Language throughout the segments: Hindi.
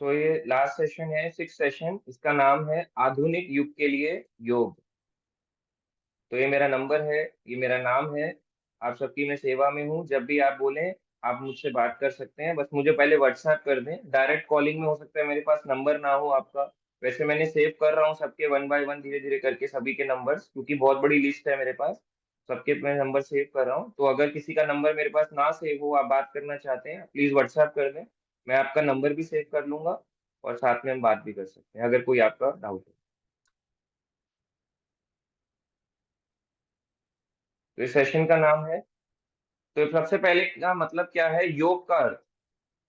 तो ये लास्ट सेशन है, 6 सेशन। इसका नाम है आधुनिक युग के लिए योग। तो ये मेरा नंबर है, ये मेरा नाम है। आप सबकी मैं सेवा में हूँ। जब भी आप बोलें आप मुझसे बात कर सकते हैं। बस मुझे पहले व्हाट्सएप कर दें। डायरेक्ट कॉलिंग में हो सकता है मेरे पास नंबर ना हो आपका। वैसे मैंने सेव कर रहा हूँ सबके, वन बाय वन धीरे धीरे करके सभी के नंबर्स, क्योंकि बहुत बड़ी लिस्ट है मेरे पास। सबके मैं नंबर सेव कर रहा हूँ। तो अगर किसी का नंबर मेरे पास ना सेव हो, आप बात करना चाहते हैं, प्लीज व्हाट्सएप कर दें। मैं आपका नंबर भी सेव कर लूंगा और साथ में हम बात भी कर सकते हैं अगर कोई आपका डाउट हो। तो इस सेशन का नाम है, तो सबसे पहले का मतलब क्या है योग का अर्थ।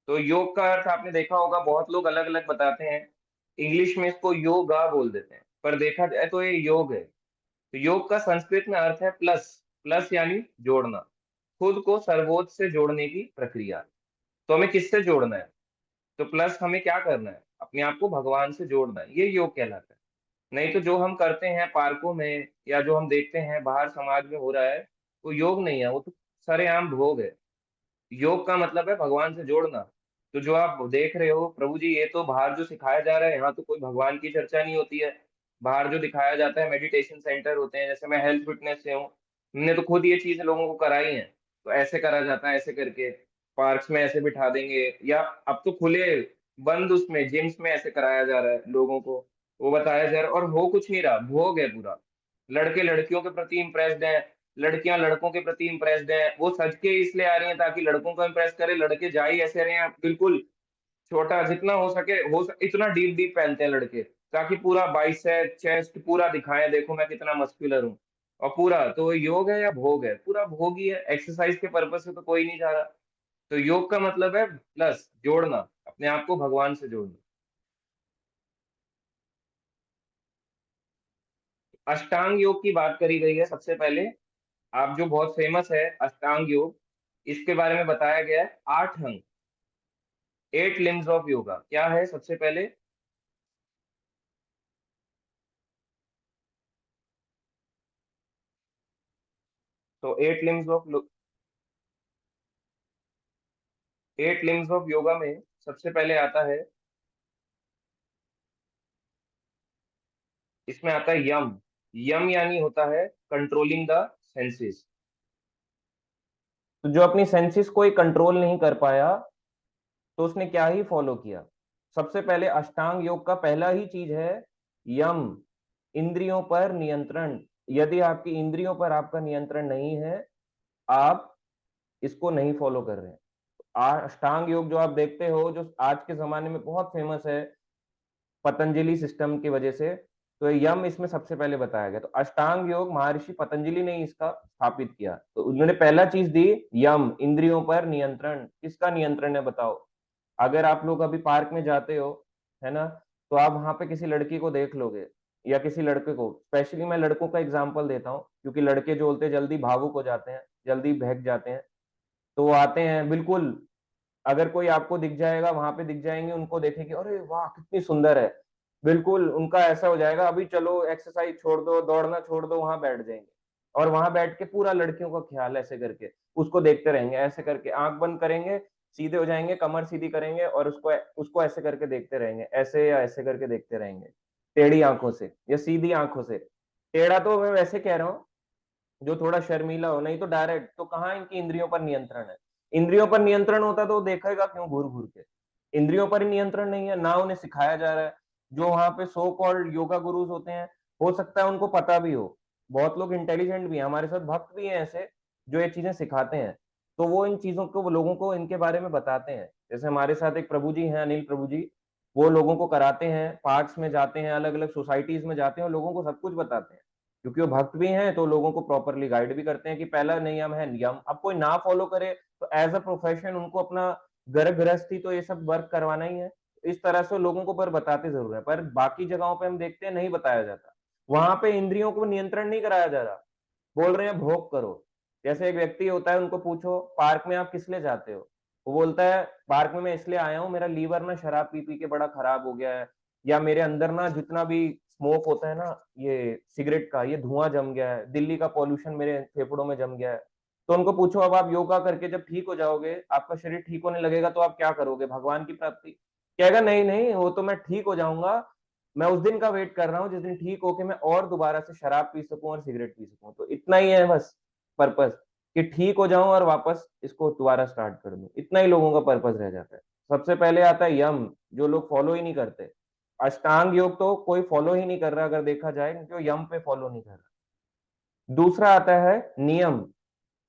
तो योग का अर्थ आपने देखा होगा, बहुत लोग अलग अलग बताते हैं। इंग्लिश में इसको योगा बोल देते हैं, पर देखा जाए तो ये योग है। तो योग का संस्कृत में अर्थ है प्लस। प्लस यानी जोड़ना, खुद को सर्वोच्च से जोड़ने की प्रक्रिया। तो हमें किससे जोड़ना है? तो प्लस हमें क्या करना है? अपने आप को भगवान से जोड़ना है, ये योग कहलाता है। नहीं तो जो हम करते हैं पार्कों में या जो हम देखते हैं बाहर समाज में हो रहा है, वो योग नहीं है, वो तो सरेआम भोग है। योग का मतलब है भगवान से जोड़ना। तो जो आप देख रहे हो प्रभु जी, ये तो बाहर जो सिखाया जा रहा है, यहाँ तो कोई भगवान की चर्चा नहीं होती है। बाहर जो दिखाया जाता है मेडिटेशन सेंटर होते हैं, जैसे मैं हेल्थ फिटनेस से हूँ, हमने तो खुद ये चीज लोगों को कराई है। तो ऐसे करा जाता है, ऐसे करके पार्क्स में ऐसे बिठा देंगे, या अब तो खुले बंद उसमें जिम्स में ऐसे कराया जा रहा है लोगों को। वो बताया जा रहा है और हो कुछ नहीं रहा, भोग है पूरा। लड़के लड़कियों के प्रति इम्प्रेस्ड हैं, लड़कियां लड़कों के प्रति इम्प्रेस्ड हैं। वो सज के इसलिए आ रही हैं ताकि लड़कों को इम्प्रेस करे, लड़के जा ही ऐसे रहे हैं बिल्कुल छोटा जितना हो सके, इतना डीप डीप पहनते हैं लड़के, ताकि पूरा बाइसेप चेस्ट पूरा दिखाएं, देखो मैं कितना मस्कुलर हूँ। और पूरा तो योग है या भोग है? पूरा भोग ही है, एक्सरसाइज के पर्पज से तो कोई नहीं जा रहा। तो योग का मतलब है प्लस, जोड़ना, अपने आप को भगवान से जोड़ना। अष्टांग योग की बात करी गई है सबसे पहले। आप जो बहुत फेमस है अष्टांग योग, इसके बारे में बताया गया है 8 अंग, 8 लिम्स ऑफ योगा क्या है सबसे पहले। तो 8 लिम्स ऑफ योगा में सबसे पहले आता है, इसमें आता है यम। यम यानी होता है कंट्रोलिंग द सेंसेस। तो जो अपनी सेंसेस को ही कंट्रोल नहीं कर पाया, तो उसने क्या ही फॉलो किया? सबसे पहले अष्टांग योग का पहला ही चीज है यम, इंद्रियों पर नियंत्रण। यदि आपकी इंद्रियों पर आपका नियंत्रण नहीं है, आप इसको नहीं फॉलो कर रहे हैं। अष्टांग योग जो आप देखते हो, जो आज के जमाने में बहुत फेमस है पतंजलि सिस्टम की वजह से, तो यम इसमें सबसे पहले बताया गया। तो अष्टांग योग महर्षि पतंजलि ने इसका स्थापित किया। तो उन्होंने पहला चीज दी यम, इंद्रियों पर नियंत्रण। किसका नियंत्रण है बताओ? अगर आप लोग अभी पार्क में जाते हो, है ना, तो आप वहां पे किसी लड़की को देख लोगे या किसी लड़के को, स्पेशली मैं लड़कों का एग्जांपल देता हूँ क्योंकि लड़के जो होते हैं जल्दी भावुक हो जाते हैं, जल्दी बहक जाते हैं। तो वो आते हैं बिल्कुल, अगर कोई आपको दिख जाएगा, वहां पे दिख जाएंगे, उनको देखेंगे, अरे वाह कितनी सुंदर है, बिल्कुल उनका ऐसा हो जाएगा, अभी चलो एक्सरसाइज छोड़ दो, दौड़ना छोड़ दो, वहां बैठ जाएंगे। और वहां बैठ के पूरा लड़कियों का ख्याल ऐसे करके उसको देखते रहेंगे, ऐसे करके आंख बंद करेंगे, सीधे हो जाएंगे, कमर सीधी करेंगे और उसको उसको ऐसे करके देखते रहेंगे, ऐसे या ऐसे करके देखते रहेंगे, टेढ़ी आंखों से या सीधी आंखों से। टेढ़ा तो मैं वैसे कह रहा हूँ जो थोड़ा शर्मीला हो, नहीं तो डायरेक्ट। तो कहाँ इनकी इंद्रियों पर नियंत्रण है? इंद्रियों पर नियंत्रण होता तो वो देखेगा क्यों घूर घूर के? इंद्रियों पर ही नियंत्रण नहीं है, ना उन्हें सिखाया जा रहा है। जो वहां पे सो कॉल्ड योगा गुरुज होते हैं, हो सकता है उनको पता भी हो, बहुत लोग इंटेलिजेंट भी हैं, हमारे साथ भक्त भी हैं ऐसे जो ये चीजें सिखाते हैं। तो वो इन चीजों को, वो लोगों को इनके बारे में बताते हैं। जैसे हमारे साथ एक प्रभु जी हैं, अनिल प्रभु जी, वो लोगों को कराते हैं, पार्क्स में जाते हैं, अलग अलग सोसाइटीज में जाते हैं और लोगों को सब कुछ बताते हैं। क्योंकि वो भक्त भी हैं तो लोगों को प्रॉपरली गाइड भी करते हैं कि पहला नियम है नियम। अब कोई ना फॉलो करे तो एज अ प्रोफेशन उनको अपना घर गृहस्थी तो ये सब वर्क करवाना ही है। इस तरह से लोगों को पर बताते जरूर है, पर बाकी जगहों पे हम देखते हैं नहीं बताया जाता। वहां पे इंद्रियों को नियंत्रण नहीं कराया जा रहा, बोल रहे हैं भोग करो। जैसे एक व्यक्ति होता है, उनको पूछो पार्क में आप किस लिए जाते हो, वो बोलता है पार्क में मैं इसलिए आया हूँ, मेरा लीवर ना शराब पी पी के बड़ा खराब हो गया है, या मेरे अंदर ना जितना भी स्मोक होता है ना, ये सिगरेट का ये धुआं जम गया है, दिल्ली का पॉल्यूशन मेरे फेफड़ों में जम गया है। तो उनको पूछो अब आप योगा करके जब ठीक हो जाओगे, आपका शरीर ठीक होने लगेगा, तो आप क्या करोगे? भगवान की प्राप्ति। कहेगा नहीं नहीं वो तो मैं ठीक हो जाऊंगा, मैं उस दिन का वेट कर रहा हूँ जिस दिन ठीक होके मैं और दोबारा से शराब पी सकूं और सिगरेट पी सकूं। तो इतना ही है बस पर्पस, कि ठीक हो जाऊं और वापस इसको दोबारा स्टार्ट कर दूं। इतना ही लोगों का पर्पस रह जाता है। सबसे पहले आता है यम, जो लोग फॉलो ही नहीं करते। अष्टांग योग तो कोई फॉलो ही नहीं कर रहा अगर देखा जाए, क्योंकि वो यम पे फॉलो नहीं कर रहा। दूसरा आता है नियम,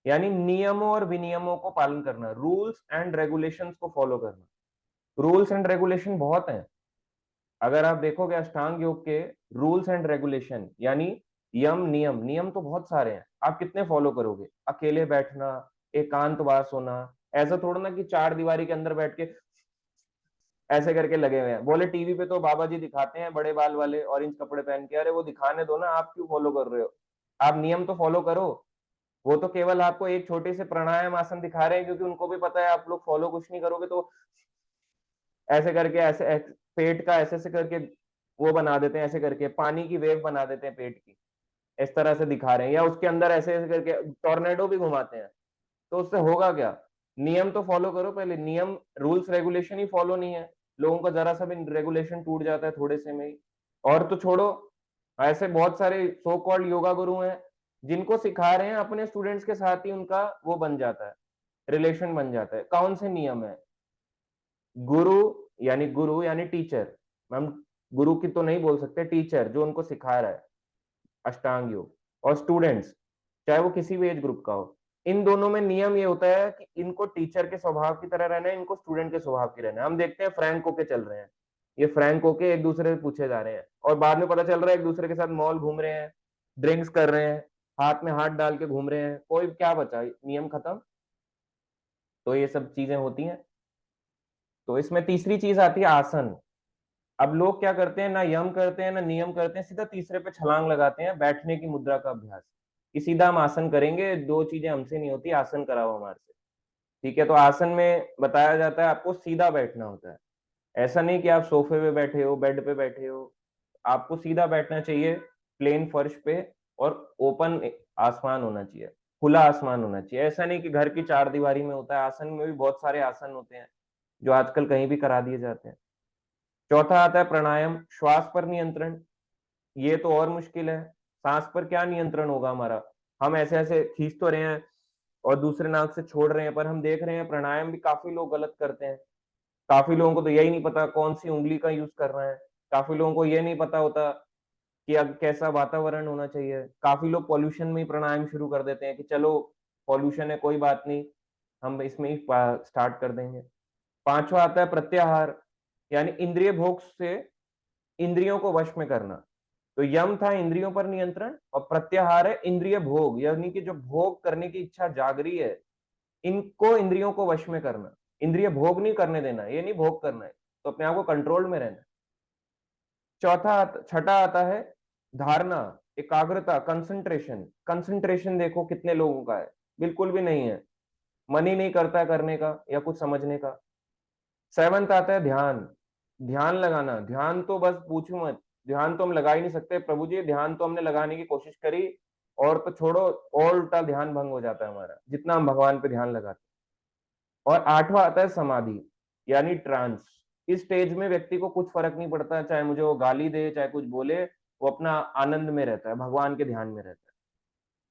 यानी नियमों और विनियमों को पालन करना, रूल्स एंड रेगुलेशंस को फॉलो करना। रूल्स एंड रेगुलेशन बहुत हैं। अगर आप देखोगे अष्टांग योग के रूल्स एंड रेगुलेशन, यानी यम नियम, नियम तो बहुत सारे हैं, आप कितने फॉलो करोगे? अकेले बैठना, एकांतवास होना, ऐसा थोड़ा ना कि चार दीवारी के अंदर बैठ के ऐसे करके लगे हुए हैं। बोले टीवी पे तो बाबा जी दिखाते हैं बड़े बाल वाले ऑरेंज कपड़े पहन के, अरे वो दिखाने दो ना, आप क्यों फॉलो कर रहे हो? आप नियम तो फॉलो करो। वो तो केवल आपको एक छोटे से प्राणायाम आसन दिखा रहे हैं, क्योंकि उनको भी पता है आप लोग फॉलो कुछ नहीं करोगे तो ऐसे करके ऐसे पेट का ऐसे ऐसे करके वो बना देते हैं, ऐसे करके पानी की वेव बना देते हैं पेट की, इस तरह से दिखा रहे हैं, या उसके अंदर ऐसे ऐसे करके टोर्नेडो भी घुमाते हैं। तो उससे होगा क्या? नियम तो फॉलो करो पहले। नियम रूल्स रेगुलेशन ही फॉलो नहीं है, लोगों का जरा सा भी रेगुलेशन टूट जाता है थोड़े से में ही। और तो छोड़ो, ऐसे बहुत सारे सो कॉल्ड योगा गुरु हैं जिनको सिखा रहे हैं, अपने स्टूडेंट्स के साथ ही उनका वो बन जाता है, रिलेशन बन जाता है। कौन से नियम है? गुरु यानी टीचर, हम गुरु की तो नहीं बोल सकते, टीचर जो उनको सिखा रहा है अष्टांग योग, और स्टूडेंट्स चाहे वो किसी भी एज ग्रुप का हो, इन दोनों में नियम ये होता है कि इनको टीचर के स्वभाव की तरह रहना है, इनको स्टूडेंट के स्वभाव की रहना है। हम देखते हैं फ्रैंक होके चल रहे हैं, ये फ्रैंक होके एक दूसरे से पूछे जा रहे हैं, और बाद में पता चल रहा है एक दूसरे के साथ मॉल घूम रहे हैं, ड्रिंक्स कर रहे हैं, हाथ में हाथ डाल के घूम रहे हैं, कोई क्या बचा, नियम खत्म। तो ये सब चीजें होती हैं। तो इसमें तीसरी चीज आती है आसन। अब लोग क्या करते हैं, ना यम करते हैं ना नियम करते हैं, सीधा तीसरे पे छलांग लगाते हैं, बैठने की मुद्रा का अभ्यास, कि सीधा हम आसन करेंगे, दो चीजें हमसे नहीं होती, आसन कराओ हमारे से। ठीक है, तो आसन में बताया जाता है आपको सीधा बैठना होता है। ऐसा नहीं कि आप सोफे पे बैठे हो, बेड पे बैठे हो, आपको सीधा बैठना चाहिए, प्लेन फर्श पे, और ओपन आसमान होना चाहिए, खुला आसमान होना चाहिए। ऐसा नहीं कि घर की चार दीवारी में होता है, आसन में भी बहुत सारे आसन होते हैं जो आजकल कहीं भी करा दिए जाते हैं। चौथा आता है प्राणायाम, श्वास पर नियंत्रण। ये तो और मुश्किल है, सांस पर क्या नियंत्रण होगा हमारा? हम ऐसे ऐसे खींच तो रहे हैं और दूसरे नाक से छोड़ रहे हैं, पर हम देख रहे हैं प्राणायाम भी काफी लोग गलत करते हैं। काफी लोगों को तो यही नहीं पता कौन सी उंगली का यूज कर रहे हैं। काफी लोगों को ये नहीं पता होता कि अब कैसा वातावरण होना चाहिए। काफी लोग पॉल्यूशन में ही प्राणायाम शुरू कर देते हैं कि चलो पॉल्यूशन है कोई बात नहीं, हम इसमें ही स्टार्ट कर देंगे। पांचवा आता है प्रत्याहार, यानी इंद्रिय भोग से इंद्रियों को वश में करना। तो यम था इंद्रियों पर नियंत्रण, और प्रत्याहार है इंद्रिय भोग, यानी कि जो भोग करने की इच्छा जाग रही है, इनको इंद्रियों को वश में करना। इंद्रिय भोग नहीं करने देना, ये नहीं भोग करना है, तो अपने आप को कंट्रोल में रहना है। छठा आता है धारणा, एकाग्रता, कंसंट्रेशन। कंसंट्रेशन देखो कितने लोगों का है, बिल्कुल भी नहीं है, मन ही नहीं करता करने का या कुछ समझने का। सेवंथ आता है ध्यान, ध्यान लगाना। ध्यान तो बस पूछो मत, ध्यान तो हम लगा ही नहीं सकते प्रभु जी। ध्यान तो हमने लगाने की कोशिश करी, और तो छोड़ो, और उल्टा ध्यान भंग हो जाता है हमारा, जितना हम भगवान पे ध्यान लगाते हैं। और आठवां आता है समाधि, यानी ट्रांस। इस स्टेज में व्यक्ति को कुछ फर्क नहीं पड़ता, चाहे मुझे वो गाली दे चाहे कुछ बोले, वो अपना आनंद में रहता है, भगवान के ध्यान में रहता है।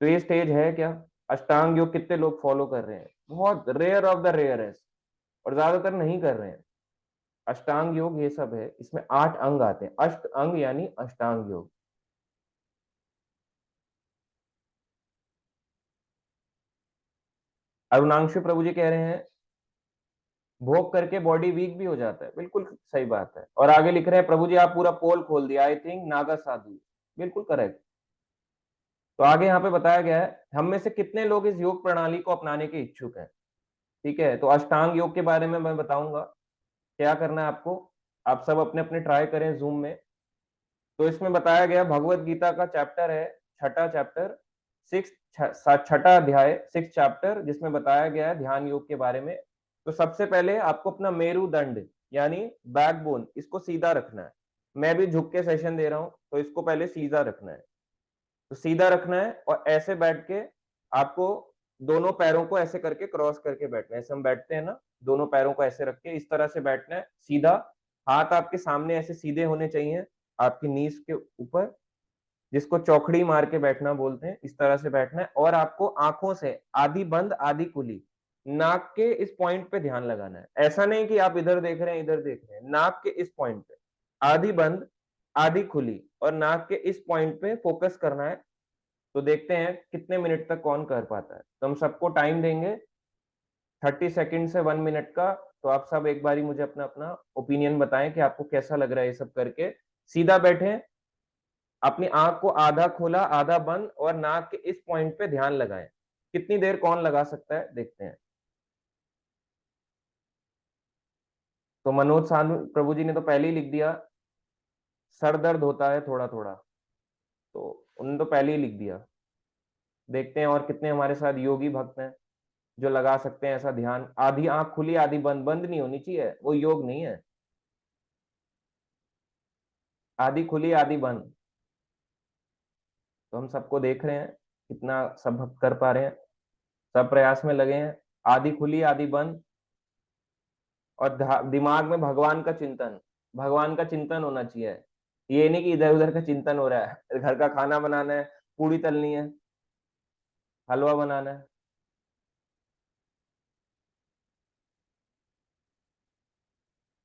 तो ये स्टेज है क्या? अष्टांग योग कितने लोग फॉलो कर रहे हैं? बहुत रेयर ऑफ द रेयर है, और ज्यादातर नहीं कर रहे हैं। अष्टांग योग ये सब है, इसमें 8 अंग आते हैं, अष्ट अंग यानी अष्टांग योग। अरुणांशु प्रभु जी कह रहे हैं भोग करके बॉडी वीक भी हो जाता है, बिल्कुल सही बात है। और आगे लिख रहे हैं प्रभु जी आप पूरा पोल खोल दिया, आई थिंक नागा साधु, बिल्कुल करेक्ट। तो आगे यहाँ पे बताया गया है हम में से कितने लोग इस योग प्रणाली को अपनाने के इच्छुक हैं। ठीक है, तो अष्टांग योग के बारे में मैं बताऊंगा क्या करना है आपको। आप सब अपने अपने ट्राई करें जूम में। तो इसमें बताया गया भगवत गीता का चैप्टर है, छठा चैप्टर, सिक्स छठा अध्याय, सिक्स चैप्टर, जिसमें बताया गया है ध्यान योग के बारे में। तो सबसे पहले आपको अपना मेरुदंड यानी बैकबोन इसको सीधा रखना है। मैं भी झुक के सेशन दे रहा हूं, तो इसको पहले सीधा रखना है। तो सीधा रखना है, और ऐसे बैठ के आपको दोनों पैरों को ऐसे करके क्रॉस करके बैठना है। ऐसे हम बैठते हैं ना, दोनों पैरों को ऐसे रख के इस तरह से बैठना है सीधा। हाथ आपके सामने ऐसे सीधे होने चाहिए, आपकी नीज के ऊपर, जिसको चौखड़ी मार के बैठना बोलते हैं, इस तरह से बैठना है। और आपको आंखों से आधी बंद आधी खुली, नाक के इस पॉइंट पे ध्यान लगाना है। ऐसा नहीं कि आप इधर देख रहे हैं इधर देख रहे हैं, नाक के इस पॉइंट पे आधी बंद आधी खुली और नाक के इस पॉइंट पे फोकस करना है। तो देखते हैं कितने मिनट तक कौन कर पाता है। तो हम सबको टाइम देंगे 30 सेकंड से 1 मिनट का। तो आप सब एक बारी मुझे अपना अपना ओपिनियन बताएं कि आपको कैसा लग रहा है ये सब करके। सीधा बैठे, अपनी आंख को आधा खोला आधा बंद और नाक के इस पॉइंट पे ध्यान लगाएं। कितनी देर कौन लगा सकता है देखते हैं। तो मनोज सानू प्रभु जी ने तो पहले ही लिख दिया, सर दर्द होता है थोड़ा थोड़ा, तो उन्होंने तो पहले ही लिख दिया। देखते हैं और कितने हमारे साथ योगी भक्त हैं जो लगा सकते हैं ऐसा ध्यान। आधी आंख खुली आधी बंद, बंद नहीं होनी चाहिए, वो योग नहीं है। आधी खुली आधी बंद। तो हम सबको देख रहे हैं कितना सब भक्त कर पा रहे हैं, सब प्रयास में लगे हैं। आधी खुली आधी बंद। और दिमाग में भगवान का चिंतन, भगवान का चिंतन होना चाहिए। ये नहीं कि इधर उधर का चिंतन हो रहा है, घर का खाना बनाना है, पूड़ी तलनी है, हलवा बनाना है।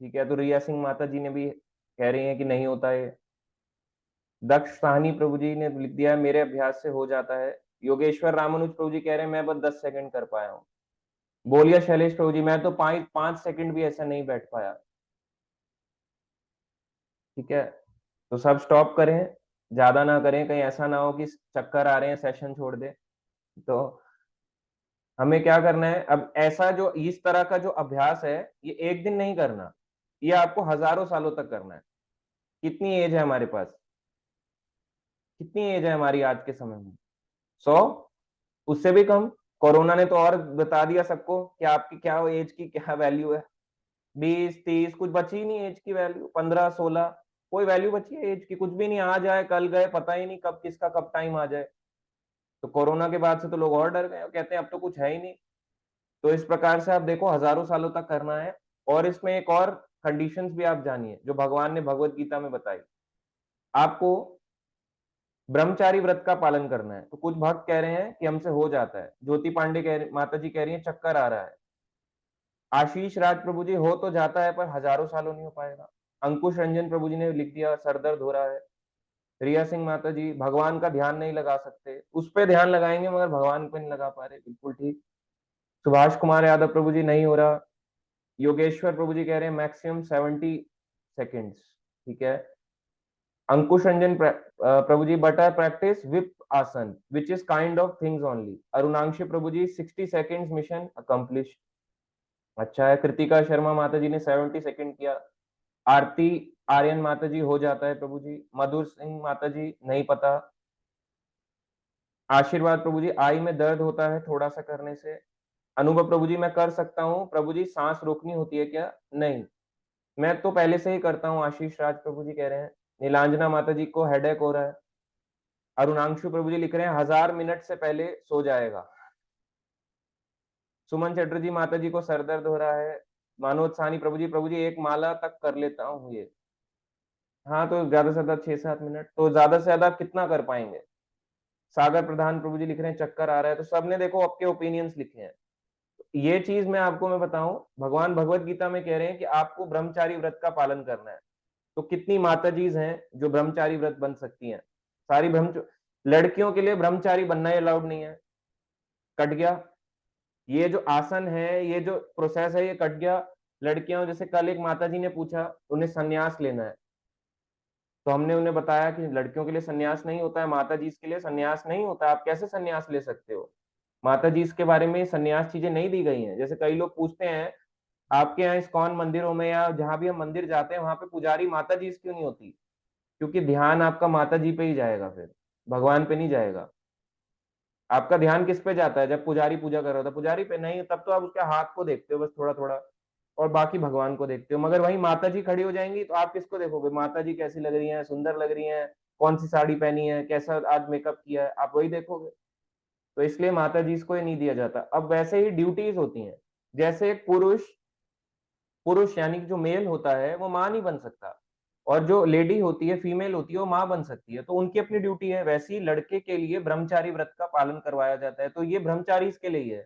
ठीक है, तो रिया सिंह माता जी ने भी कह रही हैं कि नहीं होता है। दक्ष साहनी प्रभु जी ने लिख दिया है मेरे अभ्यास से हो जाता है। योगेश्वर रामानुज प्रभु जी कह रहे हैं मैं बस 10 सेकंड कर पाया हूँ। बोलिया शैलेश प्रभु जी मैं तो 5 5 सेकंड भी ऐसा नहीं बैठ पाया। ठीक है, तो सब स्टॉप करें, ज्यादा ना करें, कहीं ऐसा ना हो कि चक्कर आ रहे हैं सेशन छोड़ दे। तो हमें क्या करना है अब, ऐसा जो इस तरह का जो अभ्यास है ये एक दिन नहीं करना, ये आपको हजारों सालों तक करना है। कितनी एज है हमारे पास, कितनी एज है हमारी आज के समय में? 100? उससे भी कम? कोरोना ने तो और बता दिया सबको कि आपकी क्या एज की क्या वैल्यू है। 20 30 कुछ बची ही नहीं एज की वैल्यू, 15 16 कोई वैल्यू बची है एज की? कुछ भी नहीं, आ जाए कल गए, पता ही नहीं कब किसका कब टाइम आ जाए। तो कोरोना के बाद से तो लोग और डर गए, कहते हैं अब तो कुछ है ही नहीं। तो इस प्रकार से आप देखो हजारों सालों तक करना है। और इसमें एक और कंडीशंस भी आप जानिए जो भगवान ने भगवत गीता में बताई। आपको ब्रह्मचारी व्रत का पालन करना है। तो कुछ भक्त कह रहे हैं कि हमसे हो जाता है, ज्योति पांडे माता जी कह रही है चक्कर आ रहा है। आशीष राज प्रभु जी हो तो जाता है पर हजारों सालों नहीं हो पाएगा। अंकुश रंजन प्रभु जी ने लिख दिया सर दर्द हो रहा है। रिया सिंह माता जी भगवान का ध्यान नहीं लगा सकते, उस पे ध्यान लगाएंगे मगर भगवान पे नहीं लगा पा रहे, बिल्कुल ठीक। सुभाष कुमार यादव प्रभु जी नहीं हो रहा। योगेश्वर प्रभु जी कह रहे हैं मैक्सिमम 70 सेकेंड्स। ठीक है। Ankush Ranjan Prabhu ji butter practice whip आसन which is kind of things only. Arunanshi Prabhu ji 60 seconds mission accomplish. अच्छा है। कृतिका शर्मा माता जी ने 70 सेकेंड किया। आरती आर्यन माता जी हो जाता है प्रभु जी। मधुर सिंह माता जी नहीं पता। आशीर्वाद प्रभु जी आई में दर्द होता है थोड़ा सा करने से। अनुभव प्रभु जी मैं कर सकता हूँ प्रभु जी, सांस रोकनी होती है क्या? नहीं, मैं तो पहले से ही करता हूँ। आशीष राज प्रभु जी कह रहे हैं। नीलांजना माता जी को हेडेक हो रहा है। अरुणांशु प्रभु जी लिख रहे हैं 1000 मिनट से पहले सो जाएगा। सुमन चटर्जी माता जी को सर दर्द हो रहा है। मानोज सानी प्रभु जी एक माला तक कर लेता हूँ ये। हाँ, तो ज्यादा से ज्यादा 6 7 मिनट, तो ज्यादा से ज्यादा आप कितना कर पाएंगे? सागर प्रधान प्रभु जी लिख रहे हैं चक्कर आ रहा है। तो सबने देखो आपके ओपिनियंस लिखे हैं। ये चीज मैं आपको मैं बताऊं, भगवान भगवत गीता में कह रहे हैं कि आपको ब्रह्मचारी व्रत का पालन करना है। तो कितनी माताजीज हैं जो ब्रह्मचारी व्रत बन सकती हैं? सारी ब्रह्म लड़कियों के लिए ब्रह्मचारी बनना ही अलाउड नहीं है। कट गया। ये जो आसन है, ये जो प्रोसेस है, ये कट गया। लड़कियां जैसे कल एक माता जी ने पूछा उन्हें सन्यास लेना है, तो हमने उन्हें बताया कि लड़कियों के लिए सन्यास नहीं होता है, माता जी के लिए सन्यास नहीं होता, आप कैसे सन्यास ले सकते हो? माता जी इसके बारे में सन्यास चीजें नहीं दी गई हैं। जैसे कई लोग पूछते हैं आपके यहाँ इस्कॉन मंदिरों में या जहां भी हम मंदिर जाते हैं वहां पे पुजारी माता जी क्यों नहीं होती? क्योंकि ध्यान आपका माता जी पे ही जाएगा, फिर भगवान पे नहीं जाएगा। आपका ध्यान किस पे जाता है जब पुजारी पूजा कर रहा था? पुजारी पे नहीं, तब तो आप उसके हाथ को देखते हो बस थोड़ा थोड़ा, और बाकी भगवान को देखते हो। मगर वही माता जी खड़ी हो जाएंगी तो आप किसको देखोगे? माता जी कैसी लग रही हैं, सुंदर लग रही हैं, कौन सी साड़ी पहनी है, कैसा आज मेकअप किया है, आप वही देखोगे। तो इसलिए माता जी को ये नहीं दिया जाता। अब वैसे ही ड्यूटीज होती हैं। जैसे एक पुरुष पुरुष यानी कि जो मेल होता है वो माँ नहीं बन सकता, और जो लेडी होती है, फीमेल होती है, वो माँ बन सकती है। तो उनकी अपनी ड्यूटी है। वैसे ही लड़के के लिए ब्रह्मचारी व्रत का पालन करवाया जाता है। तो ये ब्रह्मचारी के लिए ही है,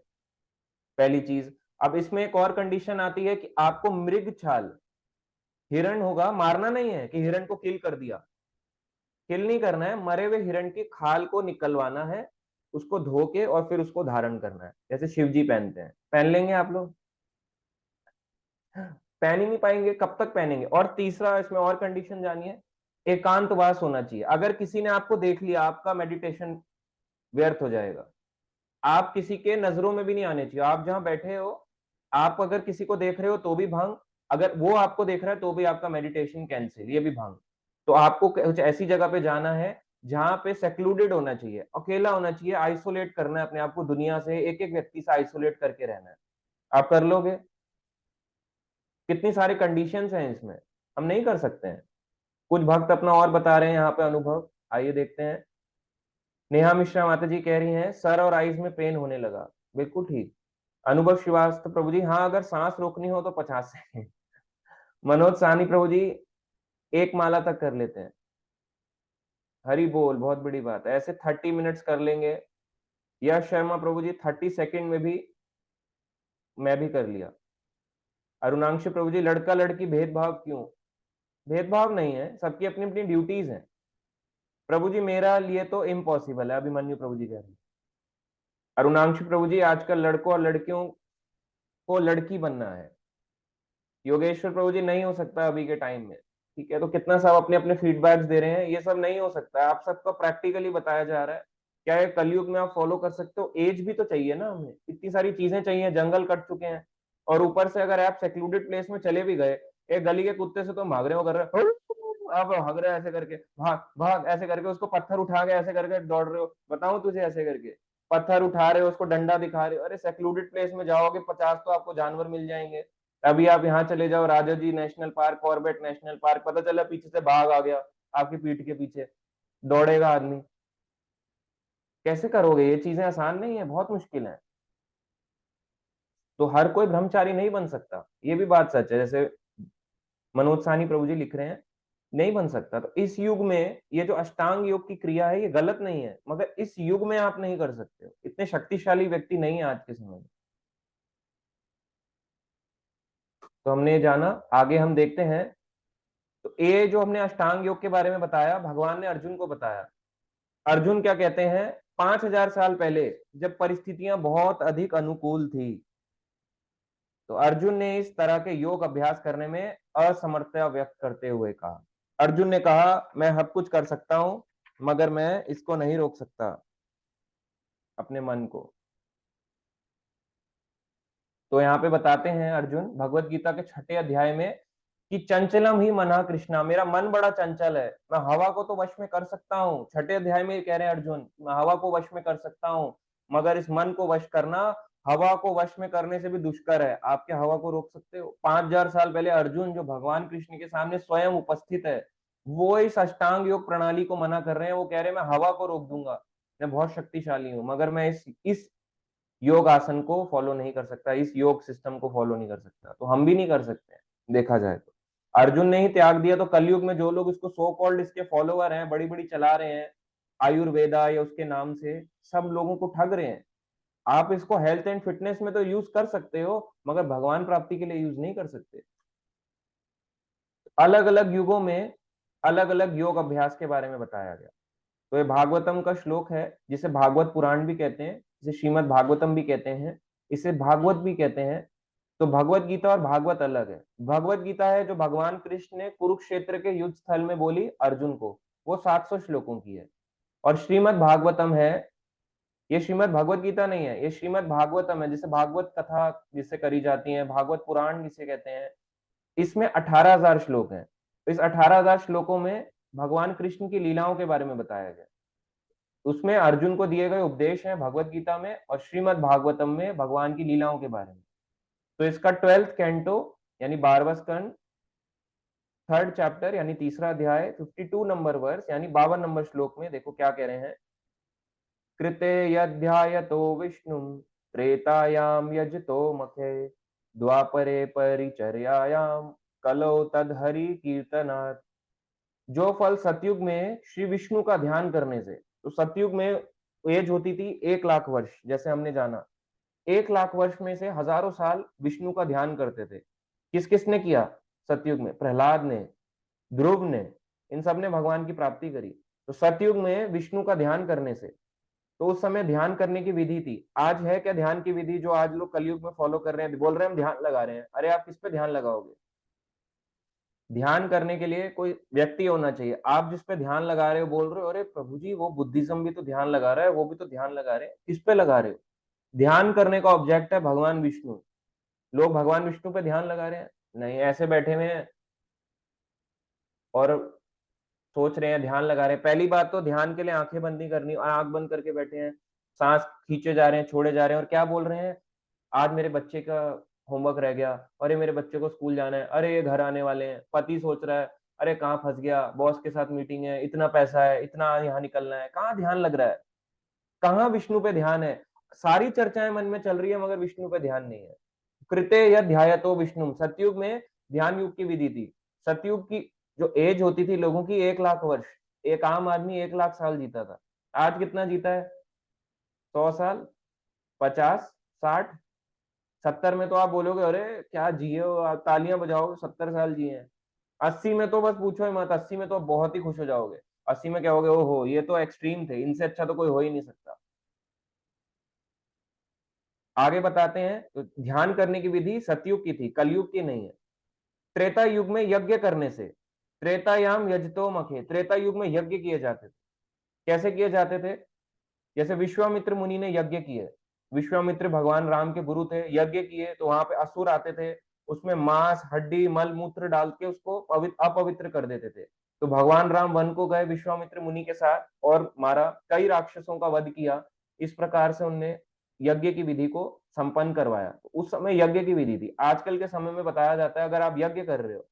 पहली चीज। अब इसमें एक और कंडीशन आती है कि आपको मृग छाल, हिरण होगा, मारना नहीं है कि हिरण को किल कर दिया, किल नहीं करना है, मरे हुए हिरण की खाल को निकलवाना है, उसको धो के और फिर उसको धारण करना है, जैसे शिव जी पहनते हैं। पहन लेंगे आप लोग? पहन ही नहीं पाएंगे, कब तक पहनेंगे? और तीसरा इसमें और कंडीशन जानिए, एकांतवास होना चाहिए। अगर किसी ने आपको देख लिया, आपका मेडिटेशन व्यर्थ हो जाएगा। आप किसी के नजरों में भी नहीं आने चाहिए। आप जहां बैठे हो, आप अगर किसी को देख रहे हो तो भी भंग, अगर वो आपको देख रहा है तो भी आपका मेडिटेशन कैंसिल, ये भी भंग। तो आपको कुछ ऐसी जगह पे जाना है जहां पे सेक्लूडेड होना चाहिए, अकेला होना चाहिए, आइसोलेट करना है अपने आप को दुनिया से, एक एक व्यक्ति से आइसोलेट करके रहना है। आप कर लोगे? कितनी सारी कंडीशंस हैं इसमें, हम नहीं कर सकते हैं। कुछ भक्त अपना और बता रहे हैं यहाँ पे अनुभव, आइए देखते हैं। नेहा मिश्रा माता जी कह रही हैं सर और आईज में पेन होने लगा। बिल्कुल ठीक। अनुभव श्रीवास्तव प्रभु जी, हाँ अगर सांस रोकनी हो तो 50 सेकेंड। मनोज साहनी प्रभु जी, एक माला तक कर लेते हैं। हरि बोल, बहुत बड़ी बात है। ऐसे 30 मिनट्स कर लेंगे। यश शर्मा प्रभु जी, 30 सेकेंड में भी मैं भी कर लिया। अरुणांशु प्रभु जी, लड़का लड़की भेदभाव क्यों? भेदभाव नहीं है, सबकी अपनी अपनी ड्यूटीज हैं। प्रभु जी मेरा लिए तो इम्पॉसिबल है, अभिमन्यु प्रभु जी कह रहे हैं। अरुणांशु प्रभु जी, आजकल लड़कों और लड़कियों को लड़की बनना है। योगेश्वर प्रभु जी, नहीं हो सकता अभी के टाइम में। ठीक है, तो कितना सब अपने अपने फीडबैक्स दे रहे हैं, ये सब नहीं हो सकता है। आप सबको प्रैक्टिकली बताया जा रहा है। क्या ये कलयुग में आप फॉलो कर सकते हो? एज भी तो चाहिए ना हमें, इतनी सारी चीजें चाहिए, जंगल कट चुके हैं। और ऊपर से अगर आप सेक्लूडेड प्लेस में चले भी गए, एक गली के कुत्ते से तो भाग रहे हो, कर रहे हो, आप भाग रहे हो ऐसे करके, भाग भाग ऐसे करके, उसको पत्थर उठा के ऐसे करके दौड़ रहे हो, बताऊं तुझे ऐसे करके, पत्थर उठा रहे हो, उसको डंडा दिखा रहे हो। अरे सेक्लूडेड प्लेस में जाओगे, 50 तो आपको जानवर मिल जाएंगे। अभी आप यहाँ चले जाओ, Rajaji national park, Corbett national park, पता चला पीछे से बाघ आ गया, आपकी पीठ के पीछे, दौड़ेगा आदमी। कैसे करोगे? ये चीजें आसान नहीं है, बहुत मुश्किल है। तो हर कोई ब्रह्मचारी नहीं बन सकता, ये भी बात सच है। जैसे मनोज साहनी प्रभु जी लिख रहे हैं, नहीं बन सकता। तो इस युग में ये जो अष्टांग योग की क्रिया है, ये गलत नहीं है, मगर इस युग में आप नहीं कर सकते हो, इतने शक्तिशाली व्यक्ति नहीं है आज के समय में। तो हमने ये जाना, आगे हम देखते हैं। तो ये जो हमने अष्टांग योग के बारे में बताया, भगवान ने अर्जुन को बताया। अर्जुन क्या कहते हैं? 5000 साल पहले, जब परिस्थितियां बहुत अधिक अनुकूल थी, तो अर्जुन ने इस तरह के योग अभ्यास करने में असमर्थता व्यक्त करते हुए कहा, अर्जुन ने कहा मैं सब कुछ कर सकता हूं, मगर मैं इसको नहीं रोक सकता, अपने मन को। तो यहाँ पे बताते हैं अर्जुन भगवत गीता के 6 अध्याय में कि चंचलम ही मना कृष्णा, मेरा मन बड़ा चंचल है, मैं हवा को तो वश में कर सकता हूँ। 6 अध्याय में कह रहे हैं अर्जुन, मैं हवा को वश में कर सकता हूँ, मगर इस मन को वश करना हवा को वश में करने से भी दुष्कर है। आप क्या हवा को रोक सकते हो? 5000 साल पहले अर्जुन, जो भगवान कृष्ण के सामने स्वयं उपस्थित है, वो इस अष्टांग योग प्रणाली को मना कर रहे हैं। वो कह रहे हैं मैं हवा को रोक दूंगा, मैं बहुत शक्तिशाली हूं, मगर मैं इस योग आसन को फॉलो नहीं कर सकता, इस योग सिस्टम को फॉलो नहीं कर सकता। तो हम भी नहीं कर सकते हैं, देखा जाए तो। अर्जुन ने ही त्याग दिया, तो कलयुग में जो लोग इसको सो कॉल्ड इसके फॉलोवर हैं, बड़ी बड़ी चला रहे हैं आयुर्वेदा या उसके नाम से, सब लोगों को ठग रहे हैं। आप इसको हेल्थ एंड फिटनेस में तो यूज कर सकते हो, मगर भगवान प्राप्ति के लिए यूज नहीं कर सकते। अलग अलग युगों में अलग अलग योग अभ्यास के बारे में बताया गया। तो ये भागवतम का श्लोक है, जिसे भागवत पुराण भी कहते हैं, जिसे श्रीमद् भागवतम भी कहते हैं, इसे भागवत भी कहते हैं। तो भगवत गीता और भागवत अलग है। भगवत गीता है जो भगवान कृष्ण ने कुरुक्षेत्र के युद्ध स्थल में बोली अर्जुन को, वो 700 श्लोकों की है। और श्रीमद् भागवतम है, ये श्रीमद् भगवत गीता नहीं है, ये श्रीमद् भागवतम है, जिसे भागवत कथा जिससे करी जाती है, भागवत पुराण जिसे कहते हैं। इसमें 18,000 श्लोक हैं। इस 18,000 श्लोकों में भगवान कृष्ण की लीलाओं के बारे में बताया गया। उसमें अर्जुन को दिए गए उपदेश हैं भगवत गीता में, और श्रीमद् भागवतम में भगवान की लीलाओं के बारे में। तो इसका 12th कैंटो यानी 12वां स्कंद, 3rd चैप्टर यानी तीसरा अध्याय, 52 नंबर वर्स यानी 52 नंबर श्लोक में देखो क्या कह रहे हैं। कृते यध्यायतो विष्णु त्रेतायाम यजतो मखे द्वापरे परिचर्यायाम कलौ तद हरि कीर्तनात्। जो फल सतयुग में श्री विष्णु का ध्यान करने से, तो सतयुग में एज होती थी 1 लाख वर्ष, जैसे हमने जाना 1 लाख वर्ष में से हजारों साल विष्णु का ध्यान करते थे। किस किसने किया सतयुग में? प्रहलाद ने, ध्रुव ने, इन सब ने भगवान की प्राप्ति करी। तो सतयुग में विष्णु का ध्यान करने से, तो उस समय ध्यान करने की विधि थी। आज है क्या ध्यान की विधि जो आज लोग कलयुग में फॉलो कर रहे हैं? बोल रहे हैं हम ध्यान लगा रहे हैं। अरे आप किस पे ध्यान लगाओगे? ध्यान करने के लिए कोई व्यक्ति होना चाहिए। आप जिस पे ध्यान लगा रहे हो बोल रहे हो अरे प्रभु जी वो बुद्धिज्म भी तो ध्यान लगा रहा है, वो भी तो ध्यान लगा रहे हैं। किस पे लगा रहे हो? ध्यान करने का ऑब्जेक्ट है भगवान विष्णु। लोग भगवान विष्णु पे ध्यान लगा रहे हैं? नहीं, ऐसे बैठे हुए हैं और सोच रहे हैं ध्यान लगा रहे हैं। पहली बात तो ध्यान के लिए आंखें बंद नहीं करनी, और आंख बंद करके बैठे हैं, सांस खींचे जा रहे हैं, छोड़े जा रहे हैं, और क्या बोल रहे हैं? आज मेरे बच्चे का होमवर्क रह गया, अरे मेरे बच्चे को स्कूल जाना है, अरे ये घर आने वाले हैं। पति सोच रहा है अरे कहाँ फंस गया, बॉस के साथ मीटिंग है, इतना पैसा है, इतना यहाँ निकलना है। कहाँ ध्यान लग रहा है? कहाँ विष्णु पे ध्यान है? सारी चर्चाएं मन में चल रही है मगर विष्णु पे ध्यान नहीं है। कृते यद ध्यायतो विष्णु, सतयुग में ध्यान युग की विधि थी। सतयुग की जो एज होती थी लोगों की 1 लाख वर्ष, एक आम आदमी 1 लाख साल जीता था। आज कितना जीता है? 100 साल, 50, 60, 70 में तो आप बोलोगे अरे क्या जिए हो, आप तालियां बजाओगे, 70 साल जिए हैं। 80 में तो बस पूछो ही मत, 80 में तो बहुत ही खुश हो जाओगे। 80 में क्या होगे, ओहो ये तो एक्सट्रीम थे, इनसे अच्छा तो कोई हो ही नहीं सकता। आगे बताते हैं, तो ध्यान करने की विधि सतयुग की थी, कलयुग की नहीं है। त्रेता युग में यज्ञ करने से, त्रेतायाम यजतो मखे, त्रेता युग में यज्ञ किए जाते थे। कैसे किए जाते थे? जैसे विश्वामित्र मुनि ने यज्ञ किए, विश्वामित्र भगवान राम के गुरु थे, यज्ञ किए तो वहां पे असुर आते थे, उसमें मांस हड्डी मल मूत्र डाल के उसको अपवित्र कर देते थे। तो भगवान राम वन को गए विश्वामित्र मुनि के साथ और मारा, कई राक्षसों का वध किया। इस प्रकार से उनने यज्ञ की विधि को संपन्न करवाया। तो उस समय यज्ञ की विधि थी। आजकल के समय में बताया जाता है अगर आप यज्ञ कर रहे हो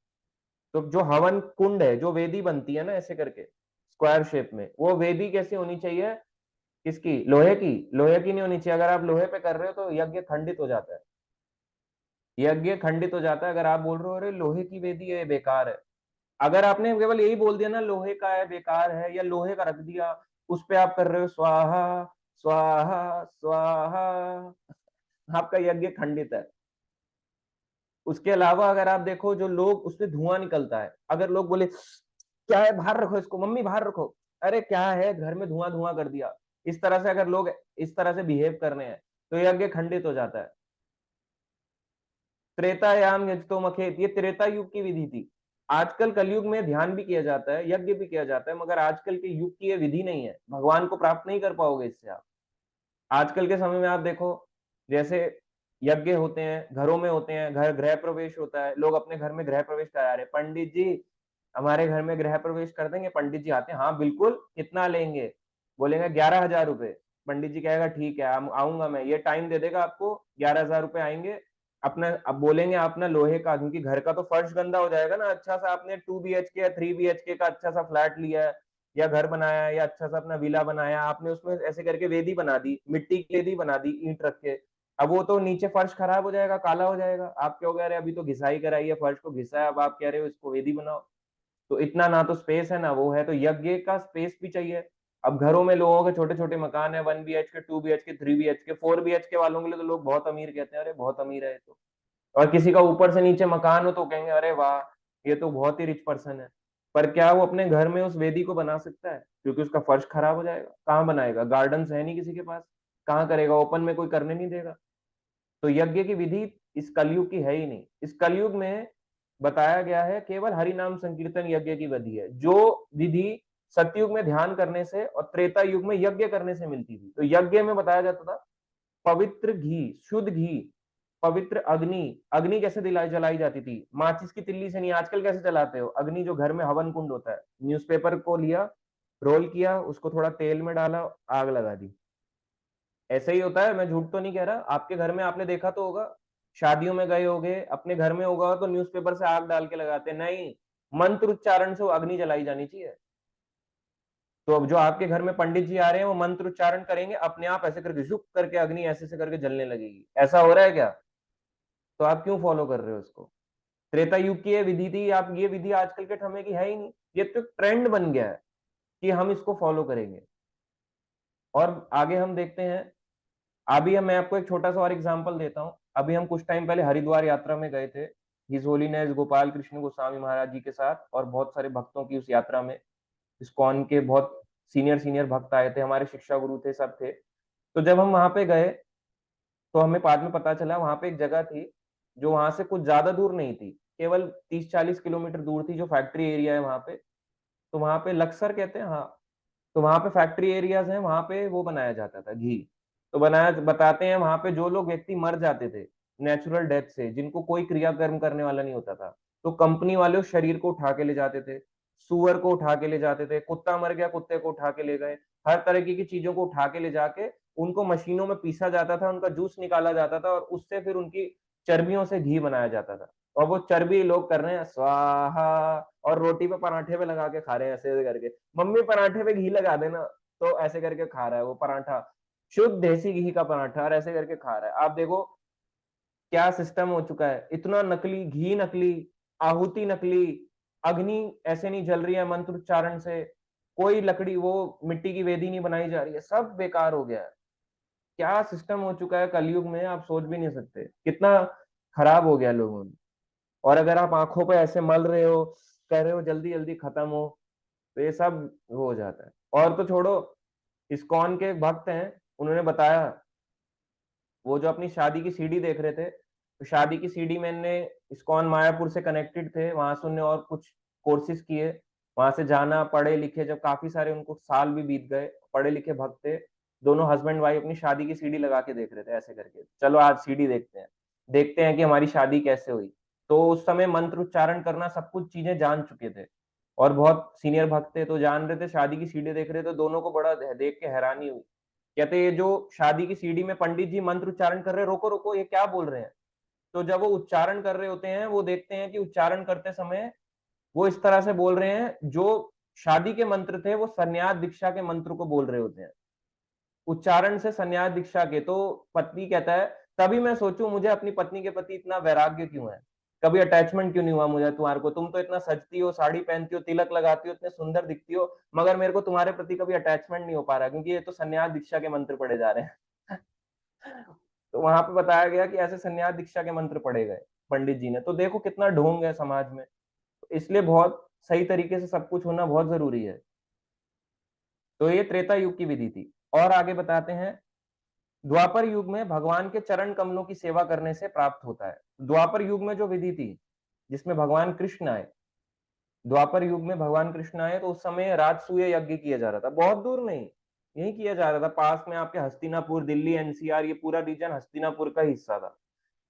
तो जो हवन कुंड है, जो वेदी बनती है ना ऐसे करके स्क्वायर शेप में, वो वेदी कैसी होनी चाहिए? किसकी? लोहे की। लोहे की नहीं होनी चाहिए। अगर आप लोहे पे कर रहे हो तो यज्ञ खंडित हो जाता है। यज्ञ खंडित हो जाता है अगर आप बोल रहे हो अरे लोहे की वेदी है बेकार है। अगर आपने केवल यही बोल दिया ना लोहे का है बेकार है, या लोहे का रख दिया, उस पे आप कर रहे हो स्वाहा स्वाहा स्वाहा, आपका यज्ञ खंडित है। उसके अलावा अगर आप देखो जो लोग उसमें धुआं निकलता है, अगर लोग बोले क्या है बाहर रखो इसको, मम्मी बाहर रखो, अरे क्या है घर में धुआं धुआं कर दिया, इस तरह से अगर लोग इस तरह से बिहेव करने हैं तो यज्ञ खंडित हो जाता है। त्रेतायाम यजतो मखेत, ये त्रेता युग की विधि थी। आजकल कलयुग में ध्यान भी किया जाता है, यज्ञ भी किया जाता है, मगर आजकल के युग की ये विधि नहीं है। भगवान को प्राप्त नहीं कर पाओगे इससे आप। आजकल के समय में आप देखो, जैसे यज्ञ होते हैं घरों में होते हैं, घर गृह प्रवेश होता है, लोग अपने घर में गृह प्रवेश करा रहे हैं, पंडित जी हमारे घर में गृह प्रवेश कर देंगे? पंडित जी आते हैं, हाँ बिल्कुल, कितना लेंगे? बोलेंगे 11,000 रुपए। पंडित जी कहेगा ठीक है आऊंगा मैं, ये टाइम दे देगा आपको, 11,000 रुपए आएंगे। अपना अब बोलेंगे आप ना लोहे का, क्योंकि घर का तो फर्श गंदा हो जाएगा ना, अच्छा सा आपने 2 BHK या 3 BHK का अच्छा सा फ्लैट लिया है या घर बनाया है या अच्छा सा अपना विला बनाया, आपने उसमें ऐसे करके वेदी बना दी, मिट्टी की वेदी बना दी ईंट रख के। अब वो तो नीचे फर्श खराब हो जाएगा, काला हो जाएगा, आप क्या हो गया, अरे अभी तो घिसाई कराई है, फर्श को घिसा है, अब आप कह रहे हो इसको वेदी बनाओ। तो इतना ना तो स्पेस है ना वो है, तो यज्ञ का स्पेस भी चाहिए। अब घरों में लोगों के छोटे छोटे मकान है, 1 BHK 2 BHK 3 BHK 4 BHK वालों के लिए तो लोग बहुत अमीर कहते हैं, अरे बहुत अमीर है तो। और किसी का ऊपर से नीचे मकान हो तो कहेंगे अरे वाह ये तो बहुत ही रिच पर्सन है। पर क्या वो अपने घर में उस वेदी को बना सकता है? क्योंकि उसका फर्श खराब हो जाएगा। कहाँ बनाएगा? गार्डन है नहीं किसी के पास, कहाँ करेगा? ओपन में कोई करने नहीं देगा। तो यज्ञ की विधि इस कलयुग की है ही नहीं। इस कलयुग में बताया गया है केवल हरि नाम संकीर्तन यज्ञ की विधि है, जो विधि सतयुग में ध्यान करने से और त्रेता युग में यज्ञ करने से मिलती थी। तो यज्ञ में बताया जाता था पवित्र घी, शुद्ध घी, पवित्र अग्नि। अग्नि कैसे दिलाई जलाई जाती थी? माचिस की तिल्ली से नहीं। आजकल कैसे जलाते हो अग्नि? जो घर में हवन कुंड होता है, न्यूज़पेपर को लिया, रोल किया, उसको थोड़ा तेल में डाला, आग लगा दी। ऐसे ही होता है, मैं झूठ तो नहीं कह रहा। आपके घर में आपने देखा तो होगा, शादियों में गए होगे, अपने घर में होगा तो न्यूज़पेपर से आग डाल के लगाते हैं। नहीं, मंत्र उच्चारण से वो अग्नि जलाई जानी चाहिए। तो अब जो आपके घर में पंडित जी आ रहे हैं वो मंत्र उच्चारण करेंगे, अपने आप ऐसे करके झुक करके अग्नि ऐसे से करके जलने लगेगी। ऐसा हो रहा है क्या? तो आप क्यों फॉलो कर रहे हो उसको? त्रेता युग की ये विधि थी, आप ये विधि आजकल के समय की है ही नहीं, ये तो ट्रेंड बन गया है कि हम इसको फॉलो करेंगे। और आगे हम देखते हैं, अभी हम, मैं आपको एक छोटा सा और एग्जांपल देता हूँ। अभी हम कुछ टाइम पहले हरिद्वार यात्रा में गए थे, हिज होलीनेस गोपाल कृष्ण गोस्वामी महाराज जी के साथ, और बहुत सारे भक्तों की उस यात्रा में इस्कॉन के बहुत सीनियर सीनियर भक्त आए थे, हमारे शिक्षा गुरु थे, सब थे। तो जब हम वहां पे गए तो हमें बाद में पता चला वहां पे एक जगह थी जो वहां से कुछ ज्यादा दूर नहीं थी, केवल 30-40 किलोमीटर दूर थी, जो फैक्ट्री एरिया है वहां पे। तो वहां पे लक्सर कहते हैं, हाँ। तो वहां पे फैक्ट्री एरियाज हैं, वहां पे वो बनाया जाता था घी। तो बनाया, बताते हैं वहां पे जो लोग व्यक्ति मर जाते थे नेचुरल डेथ से, जिनको कोई क्रियाकर्म करने वाला नहीं होता था, तो कंपनी वाले उस शरीर को उठा के ले जाते थे, सुअर को उठा के ले जाते थे, कुत्ता मर गया कुत्ते को उठा के ले गए, हर तरह की चीजों को उठा के ले जाके उनको मशीनों में पीसा जाता था, उनका जूस निकाला जाता था, और उससे फिर उनकी चर्बियों से घी बनाया जाता था। और वो चर्बी लोग कर रहे हैं स्वाहा, और रोटी पे पराठे पे लगा के खा रहे हैं ऐसे ऐसे करके। मम्मी पराठे पे घी लगा देना, तो ऐसे करके खा रहा है वो पराठा, शुद्ध देसी घी का पराठा, और ऐसे करके खा रहा है। आप देखो क्या सिस्टम हो चुका है, इतना नकली घी, नकली आहुति, नकली अग्नि ऐसे नहीं जल रही है मंत्र उच्चारण से, कोई लकड़ी वो मिट्टी की वेदी नहीं बनाई जा रही है, सब बेकार हो गया है। क्या सिस्टम हो चुका है कलयुग में, आप सोच भी नहीं सकते कितना खराब हो गया लोगों में। और अगर आप आंखों पे ऐसे मल रहे हो, कह रहे हो जल्दी जल्दी खत्म हो, तो ये सब हो जाता है। और तो छोड़ो, इस्कॉन के एक भक्त हैं, उन्होंने बताया, वो जो अपनी शादी की सीडी देख रहे थे, तो शादी की सीडी में ने इस्कॉन मायापुर से कनेक्टेड थे, वहां से उन्होंने और कुछ कोर्सेज किए, वहां से जाना, पढ़े लिखे, जब काफी सारे उनको साल भी बीत गए, पढ़े लिखे भक्त थे, दोनों हस्बैंड वाइफ अपनी शादी की सीडी लगा के देख रहे थे ऐसे करके, चलो आज सीडी देखते हैं, देखते हैं कि हमारी शादी कैसे हुई। तो उस समय मंत्र उच्चारण करना सब कुछ चीजें जान चुके थे, और बहुत सीनियर भक्त थे, तो जान रहे थे, शादी की सीडी देख रहे थे, तो दोनों को बड़ा देख के हैरानी हुई। कहते ये जो शादी की सीडी में पंडित जी मंत्र उच्चारण कर रहे हैं, रोको रोको ये क्या बोल रहे हैं। तो जब वो उच्चारण कर रहे होते हैं, वो देखते हैं कि उच्चारण करते समय वो इस तरह से बोल रहे हैं, जो शादी के मंत्र थे वो संन्यास दीक्षा के मंत्र को बोल रहे होते हैं, उच्चारण से संन्यास दीक्षा के। तो पत्नी कहता है, तभी मैं सोचूं मुझे अपनी पत्नी के प्रति इतना वैराग्य क्यों है, कभी अटैचमेंट क्यों नहीं हुआ मुझे तुम्हारे को, तुम तो इतना सजती हो, साड़ी पहनती हो, तिलक लगाती हो, इतने सुंदर दिखती हो, मगर मेरे को तुम्हारे प्रति कभी अटैचमेंट नहीं हो पा रहा, क्योंकि ये तो संन्यास दीक्षा के मंत्र पढ़े जा रहे हैं। तो वहां पे बताया गया कि ऐसे संन्यास दीक्षा के मंत्र पढ़े गए पंडित जी ने। तो देखो कितना ढोंग है समाज में, तो इसलिए बहुत सही तरीके से सब कुछ होना बहुत जरूरी है। तो ये त्रेता युग की विधि थी। और आगे बताते हैं, द्वापर युग में भगवान के चरण कमलों की सेवा करने से प्राप्त होता है। द्वापर युग में जो विधि थी, जिसमें भगवान कृष्ण आए, द्वापर युग में भगवान कृष्ण आए, तो उस समय राजसूय यज्ञ किया जा रहा था, बहुत दूर नहीं, यही किया जा रहा था, पास में आपके हस्तिनापुर, दिल्ली एनसीआर, ये पूरा रीजन हस्तिनापुर का हिस्सा था।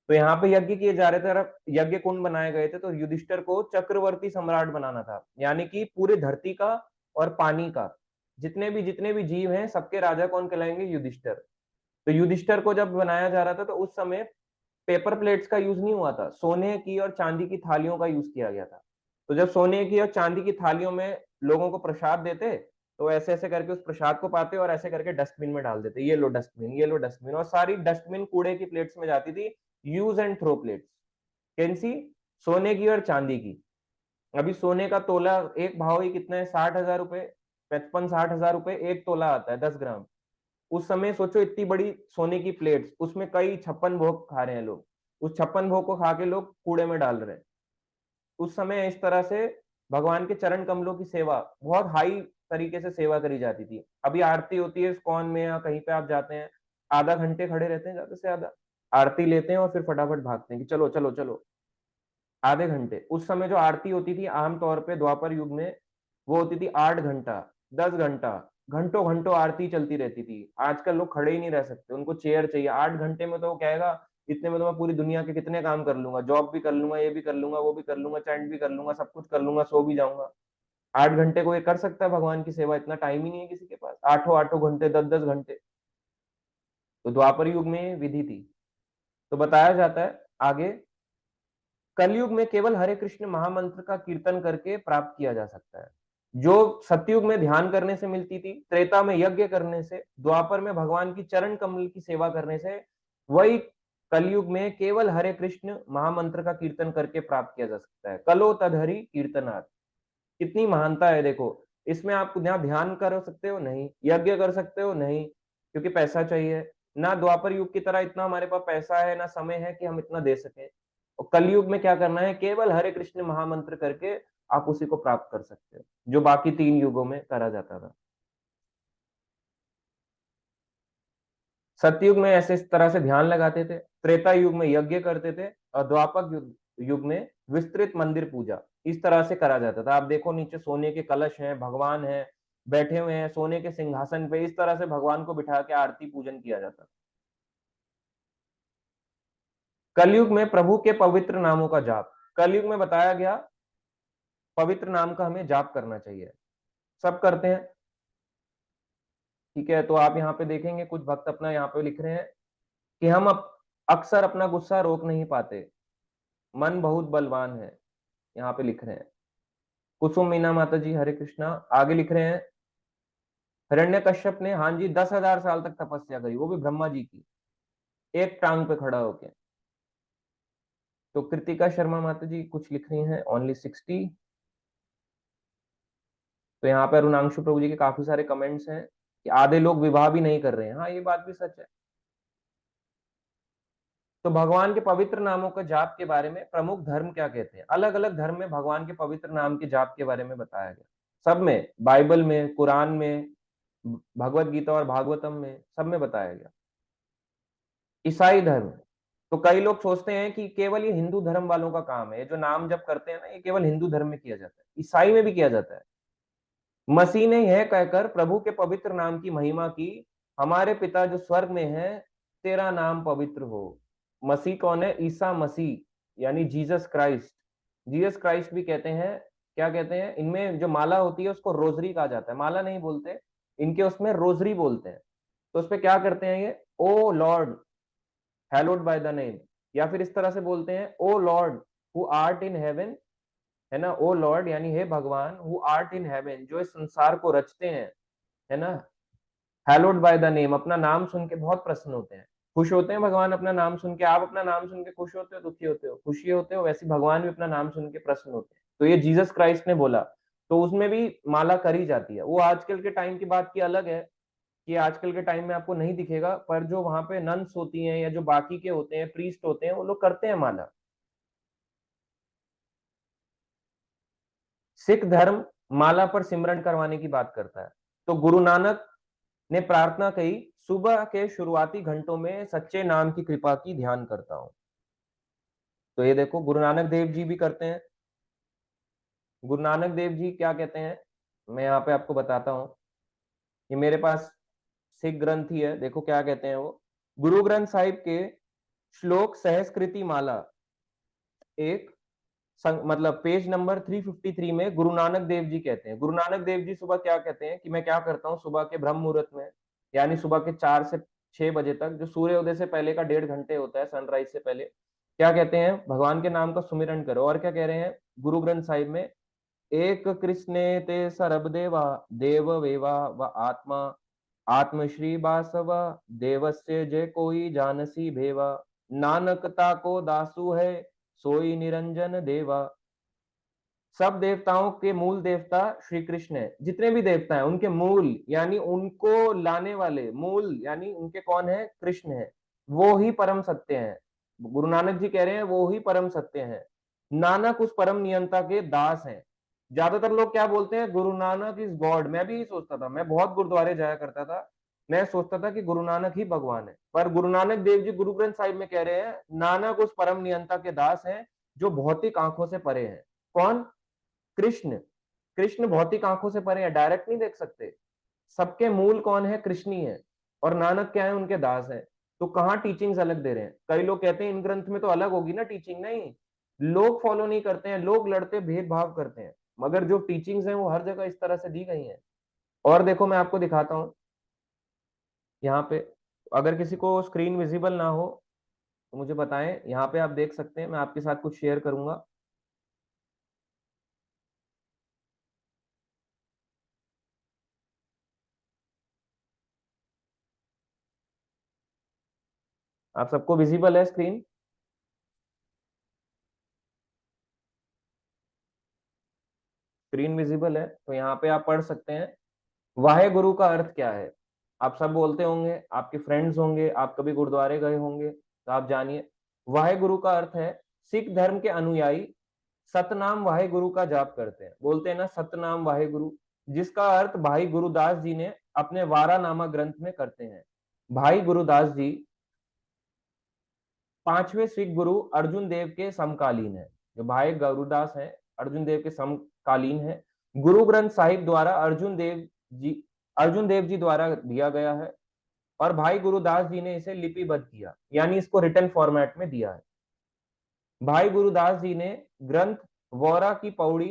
तो यहाँ पे यज्ञ किए जा रहे थे, और यज्ञ कुंड बनाए गए थे। तो युधिष्ठिर को चक्रवर्ती सम्राट बनाना था, यानी कि पूरे धरती का और पानी का, जितने भी जीव हैं, सबके राजा कौन कहलाएंगे? युधिष्ठिर। तो युधिष्ठिर को जब बनाया जा रहा था, तो उस समय पेपर प्लेट्स का यूज नहीं हुआ था, सोने की और चांदी की थालियों का यूज किया गया था। तो जब सोने की और चांदी की थालियों में लोगों को प्रसाद देते, तो ऐसे ऐसे करके उस प्रसाद को पाते और ऐसे करके डस्टबिन में डाल देते, ये लो डस्टबिन, ये लो डस्टबिन, और सारी डस्टबिन कूड़े की प्लेट्स में जाती थी, यूज एंड थ्रो प्लेट्स। कैसी? सोने की और चांदी की। अभी सोने का तोला एक भाव ही कितना है, 60,000 रुपए, 55-60 हजार रुपए एक तोला आता है, 10 ग्राम। उस समय सोचो, इतनी बड़ी सोने की प्लेट्स, उसमें कई 56 भोग खा रहे हैं लोग, उस 56 भोग को खा के लोग कूड़े में डाल रहे हैं। उस समय इस तरह से भगवान के चरण कमलों की सेवा बहुत हाई तरीके से सेवा करी जाती थी। अभी आरती होती है इस्कॉन में या कहीं पे आप जाते हैं, आधा घंटे खड़े रहते हैं, ज्यादा से ज्यादा आरती लेते हैं और फिर फटाफट भागते हैं कि चलो चलो चलो, आधे घंटे। उस समय जो आरती होती थी आमतौर पे द्वापर युग में, वो होती थी 8 घंटा, 10 घंटा, घंटों घंटों आरती चलती रहती थी। आजकल लोग खड़े ही नहीं रह सकते, उनको चेयर चाहिए। 8 घंटे में तो वो कहेगा, इतने में तो मैं पूरी दुनिया के कितने काम कर लूंगा, जॉब भी कर लूंगा, ये भी कर लूंगा, वो भी कर लूंगा, चैंट भी कर लूंगा, सब कुछ कर लूंगा, सो भी जाऊंगा। 8 घंटे को ये कर सकता है भगवान की सेवा? इतना टाइम ही नहीं है किसी के पास, आठों आठों घंटे, 10-10 घंटे। तो द्वापर युग में विधि थी। तो बताया जाता है आगे, कलयुग में केवल हरे कृष्ण महामंत्र का कीर्तन करके प्राप्त किया जा सकता है। जो सतयुग में ध्यान करने से मिलती थी, त्रेता में यज्ञ करने से, द्वापर में भगवान की चरण कमल की सेवा करने से, वही कलयुग में केवल हरे कृष्ण महामंत्र का कीर्तन करके प्राप्त किया जा सकता है। कलो तदहरि कीर्तनात्, कितनी महानता है देखो। इसमें आप यहाँ ध्यान कर सकते हो नहीं, यज्ञ कर सकते हो नहीं, क्योंकि पैसा चाहिए। ना द्वापर युग की तरह इतना हमारे पास पैसा है, ना समय है कि हम इतना दे सके। और कलयुग में क्या करना है, केवल हरे कृष्ण महामंत्र करके आप उसी को प्राप्त कर सकते हो, जो बाकी 3 युगों में करा जाता था। सतयुग में ऐसे इस तरह से ध्यान लगाते थे, त्रेता युग में यज्ञ करते थे, और द्वापर युग में विस्तृत मंदिर पूजा इस तरह से करा जाता था। आप देखो नीचे सोने के कलश हैं, भगवान हैं बैठे हुए हैं सोने के सिंहासन पे, इस तरह से भगवान को बिठा के आरती पूजन किया जाता था। कलयुग में प्रभु के पवित्र नामों का जाप, कलयुग में बताया गया पवित्र नाम का हमें जाप करना चाहिए, सब करते हैं। ठीक है, तो आप यहाँ पे देखेंगे कुछ भक्त अपना यहाँ पे लिख रहे हैं कि हम अक्सर अपना गुस्सा रोक नहीं पाते, मन बहुत बलवान है, यहाँ पे लिख रहे हैं। कुसुम मीना माता जी हरे कृष्णा आगे लिख रहे हैं, हिरण्यकश्यप ने हाँ जी 10,000 साल तक तपस्या करी, वो भी ब्रह्मा जी की, एक टांग पे खड़ा होके। तो कृतिका शर्मा माता जी कुछ लिख रही हैं ओनली 60। तो यहाँ पे अरुणांशु प्रभु जी के काफी सारे कमेंट्स हैं कि आधे लोग विवाह भी नहीं कर रहे हैं। हाँ, ये बात भी सच है। तो भगवान के पवित्र नामों के जाप के बारे में प्रमुख धर्म क्या कहते हैं, अलग अलग धर्म में भगवान के पवित्र नाम के जाप के बारे में बताया गया, सब में, बाइबल में, कुरान में, भगवत गीता और भागवतम में, सब में बताया गया। ईसाई धर्म, तो कई लोग सोचते हैं कि केवल ये हिंदू धर्म वालों का काम है, ये जो नाम जप करते हैं ना, ये केवल हिंदू धर्म में किया जाता है, ईसाई में भी किया जाता है। मसीह ने यह कहकर प्रभु के पवित्र नाम की महिमा की, हमारे पिता जो स्वर्ग में है, तेरा नाम पवित्र हो। मसीह कौन है, ईसा मसीह यानी जीसस क्राइस्ट। जीसस क्राइस्ट भी कहते हैं, क्या कहते हैं, इनमें जो माला होती है उसको रोजरी कहा जाता है, माला नहीं बोलते इनके, उसमें रोजरी बोलते हैं। तो उसपे क्या करते हैं ये, O lord hallowed by the name, या फिर इस तरह से बोलते हैं, O lord who art in heaven, है ना, ओ लॉर्ड यानी हे भगवान, हु आर्ट इन हेवन, जो इस संसार को रचते हैं, है ना, हैलोड बाय द नेम, अपना नाम सुन के बहुत प्रसन्न होते हैं, खुश होते हैं भगवान अपना नाम सुन के। आप अपना नाम सुन के खुश होते हो, दुखी होते हो, खुशी होते हो, वैसे भगवान भी अपना नाम सुन के प्रसन्न होते हैं। तो ये जीसस क्राइस्ट ने बोला, तो उसमें भी माला करी जाती है। वो आजकल के टाइम की बात की अलग है कि आजकल के टाइम में आपको नहीं दिखेगा, पर जो वहां पे नन्स होती हैं या जो बाकी के होते हैं, प्रीस्ट होते हैं, वो लोग करते हैं माला। सिख धर्म माला पर सिमरन करवाने की बात करता है। तो गुरु नानक ने प्रार्थना कही, सुबह के शुरुआती घंटों में सच्चे नाम की कृपा की ध्यान करता हूं। तो ये देखो गुरु नानक देव जी भी करते हैं। गुरु नानक देव जी क्या कहते हैं, मैं यहाँ पे आपको बताता हूँ। ये मेरे पास सिख ग्रंथ ही है, देखो क्या कहते हैं वो। गुरु ग्रंथ साहिब के श्लोक सहस्कृति माला एक मतलब पेज नंबर 353 में गुरु नानक देव जी कहते हैं, गुरु नानक देव जी सुबह क्या कहते हैं कि मैं क्या करता हूँ सुबह के ब्रह्म मुहूर्त में, यानी सुबह के 4 से 6 बजे तक, जो सूर्योदय से पहले का 1.5 घंटे होता है, सनराइज से पहले, क्या कहते हैं, भगवान के नाम का सुमिरन करो। और क्या कह रहे हैं गुरु ग्रंथ साहिब में, एक कृष्णे ते सरब देवा देव वेवा व आत्मा, आत्मश्री बासव देवस्य जय कोई जानसी भेवा, नानकता को दासु है सोई निरंजन देवा। सब देवताओं के मूल देवता श्री कृष्ण है, जितने भी देवता हैं उनके मूल यानी उनको लाने वाले, मूल यानी उनके कौन है, कृष्ण है, वो ही परम सत्य है। गुरु नानक जी कह रहे हैं वो ही परम सत्य है, नानक उस परम नियंता के दास हैं। ज्यादातर लोग क्या बोलते हैं, गुरु नानक इज गॉड। मैं भी यही सोचता था, मैं बहुत गुरुद्वारे जाया करता था, मैं सोचता था कि गुरु नानक ही भगवान है, पर गुरु नानक देव जी गुरु ग्रंथ साहिब में कह रहे हैं, नानक उस परम नियंता के दास हैं जो भौतिक आंखों से परे हैं। कौन, कृष्ण। कृष्ण भौतिक आंखों से परे है, डायरेक्ट नहीं देख सकते। सबके मूल कौन है, कृष्ण ही है। और नानक क्या है, उनके दास है। तो कहाँ टीचिंग्स अलग दे रहे हैं, कई लोग कहते हैं इन ग्रंथ में तो अलग होगी ना टीचिंग, नहीं, लोग फॉलो नहीं करते हैं, लोग लड़ते भेदभाव करते हैं, मगर जो टीचिंग्स हैं वो हर जगह इस तरह से दी गई हैं। और देखो मैं आपको दिखाता हूँ यहाँ पे, अगर किसी को स्क्रीन विजिबल ना हो तो मुझे बताएं, यहाँ पे आप देख सकते हैं, मैं आपके साथ कुछ शेयर करूंगा। आप सबको विजिबल है स्क्रीन? स्क्रीन विजिबल है तो यहाँ पे आप पढ़ सकते हैं वाहे गुरु का अर्थ क्या है। आप सब बोलते होंगे, आपके फ्रेंड्स होंगे, आप कभी गुरुद्वारे गए होंगे, तो आप जानिए वाहे गुरु का अर्थ है सिख धर्म के अनुयायी सतनाम वाहे गुरु का जाप करते हैं। बोलते हैं ना सतनाम वाहे गुरु, जिसका अर्थ भाई गुरुदास जी ने अपने वारा नामा ग्रंथ में करते हैं। भाई गुरुदास जी पांचवें सिख गुरु अर्जुन देव के समकालीन है। जो भाई गुरुदास हैं अर्जुन देव के समकालीन है। गुरु ग्रंथ साहिब द्वारा अर्जुन देव जी द्वारा दिया गया है और भाई गुरुदास जी ने इसे लिपिबद्ध किया, यानी इसको रिटन फॉर्मेट में दिया है। भाई गुरुदास जी ने ग्रंथ वोरा की पौड़ी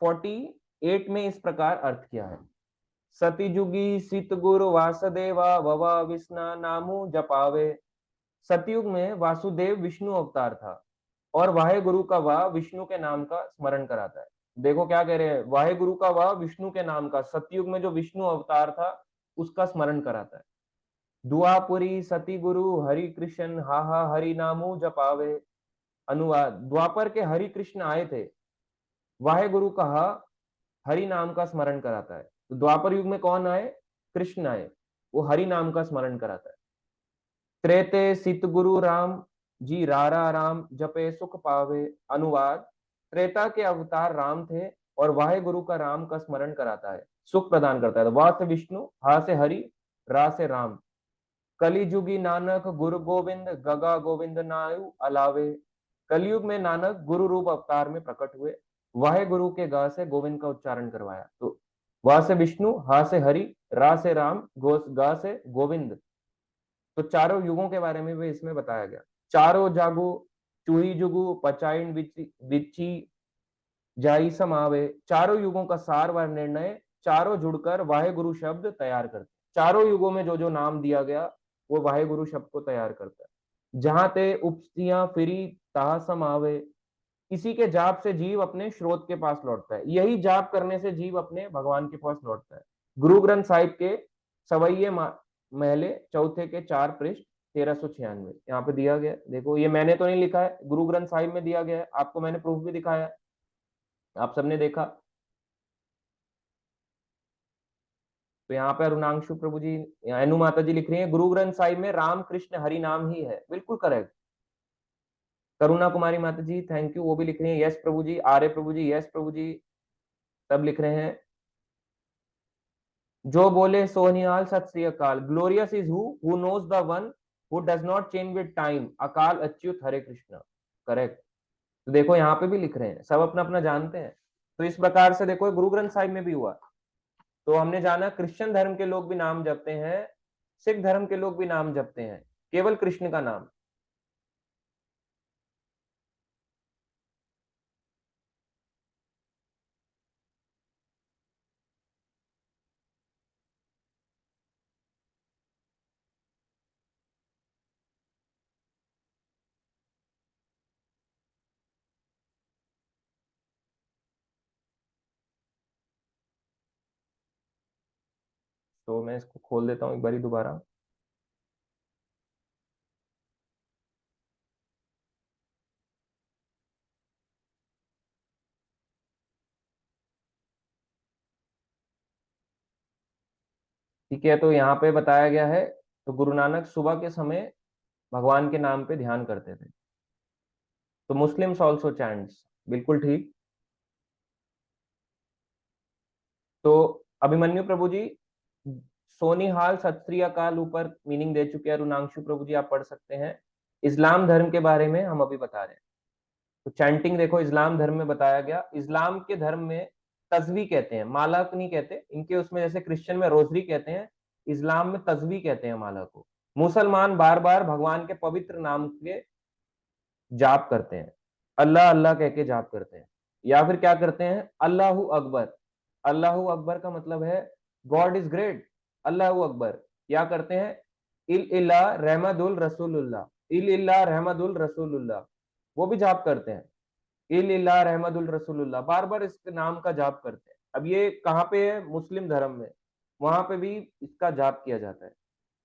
48 में इस प्रकार अर्थ किया है। सतयुगी सित गुरु वासुदेवा ववा विष्णा नामु जपावे। सतयुग में वासुदेव विष्णु अवतार था और वाहे गुरु का वाह विष्णु के नाम का स्मरण कराता है। देखो क्या कह रहे हैं, वाहे गुरु का वाह विष्णु के नाम का, सतयुग में जो विष्णु अवतार था उसका स्मरण कराता है। दुआपुरी सती गुरु हरि कृष्ण हा हा हरि नामु जपावे। अनुवाद, द्वापर के हरि कृष्ण आए थे, वाहे गुरु कहा हरि नाम का स्मरण कराता है। तो द्वापर युग में कौन आए? कृष्ण आए, वो हरि नाम का स्मरण कराता है। त्रेते सित गुरु राम जी रारा राम जपे सुख पावे। अनुवाद, त्रेता के अवतार राम थे और वाहे गुरु का राम का स्मरण कराता है, सुख प्रदान करता है। वाह से विष्णु, हा से हरि, रा से राम। कलिजुगी नानक गुरु गोविंद गगा गोविंद नायु अलावे। कलयुग में नानक गुरु रूप अवतार में प्रकट हुए, वाहे गुरु के गा से गोविंद का उच्चारण करवाया। तो वाह से विष्णु, हा से हरि, रा से राम, गा से गोविंद। तो चारों युगों के बारे में भी इसमें बताया गया। चारों जागो चूही जुगु पचाइन बिच्छी जाई समावे। चारों युगों का सार व निर्णय चारों जुड़कर वाहे गुरु शब्द तैयार करते। चारों युगों में जो जो नाम दिया गया वो वाहे गुरु शब्द को तैयार करता है। जहां ते उपस्थियां फिरी तहा समावे। इसी के जाप से जीव अपने स्रोत के पास लौटता है, यही जाप करने से जीव अपने भगवान के पास लौटता है। गुरु ग्रंथ साहिब के सवैये महले चौथे के 4 पृष्ठ 1396 यहाँ पे दिया गया। देखो ये मैंने तो नहीं लिखा है, गुरु ग्रंथ साहिब में दिया गया है, आपको मैंने प्रूफ भी दिखाया, आप सबने देखा। तो यहाँ पे अरुणांशु प्रभु जी, अनु माता जी लिख रही है गुरु ग्रंथ साहिब में राम कृष्ण हरि नाम ही है। बिल्कुल करेक्ट। करुणा कुमारी माता जी थैंक यू, वो भी लिख रही है यस प्रभु जी। आर्य प्रभु जी यस प्रभु जी, सब लिख रहे हैं। जो बोले सोनिहाल Sat Sri Akal. Glorious is who knows the one who does not change with time, Akal Achyut Hare Krishna. Correct. तो देखो यहाँ पे भी लिख रहे हैं, सब अपना अपना जानते हैं। तो इस प्रकार से देखो गुरु ग्रंथ साहिब में भी हुआ। तो हमने जाना क्रिश्चियन धर्म के लोग भी नाम जपते हैं, सिख धर्म के लोग भी नाम जपते हैं, केवल कृष्ण का नाम। तो मैं इसको खोल देता हूँ एक बारी दोबारा। ठीक है, तो यहाँ पे बताया गया है तो गुरु नानक सुबह के समय भगवान के नाम पे ध्यान करते थे। तो मुस्लिम्स ऑल्सो चैंट्स, बिल्कुल ठीक। तो अभिमन्यु प्रभु जी सोनिहाल सत श्री अकाल ऊपर मीनिंग दे चुके हैं, रुनांशु प्रभु जी आप पढ़ सकते हैं। इस्लाम धर्म के बारे में हम अभी बता रहे हैं। तो चैंटिंग देखो इस्लाम धर्म में बताया गया। इस्लाम के धर्म में तस्बी कहते हैं, माला नहीं कहते इनके उसमें, जैसे क्रिश्चियन में रोजरी कहते हैं, इस्लाम में तस्बी कहते हैं माला को। मुसलमान बार बार भगवान के पवित्र नाम के जाप करते हैं, अल्लाह अल्लाह कह के जाप करते हैं। या फिर क्या करते हैं, अल्लाहू अकबर। अल्लाहू अकबर का मतलब है God is great, Allahu Akbar. क्या करते हैं, इल इल्ला रहमदुल रसूलुल्लाह, इल इल्ला रहमदुल रसूलुल्लाह, वो भी जाप करते हैं। इल इल्ला रहमदुल रसूलुल्लाह, बार बार इस नाम का जाप करते हैं। अब ये कहाँ पे है, मुस्लिम धर्म में, वहां पे भी इसका जाप किया जाता है।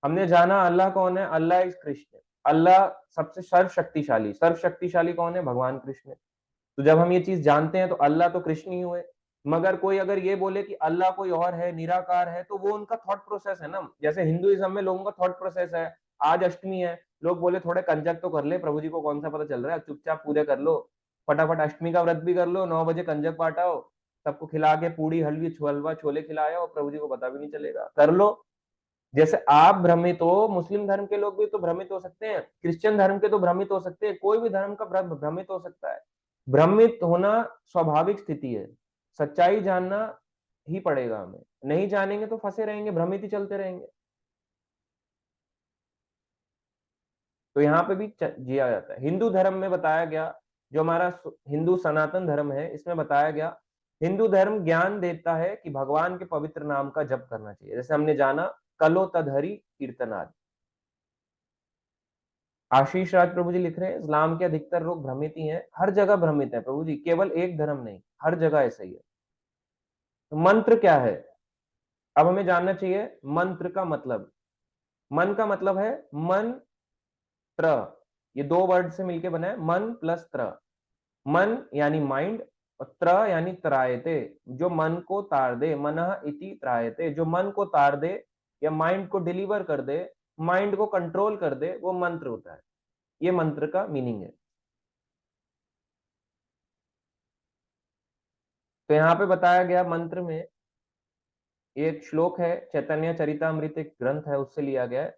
हमने जाना अल्लाह कौन है, अल्लाह इज कृष्ण। अल्लाह सबसे सर्वशक्तिशाली, सर्वशक्तिशाली कौन है? भगवान कृष्ण। तो जब हम ये चीज जानते हैं तो अल्लाह तो कृष्ण ही हुए। मगर कोई अगर ये बोले कि अल्लाह कोई और है, निराकार है, तो वो उनका थॉट प्रोसेस है ना। जैसे हिंदुइज्म में लोगों का थॉट प्रोसेस है, आज अष्टमी है, लोग बोले थोड़े कंजक तो कर ले, प्रभु जी को कौन सा पता चल रहा है, चुपचाप पूरे कर लो, फटाफट अष्टमी का व्रत भी कर लो, 9 बजे कंजक बांटाओ, सबको खिला के पूड़ी हलवी हलवा छोले खिलाया और प्रभु जी को पता भी नहीं चलेगा, कर लो। जैसे आप भ्रमित हो, मुस्लिम धर्म के लोग भी तो भ्रमित हो सकते हैं, क्रिश्चियन धर्म के तो भ्रमित हो सकते हैं, कोई भी धर्म का भ्रमित हो सकता है। भ्रमित होना स्वाभाविक स्थिति है। सच्चाई जानना ही पड़ेगा हमें, नहीं जानेंगे तो फंसे रहेंगे, भ्रमित ही चलते रहेंगे। तो यहाँ पे भी जिया जाता है। हिंदू धर्म में बताया गया, जो हमारा हिंदू सनातन धर्म है, इसमें बताया गया, हिंदू धर्म ज्ञान देता है कि भगवान के पवित्र नाम का जप करना चाहिए। जैसे हमने जाना, कलो तदहरि कीर्तनाद। आशीष राज प्रभु जी लिख रहे हैं, इस्लाम के अधिकतर लोग भ्रमित ही हैं, हर जगह भ्रमित है प्रभु जी, केवल एक धर्म नहीं, हर जगह ऐसा ही है। तो मंत्र क्या है? अब हमें जानना चाहिए मंत्र का मतलब। मन का मतलब है मन त्र, ये दो वर्ड से मिलके बना है, मन प्लस त्र। मन यानी माइंड, और त्र यानी त्रायते, जो मन को तार दे, मनः इति त्रायते, जो मन को तार दे या माइंड को डिलीवर कर दे, माइंड को कंट्रोल कर दे, वो मंत्र होता है। ये मंत्र का मीनिंग है। तो यहाँ पे बताया गया मंत्र में, एक श्लोक है, चैतन्य चरितामृत एक ग्रंथ है, उससे लिया गया है।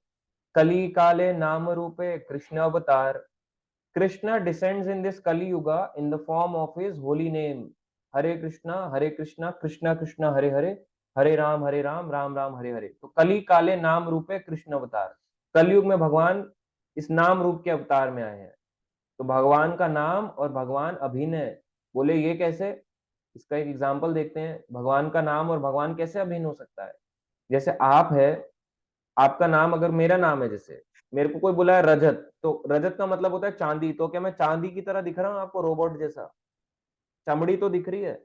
कली काले नाम रूपे कृष्ण अवतार, Krishna descends in this Kali yuga in the form of his holy name, Hare Krishna Krishna Krishna Hare Hare, Hare Rama Rama Rama Hare Hare. तो कली काले नाम रूपे कृष्ण अवतार, कलयुग में भगवान इस नाम रूप के अवतार में आए हैं। तो भगवान का नाम और भगवान अभिन्न है। बोले ये कैसे? इसका एक एग्जाम्पल देखते हैं, भगवान का नाम और भगवान कैसे अभिन्न हो सकता है। जैसे आप है, आपका नाम अगर मेरा नाम है, जैसे मेरे को कोई बोला है रजत, तो रजत का मतलब होता है चांदी, तो क्या मैं चांदी की तरह दिख रहा हूँ आपको, रोबोट जैसा? चमड़ी तो दिख रही है,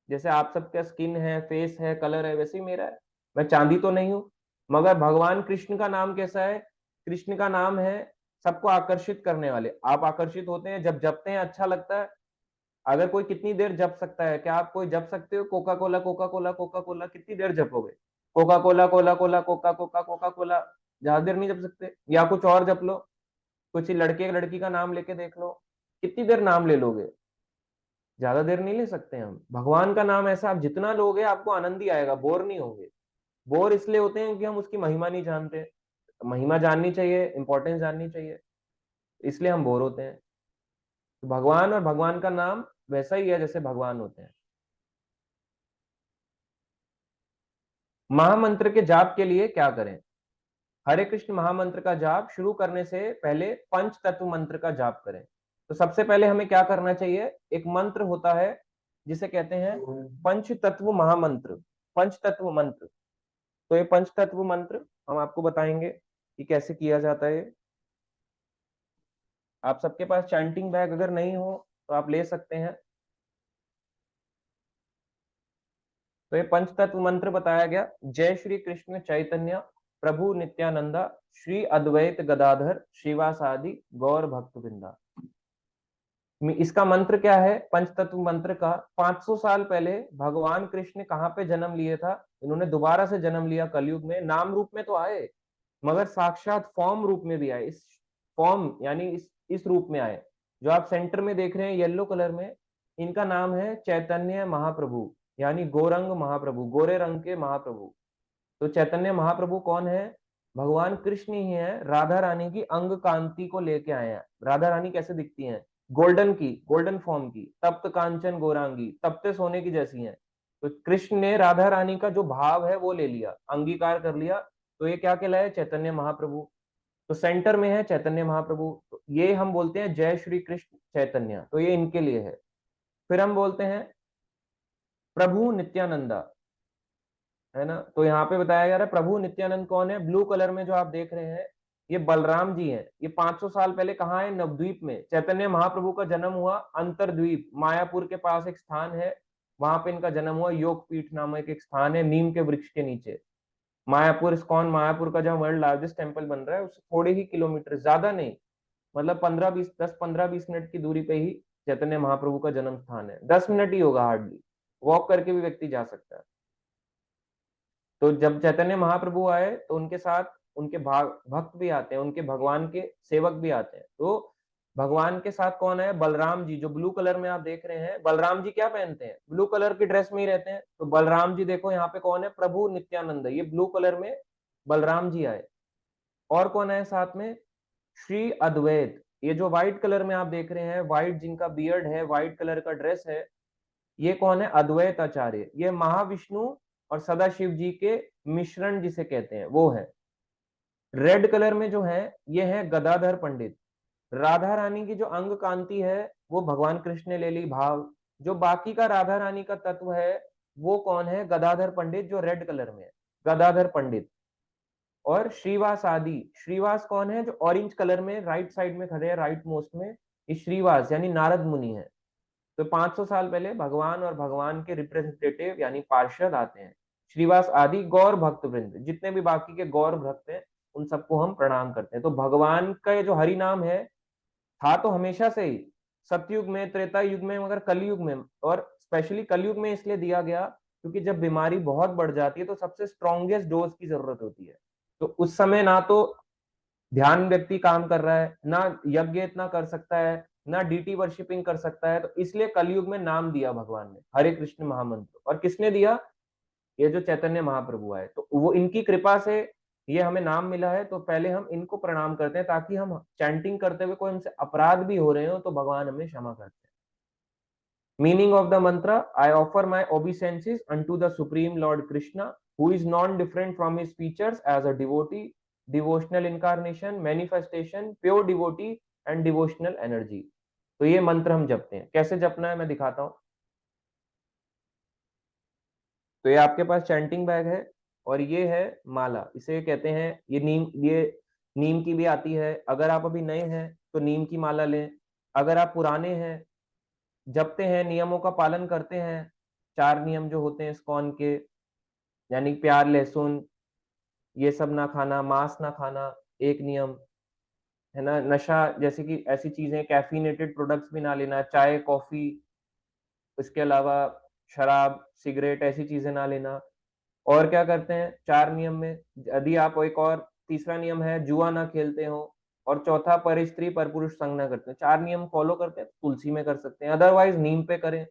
जैसे आप सबका स्किन है, फेस है, कलर है, वैसे ही मेरा है, मैं चांदी तो नहीं हूँ। मगर भगवान कृष्ण का नाम कैसा है? कृष्ण का नाम है सबको आकर्षित करने वाले। आप आकर्षित होते हैं जब जपते हैं, अच्छा लगता है। अगर कोई कितनी देर जप सकता है? क्या आप कोई जप सकते हो? Coca Cola Coca Cola Coca Cola, कितनी देर जपोगे? Coca Cola Cola Cola Coca Coca Coca Cola, ज्यादा देर नहीं जप सकते। या कुछ और जप लो, कुछ लड़के लड़की का नाम लेके देख लो, कितनी देर नाम ले लोगे? ज्यादा देर नहीं ले सकते हम। भगवान का नाम ऐसा, आप जितना लोगे आपको आनंद ही आएगा, बोर नहीं होंगे। बोर इसलिए होते हैं कि हम उसकी महिमा नहीं जानते। महिमा जाननी चाहिए, इंपॉर्टेंस जाननी चाहिए, इसलिए हम बोर होते हैं। तो भगवान और भगवान का नाम वैसा ही है जैसे भगवान होते हैं। महामंत्र के जाप के लिए क्या करें? हरे कृष्ण महामंत्र का जाप शुरू करने से पहले पंच तत्व मंत्र का जाप करें। तो सबसे पहले हमें क्या करना चाहिए? एक मंत्र होता है जिसे कहते हैं पंच तत्व महामंत्र, पंच तत्व मंत्र। तो ये पंच तत्व मंत्र हम आपको बताएंगे कि कैसे किया जाता है। आप सबके पास चैंटिंग बैग अगर नहीं हो तो आप ले सकते हैं। तो ये पंचतत्व मंत्र बताया गया, जय श्री कृष्ण चैतन्य प्रभु नित्यानंदा, श्री अद्वैत गदाधर श्रीवासादि गौर भक्त वृंदा। इसका मंत्र क्या है? पंचतत्व मंत्र का 500 साल पहले भगवान कृष्ण कहाँ पे जन्म लिए था? इन्होंने दोबारा से जन्म लिया कलयुग में। नाम रूप में तो आए, मगर साक्षात फॉर्म रूप में भी आए। इस फॉर्म यानी इस रूप में आए। जो आप सेंटर में देख रहे हैं येलो कलर में, इनका नाम है चैतन्य महाप्रभु, यानी गोरंग महाप्रभु, गोरे रंग के महाप्रभु। तो चैतन्य महाप्रभु कौन है? भगवान कृष्ण ही है, राधा रानी की अंग कांति को लेके आए हैं। राधा रानी कैसे दिखती हैं? गोल्डन की, गोल्डन फॉर्म की, तप्त कांचन गौरांगी, तप्ते सोने की जैसी हैं। तो कृष्ण ने राधा रानी का जो भाव है वो ले लिया, अंगीकार कर लिया। तो ये क्या कहलाए? चैतन्य महाप्रभु। तो सेंटर में है चैतन्य महाप्रभु। तो ये हम बोलते हैं जय श्री कृष्ण चैतन्य, तो ये इनके लिए है। फिर हम बोलते हैं प्रभु नित्यानंदा, है ना। तो यहाँ पे बताया जा रहा है प्रभु नित्यानंद कौन है? ब्लू कलर में जो आप देख रहे हैं, ये बलराम जी हैं। ये 500 साल पहले कहाँ है? नवद्वीप में। चैतन्य महाप्रभु का जन्म हुआ अंतरद्वीप, मायापुर के पास एक स्थान है, वहां पे इनका जन्म हुआ। योगपीठ नामक एक स्थान है, नीम के वृक्ष के नीचे। मायापुर इस्कॉन, मायापुर का जो वर्ल्ड लार्जेस्ट टेम्पल बन रहा है, उससे थोड़े ही किलोमीटर, ज्यादा नहीं, मतलब 10-15-20 मिनट की दूरी पे ही चैतन्य महाप्रभु का जन्म स्थान है। 10 मिनट ही होगा हार्डली, वॉक करके भी व्यक्ति जा सकता है। तो जब चैतन्य महाप्रभु आए तो उनके साथ उनके भक्त भी आते हैं, उनके भगवान के सेवक भी आते हैं। तो भगवान के साथ कौन है? बलराम जी, जो ब्लू कलर में आप देख रहे हैं। बलराम जी क्या पहनते हैं? ब्लू कलर की ड्रेस में ही रहते हैं। तो बलराम जी देखो यहाँ पे कौन है? प्रभु नित्यानंद, ये ब्लू कलर में बलराम जी आए। और कौन है साथ में? श्री अद्वैत। ये जो व्हाइट कलर में आप देख रहे हैं, व्हाइट जिनका बियर्ड है, व्हाइट कलर का ड्रेस है, ये कौन है? अद्वैत आचार्य। ये महाविष्णु और सदाशिव जी के मिश्रण जिसे कहते हैं वो है। रेड कलर में जो है ये है गदाधर पंडित। राधा रानी की जो अंग कांति है वो भगवान कृष्ण ने ले ली भाव। जो बाकी का राधा रानी का तत्व है वो कौन है? गदाधर पंडित, जो रेड कलर में है, गदाधर पंडित। और श्रीवास आदि, श्रीवास कौन है? जो ऑरेंज कलर में राइट साइड में खड़े हैं, राइट मोस्ट में, ये श्रीवास यानी नारद मुनि है। तो 500 साल पहले भगवान और भगवान के रिप्रेजेंटेटिव यानी पार्षद आते हैं। श्रीवास आदि गौर भक्त वृंद, जितने भी बाकी के गौर भक्त हैं उन सबको हम प्रणाम करते हैं। तो भगवान का ये जो हरि नाम है था तो हमेशा से ही, सतयुग में, त्रेता युग में, मगर कलयुग में, और स्पेशली कलयुग में इसलिए दिया गया क्योंकि जब बीमारी बहुत बढ़ जाती है तो सबसे स्ट्रॉन्गेस्ट डोज की जरूरत होती है। तो उस समय ना तो ध्यान व्यक्ति काम कर रहा है, ना यज्ञ इतना कर सकता है, ना डीटी वर्शिपिंग कर सकता है, तो इसलिए कलयुग में नाम दिया भगवान ने, हरे कृष्ण महामंत्र। और किसने दिया? ये जो चैतन्य महाप्रभु आए, तो वो इनकी कृपा से ये हमें नाम मिला है। तो पहले हम इनको प्रणाम करते हैं ताकि हम चैंटिंग करते हुए कोई हमसे अपराध भी हो रहे हो तो भगवान हमें क्षमा करते हैं। Meaning of the mantra: I offer my obeisances unto the supreme lord krishna, who is non different from his features, as a devotee, devotional incarnation, manifestation, pure devotee and devotional energy। तो ये मंत्र हम जपते हैं। कैसे जपना है मैं दिखाता हूं। तो ये आपके पास चैंटिंग बैग है और ये है माला, इसे कहते हैं, ये नीम की भी आती है। अगर आप अभी नए हैं तो नीम की माला लें। अगर आप पुराने हैं, जपते हैं, नियमों का पालन करते हैं, 4 नियम जो होते हैं इस्कॉन के, यानी प्याज लहसुन ये सब ना खाना, मांस ना खाना, एक नियम है ना। नशा जैसे कि ऐसी चीजें, कैफीनेटेड प्रोडक्ट्स भी ना लेना, चाय कॉफी, इसके अलावा शराब सिगरेट ऐसी चीजें ना लेना। और क्या करते हैं 4 नियम में? यदि आप एक और तीसरा नियम है जुआ ना खेलते हो, और चौथा पर स्त्री पर पुरुष संग ना करते हैं। 4 नियम फॉलो करते हैं तो तुलसी में कर सकते हैं, अदरवाइज नीम पे करें।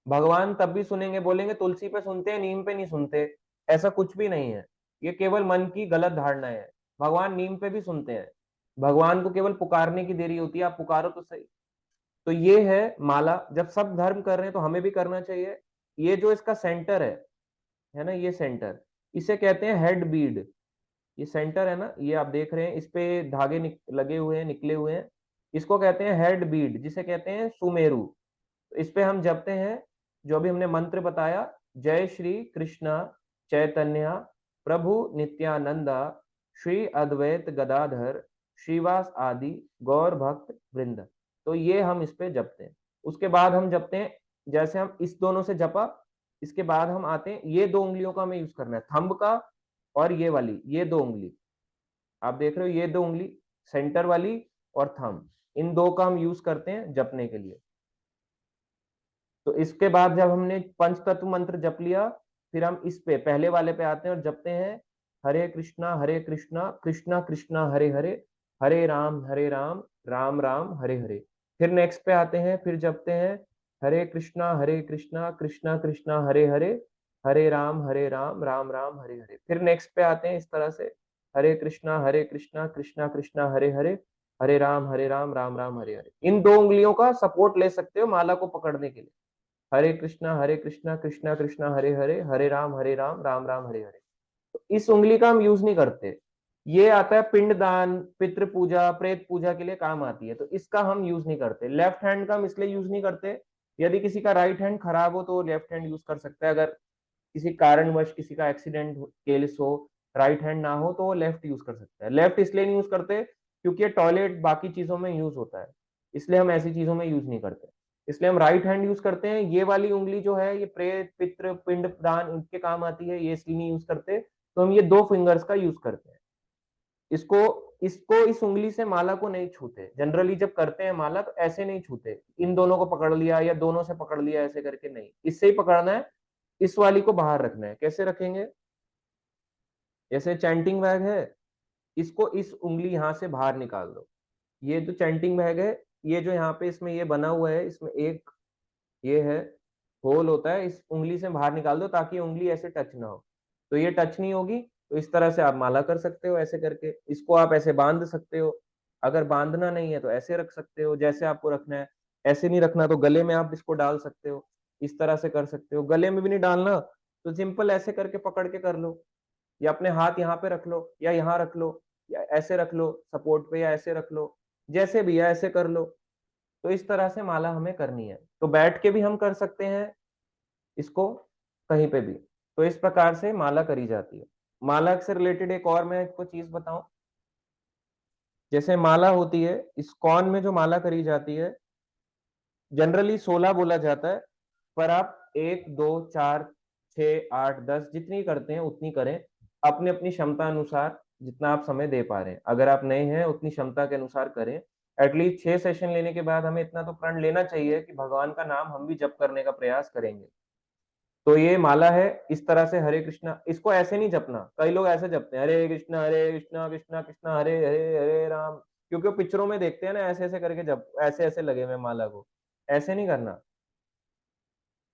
भगवान तब भी सुनेंगे, बोलेंगे तुलसी पे सुनते हैं नीम पे नहीं सुनते, ऐसा कुछ भी नहीं है। ये केवल मन की गलत धारणा है। भगवान नीम पे भी सुनते हैं। भगवान को केवल पुकारने की देरी होती है, आप पुकारो तो सही। तो ये है माला। जब सब धर्म कर रहे हैं तो हमें भी करना चाहिए। ये जो इसका सेंटर है ना, ये सेंटर, इसे कहते हैं हेड बीड। ये सेंटर है ना, ये आप देख रहे हैं, इस पे धागे लगे हुए हैं, निकले हुए हैं, इसको कहते हैं हेड बीड, जिसे कहते हैं सुमेरु। तो इस पे हम जपते हैं जो अभी हमने मंत्र बताया: जय श्री कृष्णा चैतन्य प्रभु नित्यानंदा श्री अद्वैत गदाधर श्रीवास आदि गौर भक्त वृंद। तो ये हम इस पे जपते हैं। उसके बाद हम जपते हैं, जैसे हम इस दोनों से जपा, इसके बाद हम आते हैं, ये 2 उंगलियों का हमें यूज करना है, थंब का और ये वाली, ये 2 उंगली आप देख रहे हो, ये 2 उंगली सेंटर वाली और थंब, इन 2 का हम यूज करते हैं जपने के लिए। तो इसके बाद जब हमने पंच तत्व मंत्र जप लिया, फिर हम इस पे पहले वाले पे आते हैं और जपते हैं हरे कृष्णा कृष्णा कृष्णा हरे हरे, हरे राम राम राम हरे हरे। फिर नेक्स्ट पे आते हैं, फिर जपते हैं हरे कृष्णा कृष्णा कृष्णा हरे हरे, हरे राम राम राम हरे हरे। फिर नेक्स्ट पे आते हैं इस तरह से, हरे कृष्णा कृष्णा कृष्णा हरे हरे, हरे राम राम राम हरे हरे। इन 2 उंगलियों का सपोर्ट ले सकते हो माला को पकड़ने के लिए। हरे कृष्णा कृष्णा कृष्णा हरे हरे, हरे राम राम राम हरे हरे। तो इस उंगली का हम यूज नहीं करते। ये आता है पिंडदान, पितृ पूजा, प्रेत पूजा के लिए काम आती है, तो इसका हम यूज नहीं करते। लेफ्ट हैंड का हम इसलिए यूज नहीं करते, यदि किसी का राइट हैंड खराब हो तो लेफ्ट हैंड यूज कर सकता है। अगर किसी कारणवश किसी का एक्सीडेंट केस हो, राइट हैंड ना हो, तो वो लेफ्ट यूज कर सकता है। लेफ्ट इसलिए नहीं यूज करते क्योंकि ये टॉयलेट बाकी चीजों में यूज होता है, इसलिए हम ऐसी चीजों में यूज नहीं करते। इसलिए हम राइट हैंड यूज करते हैं। ये वाली उंगली जो है ये प्रेत पितृ पिंड दान इनके काम आती है, ये इसलिए नहीं यूज करते। तो हम ये 2 फिंगर्स का यूज करते हैं। इसको इसको इस उंगली से माला को नहीं छूते, जनरली जब करते हैं माला तो ऐसे नहीं छूते, इन दोनों को पकड़ लिया या दोनों से पकड़ लिया ऐसे करके नहीं, इससे ही पकड़ना है, इस वाली को बाहर रखना है। कैसे रखेंगे? जैसे चैंटिंग बैग है, इसको इस उंगली यहां से बाहर निकाल दो। ये जो चैंटिंग बैग है, ये जो यहाँ पे इसमें ये बना हुआ है, इसमें एक ये है होल होता है, इस उंगली से बाहर निकाल दो ताकि उंगली ऐसे टच ना हो। तो ये टच नहीं होगी, तो इस तरह से आप माला कर सकते हो ऐसे करके। इसको आप ऐसे बांध सकते हो, अगर बांधना नहीं है तो ऐसे रख सकते हो जैसे आपको रखना है। ऐसे नहीं रखना तो गले में आप इसको डाल सकते हो, इस तरह से कर सकते हो। गले में भी नहीं डालना तो सिंपल ऐसे करके पकड़ के कर लो, या अपने हाथ यहाँ पे रख लो या यहाँ रख लो या ऐसे रख लो सपोर्ट पे, या ऐसे रख लो, जैसे भी है ऐसे कर लो। तो इस तरह से माला हमें करनी है। तो बैठ के भी हम कर सकते हैं इसको, कहीं पे भी। तो इस प्रकार से माला करी जाती है। माला से रिलेटेड एक और मैं आपको चीज बताऊं, जैसे माला होती है, इस्कॉन में जो माला करी जाती है जनरली 16 बोला जाता है, पर आप 1 2 4 6 8 10 जितनी करते हैं उतनी करें, अपनी अपनी क्षमता अनुसार, जितना आप समय दे पा रहे हैं। अगर आप नए हैं उतनी क्षमता के अनुसार करें। एटलीस्ट 6 सेशन लेने के बाद हमें इतना तो प्रण लेना चाहिए कि भगवान का नाम हम भी जप करने का प्रयास करेंगे। तो ये माला है इस तरह से, हरे कृष्णा, इसको ऐसे नहीं जपना। कई लोग ऐसे जपते हैं, हरे कृष्णा कृष्णा कृष्णा हरे हरे हरे राम, क्योंकि वो पिक्चरों में देखते हैं ना ऐसे ऐसे करके जप, ऐसे ऐसे लगे हुए माला को। ऐसे नहीं करना,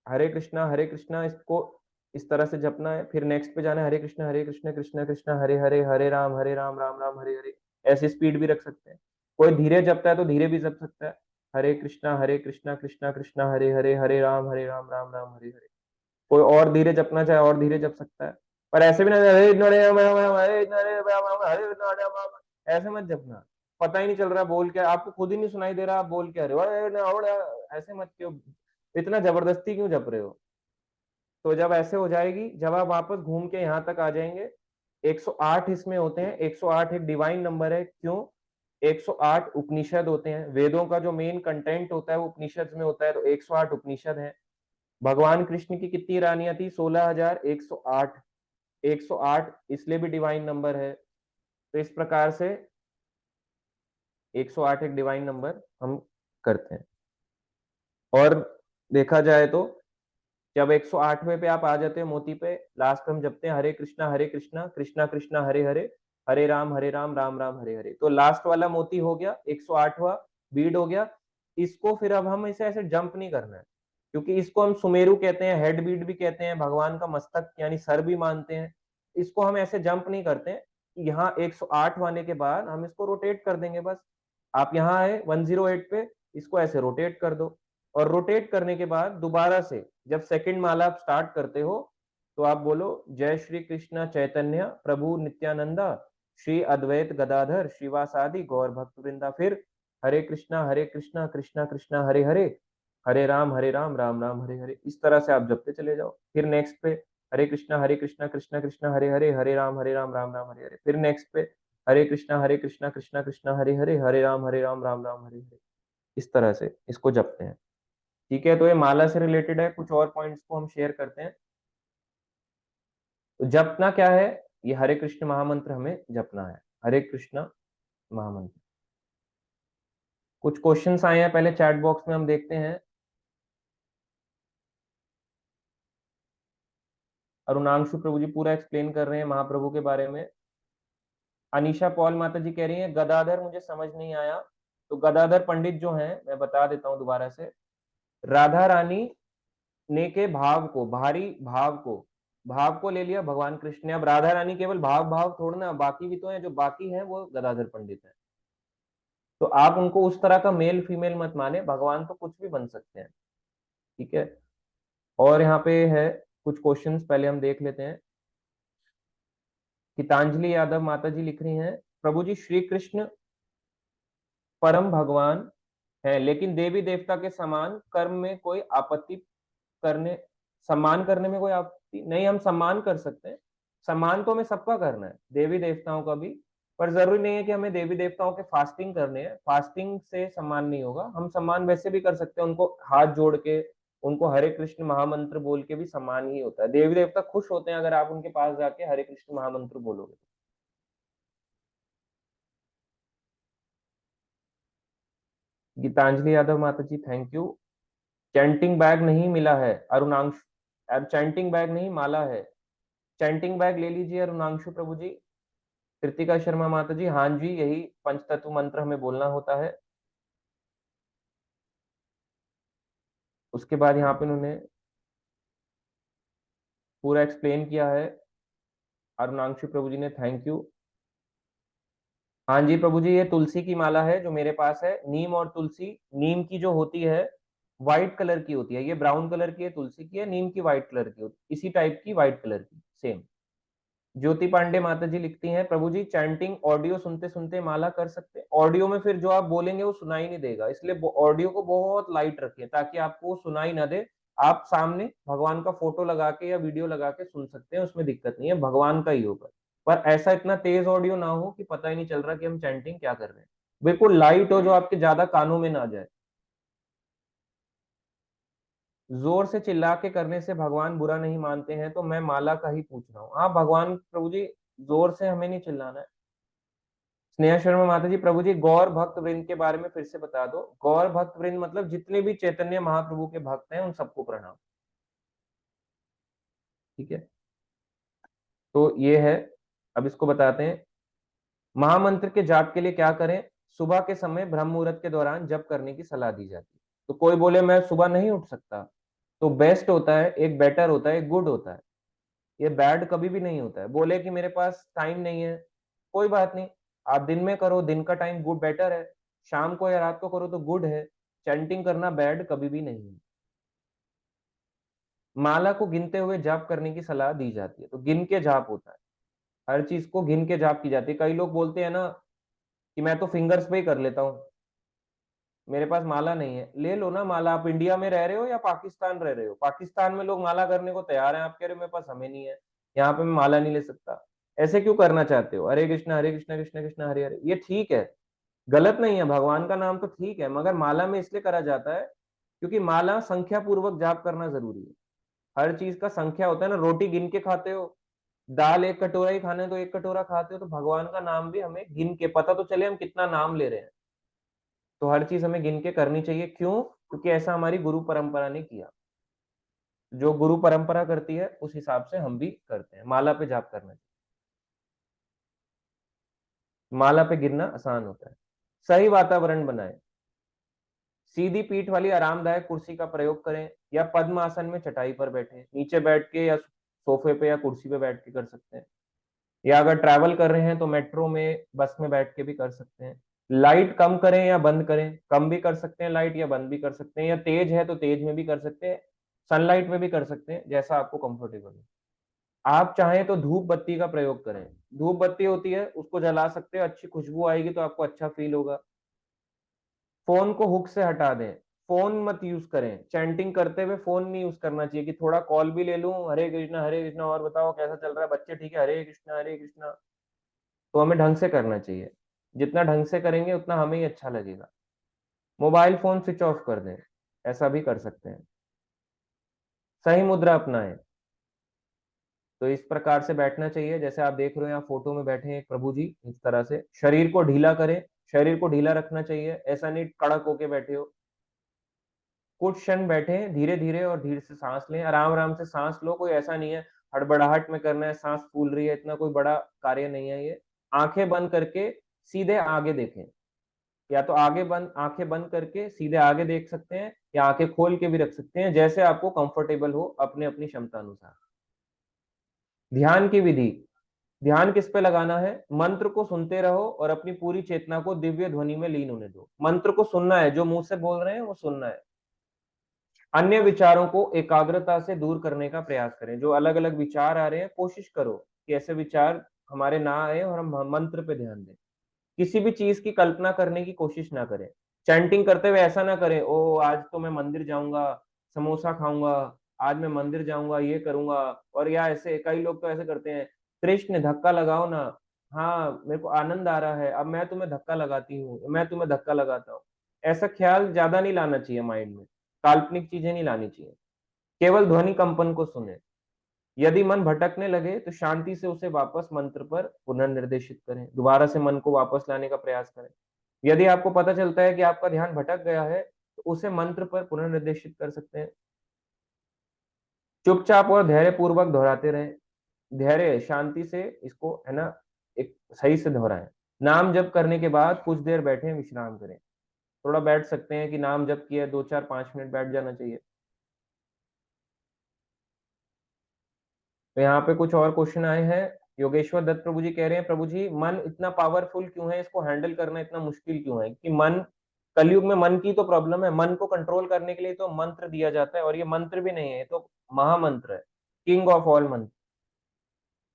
हरे कृष्णा इसको इस तरह से जपना है। फिर नेक्स्ट पे जाना है, हरे कृष्णा कृष्णा कृष्णा हरे हरे हरे राम राम राम हरे हरे। ऐसी स्पीड भी रख सकते हैं। कोई धीरे जपता है तो धीरे भी जप सकता है, हरे कृष्णा कृष्णा कृष्णा हरे हरे हरे राम राम राम हरे हरे। कोई और धीरे जपना चाहे और धीरे जप सकता है, पर ऐसे भी ना ऐसे मत जपना। पता ही नहीं चल रहा बोल क्या, आपको खुद ही नहीं सुनाई दे रहा आप बोल क्या रहे हो, ऐसे मत क्यों, इतना जबरदस्ती क्यों जप रहे हो? तो जब ऐसे हो जाएगी, जब आप वापस घूम के यहाँ तक आ जाएंगे, 108 इसमें होते हैं। 108 एक डिवाइन नंबर है, क्यों? 108 उपनिषद होते हैं, वेदों का जो मेन कंटेंट होता है वो उपनिषद में होता है, तो 108 उपनिषद है। भगवान कृष्ण की कितनी रानियां थी? 16,108। 108 इसलिए भी डिवाइन नंबर है। तो इस प्रकार से 108 एक डिवाइन नंबर हम करते हैं। और देखा जाए तो जब 108वें पे आप आ जाते हैं मोती पे, लास्ट में हम जपते हैं हरे कृष्णा कृष्णा कृष्णा हरे हरे हरे राम राम राम हरे हरे। तो लास्ट वाला मोती हो गया 108वां बीड हो गया। इसको फिर अब हम इसे ऐसे जंप नहीं करना है, क्योंकि इसको हम सुमेरु कहते हैं, हेड बीड भी कहते हैं, भगवान का मस्तक यानी सर भी मानते हैं। इसको हम ऐसे जंप नहीं करते हैं। यहाँ 108 आने के बाद हम इसको रोटेट कर देंगे बस। आप यहाँ आए 108 पे, इसको ऐसे रोटेट कर दो, और रोटेट करने के बाद दोबारा से जब सेकंड माला आप स्टार्ट करते हो तो आप बोलो जय श्री कृष्ण चैतन्य प्रभु नित्यानंदा श्री अद्वैत गदाधर श्रीवासादि गौर भक्त वृंदा। फिर हरे कृष्णा कृष्णा कृष्णा हरे राम राम राम हरे हरे। इस तरह से आप जपते चले जाओ। फिर नेक्स्ट पे हरे कृष्णा कृष्णा कृष्णा हरे राम राम राम हरे हरे। फिर नेक्स्ट पे हरे कृष्णा कृष्णा कृष्णा हरे राम राम राम हरे हरे। इस तरह से इसको जपते हैं। ठीक है, तो ये माला से रिलेटेड है। कुछ और पॉइंट्स को हम शेयर करते हैं। तो जपना क्या है? ये हरे कृष्ण महामंत्र हमें जपना है, हरे कृष्ण महामंत्र। कुछ क्वेश्चंस आए हैं, पहले चैट बॉक्स में हम देखते हैं। अरुणांशु प्रभु जी पूरा एक्सप्लेन कर रहे हैं महाप्रभु के बारे में। अनीशा पॉल माता जी कह रही हैं गदाधर मुझे समझ नहीं आया। तो गदाधर पंडित जो हैं, मैं बता देता हूं दोबारा से। राधा रानी ने के भाव को, भारी भाव को ले लिया भगवान कृष्ण ने। अब राधा रानी केवल भाव भाव थोड़ना, बाकी भी तो है, जो बाकी है वो गदाधर पंडित है। तो आप उनको उस तरह का मेल फीमेल मत माने, भगवान तो कुछ भी बन सकते हैं। ठीक है, और यहाँ पे है कुछ क्वेश्चंस, पहले हम देख लेते हैं। गीतांजलि यादव माता जी लिख रही हैं प्रभु जी श्री कृष्ण परम भगवान है, लेकिन देवी देवता के समान कर्म में कोई आपत्ति करने, सम्मान करने में कोई आपत्ति नहीं, हम सम्मान कर सकते हैं। सम्मान तो हमें सबका करना है, देवी देवताओं का भी। पर जरूरी नहीं है कि हमें देवी देवताओं के फास्टिंग करने हैं, फास्टिंग से सम्मान नहीं होगा। हम सम्मान वैसे भी कर सकते हैं, उनको हाथ जोड़ के, उनको हरे कृष्ण महामंत्र बोल के भी सम्मान ही होता है। देवी देवता खुश होते हैं अगर आप उनके पास जाके हरे कृष्ण महामंत्र बोलोगे। गीतांजलि यादव माता जी थैंक यू। चैंटिंग बैग नहीं मिला है अरुणांश, अब चैंटिंग बैग नहीं माला है। चैंटिंग बैग ले लीजिए अरुणांशु प्रभु जी। कृतिका शर्मा माता जी हाँ जी, यही पंचतत्व मंत्र हमें बोलना होता है। उसके बाद यहाँ पे उन्होंने पूरा एक्सप्लेन किया है अरुणांशु प्रभु जी ने, थैंक यू। हाँ जी प्रभु जी, ये तुलसी की माला है जो मेरे पास है। नीम और तुलसी, नीम की जो होती है व्हाइट कलर की होती है, ये ब्राउन कलर की है, तुलसी की है, नीम की व्हाइट कलर की होती है, इसी टाइप की व्हाइट कलर की सेम। ज्योति पांडे माता जी लिखती हैं प्रभु जी चैंटिंग ऑडियो सुनते सुनते माला कर सकते हैं। ऑडियो में फिर जो आप बोलेंगे वो सुनाई नहीं देगा, इसलिए ऑडियो को बहुत लाइट रखिए ताकि आपको सुनाई ना दे। आप सामने भगवान का फोटो लगा के या वीडियो लगा के सुन सकते हैं, उसमें दिक्कत नहीं है, भगवान का ही होगा। पर ऐसा इतना तेज ऑडियो ना हो कि पता ही नहीं चल रहा कि हम चैंटिंग क्या कर रहे हैं। बिल्कुल लाइट हो जो आपके ज्यादा कानों में ना जाए। जोर से चिल्ला के करने से भगवान बुरा नहीं मानते हैं, तो मैं माला का ही पूछ रहा हूँ। हाँ भगवान प्रभु जी, जोर से हमें नहीं चिल्लाना है। स्नेहा शर्मा माता जी प्रभु जी गौर भक्त वृंद के बारे में फिर से बता दो। गौर भक्त वृंद मतलब जितने भी चैतन्य महाप्रभु के भक्त हैं उन सबको प्रणाम। ठीक है, तो ये है। अब इसको बताते हैं। महामंत्र के जाप के लिए क्या करें? सुबह के समय ब्रह्म मुहूर्त के दौरान जप करने की सलाह दी जाती है। तो कोई बोले मैं सुबह नहीं उठ सकता, तो बेस्ट होता है, एक बेटर होता है, एक गुड होता है। ये बैड कभी भी नहीं होता है। बोले कि मेरे पास टाइम नहीं है, कोई बात नहीं, आप दिन में करो, दिन का टाइम गुड बेटर है। शाम को या रात को करो तो गुड है। चैंटिंग करना बैड कभी भी नहीं है। माला को गिनते हुए जाप करने की सलाह दी जाती है, तो गिन के जाप होता है। हर चीज को गिन के जाप की जाती है। कई लोग बोलते हैं ना कि मैं तो फिंगर्स पे ही कर लेता हूँ, मेरे पास माला नहीं है। ले लो ना माला। आप इंडिया में रह रहे हो या पाकिस्तान रह रहे हो? पाकिस्तान में लोग माला करने को तैयार हैं, आप कह रहे हो मेरे पास समय नहीं है, यहाँ पे मैं माला नहीं ले सकता। ऐसे क्यों करना चाहते हो? हरे कृष्णा कृष्णा कृष्णा हरे हरे, ये ठीक है, गलत नहीं है, भगवान का नाम तो ठीक है, मगर माला में इसलिए करा जाता है क्योंकि माला संख्या पूर्वक जाप करना जरूरी है। हर चीज का संख्या होता है ना। रोटी गिन के खाते हो, दाल एक कटोरा ही खाने तो एक कटोरा खाते हो, तो भगवान का नाम भी हमें गिन के, पता तो चले हम कितना नाम ले रहे हैं। तो हर चीज हमें गिन के करनी चाहिए। क्यों? क्योंकि ऐसा हमारी गुरु परंपरा ने किया। जो गुरु परंपरा करती है उस हिसाब से हम भी करते हैं। माला पे जाप करना चाहिए। माला पे गिरना आसान होता है। सही वातावरण बनाए। सीधी पीठ वाली आरामदायक कुर्सी का प्रयोग करें या पद्म आसन में चटाई पर बैठे, नीचे बैठ के या सोफे पे या कुर्सी पे बैठ के कर सकते हैं। या अगर ट्रैवल कर रहे हैं तो मेट्रो में बस में बैठ के भी कर सकते हैं। लाइट कम करें या बंद करें? कम भी कर सकते हैं लाइट, या बंद भी कर सकते हैं, या तेज है तो तेज में भी कर सकते हैं, सनलाइट में भी कर सकते हैं, जैसा आपको कंफर्टेबल हो। आप चाहें तो धूप बत्ती का प्रयोग करें। धूप बत्ती होती है उसको जला सकते हो, अच्छी खुशबू आएगी तो आपको अच्छा फील होगा। फोन को हुक से हटा दें। फोन मत यूज करें। चैंटिंग करते हुए फोन नहीं यूज करना चाहिए कि थोड़ा कॉल भी ले लूं, हरे कृष्णा और बताओ कैसा चल रहा है, बच्चे ठीक है, हरे कृष्णा हरे कृष्णा। तो हमें ढंग से करना चाहिए। जितना ढंग से करेंगे उतना हमें ही अच्छा लगेगा। मोबाइल फोन स्विच ऑफ कर दें, ऐसा भी कर सकते हैं। सही मुद्रा अपनाएं। तो इस प्रकार से बैठना चाहिए जैसे आप देख रहे हो यहाँ फोटो में बैठे हैं प्रभु जी, इस तरह से शरीर को ढीला करें। शरीर को ढीला रखना चाहिए, ऐसा नहीं कड़क होके बैठे हो। कुछ क्षण बैठे, धीरे धीरे और धीरे से सांस लें, आराम आराम से सांस लो। कोई ऐसा नहीं है हड़बड़ाहट में करना है, सांस फूल रही है, इतना कोई बड़ा कार्य नहीं है ये। आंखें बंद करके सीधे आगे देखें। या तो आगे बंद, आंखें बंद करके सीधे आगे देख सकते हैं, या आंखें खोल के भी रख सकते हैं, जैसे आपको कंफर्टेबल हो अपने अपनी क्षमता अनुसार। ध्यान की विधि। ध्यान किस पे लगाना है? मंत्र को सुनते रहो और अपनी पूरी चेतना को दिव्य ध्वनि में लीन होने दो। मंत्र को सुनना है, जो मुंह से बोल रहे हैं वो सुनना है। अन्य विचारों को एकाग्रता से दूर करने का प्रयास करें। जो अलग अलग विचार आ रहे हैं, कोशिश करो कि ऐसे विचार हमारे ना आए और हम मंत्र पे ध्यान दें। किसी भी चीज की कल्पना करने की कोशिश ना करें। चैंटिंग करते हुए ऐसा ना करें, ओ आज तो मैं मंदिर जाऊंगा, समोसा खाऊंगा, आज मैं मंदिर जाऊंगा, ये करूंगा। और या ऐसे कई लोग तो ऐसे करते हैं, कृष्ण धक्का लगाओ ना, हाँ मेरे को आनंद आ रहा है, अब मैं तुम्हें धक्का लगाती हूँ, मैं तुम्हें धक्का लगाता हूँ। ऐसा ख्याल ज्यादा नहीं लाना चाहिए माइंड में। काल्पनिक चीजें नहीं लानी चाहिए। केवल ध्वनि कंपन को सुने। यदि मन भटकने लगे तो शांति से उसे वापस मंत्र पर पुनर्निर्देशित करें, दोबारा से मन को वापस लाने का प्रयास करें। यदि आपको पता चलता है कि आपका ध्यान भटक गया है तो उसे मंत्र पर पुनर्निर्देशित कर सकते हैं। चुपचाप और धैर्य पूर्वक दोहराते रहें। धैर्य शांति से इसको है ना एक सही से दोहराएं। नाम जप करने के बाद कुछ देर बैठे विश्राम करें। थोड़ा बैठ सकते हैं कि नाम जप किया 2 4 5 मिनट बैठ जाना चाहिए। तो यहाँ पे कुछ और क्वेश्चन आए हैं। योगेश्वर दत्त प्रभु जी कह रहे हैं, प्रभु जी मन इतना पावरफुल क्यों है, इसको हैंडल करना इतना मुश्किल क्यों है? कि मन, कलयुग में मन की तो प्रॉब्लम है। मन को कंट्रोल करने के लिए तो मंत्र दिया जाता है, और ये मंत्र भी नहीं है, ये तो महामंत्र है, किंग ऑफ ऑल मंत्र।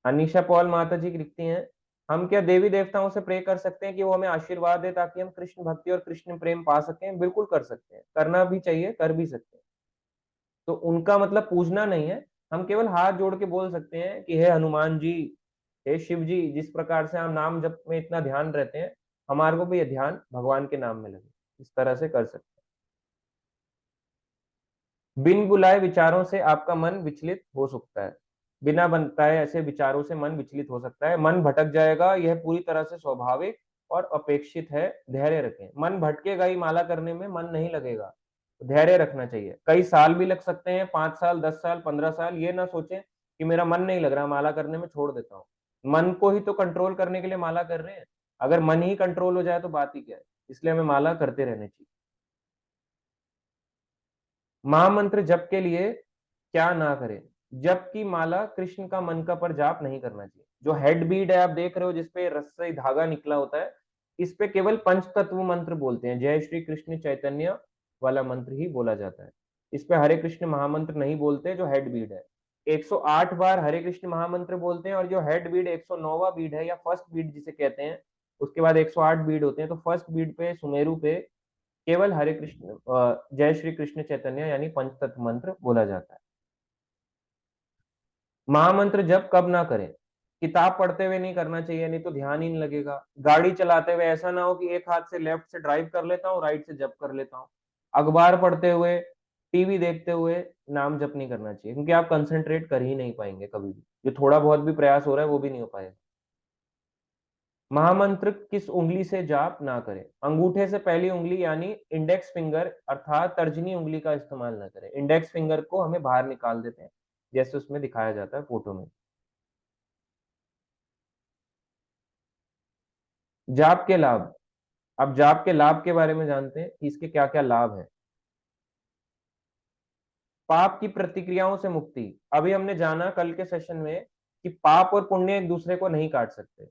अनीशा पॉल माता जी की लिखती हैं, हम क्या देवी देवताओं से प्रे कर सकते हैं कि वो हमें आशीर्वाद दे ताकि हम कृष्ण भक्ति और कृष्ण प्रेम पा सकें? बिल्कुल कर सकते हैं, करना भी चाहिए, कर भी सकते हैं। तो उनका मतलब पूजना नहीं है। हम केवल हाथ जोड़ के बोल सकते हैं कि हे हनुमान जी, हे शिव जी, जिस प्रकार से हम नाम जप में इतना ध्यान रहते हैं, हमारे को भी ये ध्यान भगवान के नाम में लगे। इस तरह से कर सकते हैं। बिन बुलाए विचारों से आपका मन विचलित हो सकता है। बिना बताए ऐसे विचारों से मन विचलित हो सकता है, मन भटक जाएगा, यह पूरी तरह से स्वाभाविक और अपेक्षित है। धैर्य रखें। मन भटकेगा ही, माला करने में मन नहीं लगेगा। धैर्य रखना चाहिए। कई साल भी लग सकते हैं, 5 साल, 10 साल, 15 साल। ये ना सोचें कि मेरा मन नहीं लग रहा, माला करने में छोड़ देता हूँ। मन को ही तो कंट्रोल करने के लिए माला कर रहे हैं। अगर मन ही कंट्रोल हो जाए तो बात ही क्या है। इसलिए हमें माला करते रहने चाहिए। महामंत्र जप के लिए क्या ना करें? जप की माला कृष्ण का मन का पर जाप नहीं करना चाहिए। जो हेड बीड है आप देख रहे हो, जिसपे रस से धागा निकला होता है, इस पे केवल पंच तत्व मंत्र बोलते हैं। जय श्री कृष्ण चैतन्य वाला मंत्र ही बोला जाता है। इस पे हरे कृष्ण महामंत्र नहीं बोलते। जो हेड बीड है, 108 बार हरे कृष्ण महामंत्र बोलते हैं, और जो हेड बीड 109वां बीड है या फर्स्ट बीड जिसे कहते हैं, उसके बाद 108 बीड होते हैं। तो फर्स्ट बीड पे सुमेरु पे केवल हरे कृष्ण जय श्री कृष्ण चैतन्य यानी पंचतत्व मंत्र बोला जाता है। महामंत्र जप कब ना करें? किताब पढ़ते हुए नहीं करना चाहिए, नहीं तो ध्यान ही नहीं लगेगा। गाड़ी चलाते हुए ऐसा ना हो कि एक हाथ से लेफ्ट से ड्राइव कर लेता हूँ, राइट से जप कर लेता हूँ। अखबार पढ़ते हुए, टीवी देखते हुए नाम जप नहीं करना चाहिए, क्योंकि आप कंसंट्रेट कर ही नहीं पाएंगे कभी भी। जो थोड़ा बहुत भी प्रयास हो रहा है वो भी नहीं हो पाएगा। महामंत्र किस उंगली से जाप ना करें? अंगूठे से पहली उंगली यानी इंडेक्स फिंगर अर्थात तर्जनी उंगली का इस्तेमाल ना करें। इंडेक्स फिंगर को हमें बाहर निकाल देते हैं, जैसे उसमें दिखाया जाता है फोटो में। जाप के लाभ। अब जाप के लाभ के बारे में जानते हैं कि इसके क्या क्या लाभ हैं। पाप की प्रतिक्रियाओं से मुक्ति। अभी हमने जाना कल के सेशन में कि पाप और पुण्य एक दूसरे को नहीं काट सकते।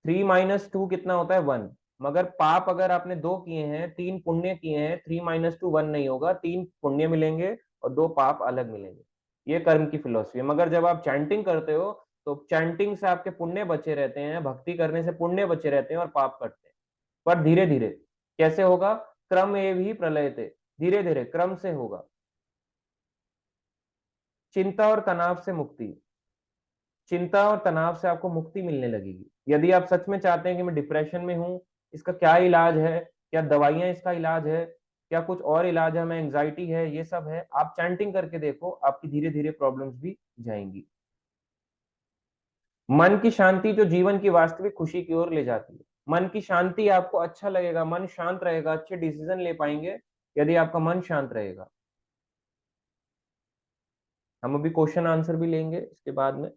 3 - 2 कितना होता है? 1। मगर पाप अगर आपने 2 किए हैं, 3 पुण्य किए हैं, 3 - 2 1 नहीं होगा। 3 पुण्य मिलेंगे और 2 पाप अलग मिलेंगे। ये कर्म की फिलॉसफी है। मगर जब आप चैंटिंग करते हो तो चैंटिंग से आपके पुण्य बचे रहते हैं, भक्ति करने से पुण्य बचे रहते हैं और पाप कटते हैं। पर धीरे धीरे। कैसे होगा? क्रम एव ही प्रलयते। धीरे धीरे क्रम से होगा। चिंता और तनाव से मुक्ति। चिंता और तनाव से आपको मुक्ति मिलने लगेगी। यदि आप सच में चाहते हैं कि मैं डिप्रेशन में हूं, इसका क्या इलाज है, क्या दवाइयां इसका इलाज है, क्या कुछ और इलाज है, मैं एंजाइटी है, ये सब है, आप चैंटिंग करके देखो, आपकी धीरे धीरे प्रॉब्लम्स भी जाएंगी। मन की शांति जो जीवन की वास्तविक खुशी की ओर ले जाती है। मन की शांति, आपको अच्छा लगेगा, मन शांत रहेगा, अच्छे डिसीजन ले पाएंगे यदि आपका मन शांत रहेगा। हम अभी क्वेश्चन आंसर भी लेंगे इसके बाद में।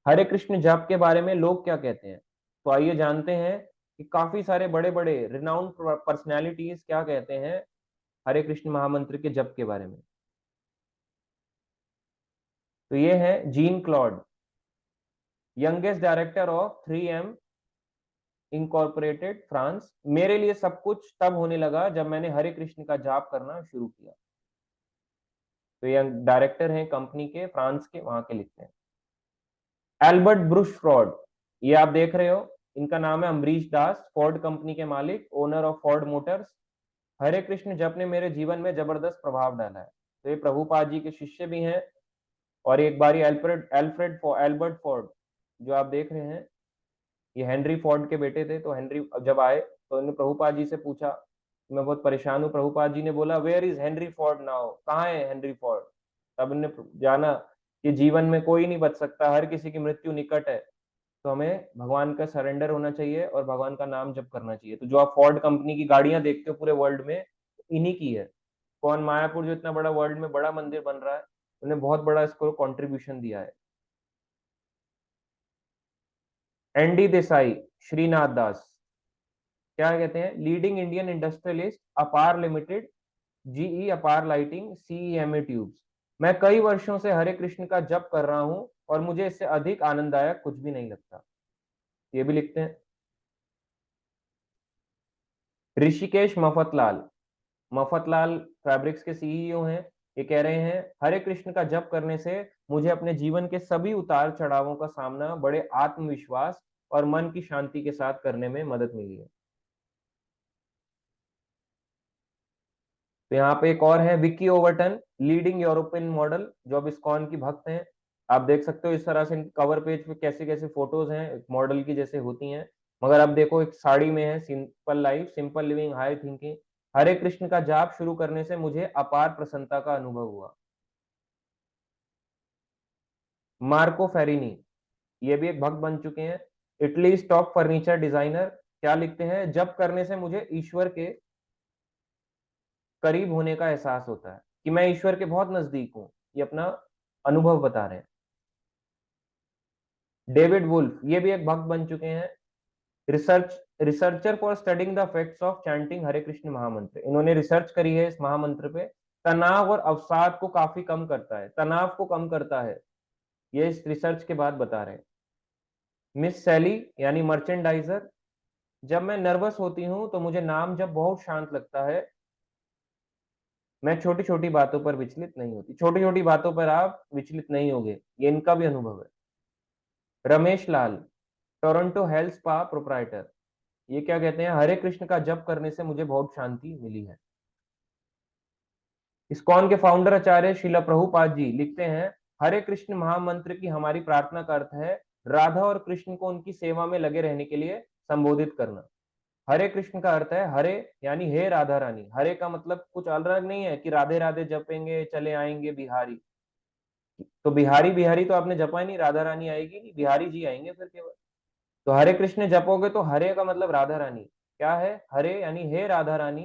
हरे कृष्ण जाप के बारे में लोग क्या कहते हैं? तो आइए जानते हैं कि काफी सारे बड़े बड़े रिनाउंड पर्सनैलिटीज क्या कहते हैं हरे कृष्ण महामंत्र के जप के बारे में। तो ये है gene Claude, youngest director of 3M incorporated France. मेरे लिए सब कुछ तब होने लगा जब मैंने हरे कृष्ण का जाप करना शुरू किया। तो ये डायरेक्टर हैं कंपनी के, फ्रांस के, वहां के लिखते हैं। एल्बर्ट ब्रुश फ्रॉड, ये आप देख रहे हो, इनका नाम है अमरीश दास, फोर्ड कंपनी के मालिक, ओनर ऑफ फोर्ड मोटर्स। हरे कृष्ण जप ने मेरे जीवन में जबरदस्त प्रभाव डाला है। तो ये प्रभुपाद जी के शिष्य भी हैं। और एक बारी एल्बर्ट फोर्ड जो आप देख रहे हैं, ये हेनरी फोर्ड के बेटे थे। तो हेनरी जब आए तो उन्होंने प्रभुपाद जी से पूछा, मैं बहुत परेशान हूँ। प्रभुपाद जी ने बोला, where is Henry Ford now? कहाँ है हेनरी फोर्ड? तब उन्होंने जाना कि जीवन में कोई नहीं बच सकता, हर किसी की मृत्यु निकट है। तो हमें भगवान का सरेंडर होना चाहिए और भगवान का नाम जप करना चाहिए। तो जो आप फोर्ड कंपनी की गाड़ियां देखते हो पूरे वर्ल्ड में, इन्हीं की है। कौन, मायापुर जो इतना बड़ा वर्ल्ड में बड़ा मंदिर बन रहा है, उन्हें बहुत बड़ा इसको कंट्रीब्यूशन दिया है। एनडी देसाई, श्रीनाथ दास, क्या कहते हैं, लीडिंग इंडियन इंडस्ट्रियलिस्ट, अपार लिमिटेड, जीई अपार लाइटिंग, सीईएमए ट्यूब्स। मैं कई वर्षों से हरे कृष्ण का जप कर रहा हूं और मुझे इससे अधिक आनंददायक कुछ भी नहीं लगता। ये भी लिखते हैं। ऋषिकेश मफतलाल, मफतलाल फैब्रिक्स के सीईओ हैं। ये कह रहे हैं हरे कृष्ण का जप करने से मुझे अपने जीवन के सभी उतार चढ़ावों का सामना बड़े आत्मविश्वास और मन की शांति के साथ करने में मदद मिली है। तो यहाँ पे एक और है, Vicky Overton, leading European model, जो अब इस्कॉन की भक्त हैं। आप देख सकते हो इस तरह से कवर पेज पे कैसे कैसे फोटोज हैं, मॉडल की जैसे होती हैं। मगर अब देखो एक साड़ी में है, simple life, simple living, high thinking. Hare Krishna का जाप शुरू करने से मुझे अपार प्रसन्नता का अनुभव हुआ। मार्को फेरिनी, ये भी एक भक्त बन चुके हैं, इटली स्टॉक फर्नीचर डिजाइनर। क्या लिखते हैं, जप करने से मुझे ईश्वर के करीब होने का एहसास होता है, कि मैं ईश्वर के बहुत नजदीक हूं। ये अपना अनुभव बता रहे हैं। डेविड वुल्फ, ये भी एक भक्त बन चुके हैं, researcher for studing the effects of chanting Hare Krishna Mahamantra. इन्होंने रिसर्च करी है इस महामंत्र पे। तनाव और अवसाद को काफी कम करता है, तनाव को कम करता है, ये इस रिसर्च के बाद बता रहे हैं। मिस सैली, यानी मर्चेंडाइजर, जब मैं नर्वस होती हूँ तो मुझे नाम जब बहुत शांत लगता है। मैं छोटी छोटी बातों पर विचलित नहीं होती। छोटी छोटी बातों पर आप विचलित नहीं होगे, ये इनका भी अनुभव है। Ramesh Lal, Toronto health spa proprietor, ये क्या कहते हैं, हरे कृष्ण का जप करने से मुझे बहुत शांति मिली है। इस्कॉन के फाउंडर आचार्य शिला प्रभुपाद जी लिखते हैं, हरे कृष्ण महामंत्र की हमारी प्रार्थना का अर्थ है राधा और कृष्ण को उनकी सेवा में लगे रहने के लिए संबोधित करना। हरे कृष्ण का अर्थ है हरे, यानी हे राधा रानी। हरे का मतलब कुछ अलग नहीं है कि राधे राधे जपेंगे चले आएंगे बिहारी। तो बिहारी बिहारी तो आपने जपा ही नहीं, राधा रानी आएगी नहीं, बिहारी जी आएंगे फिर केवल। तो हरे कृष्ण जपोगे तो हरे का मतलब राधा रानी। क्या है, हरे यानी हे राधा रानी,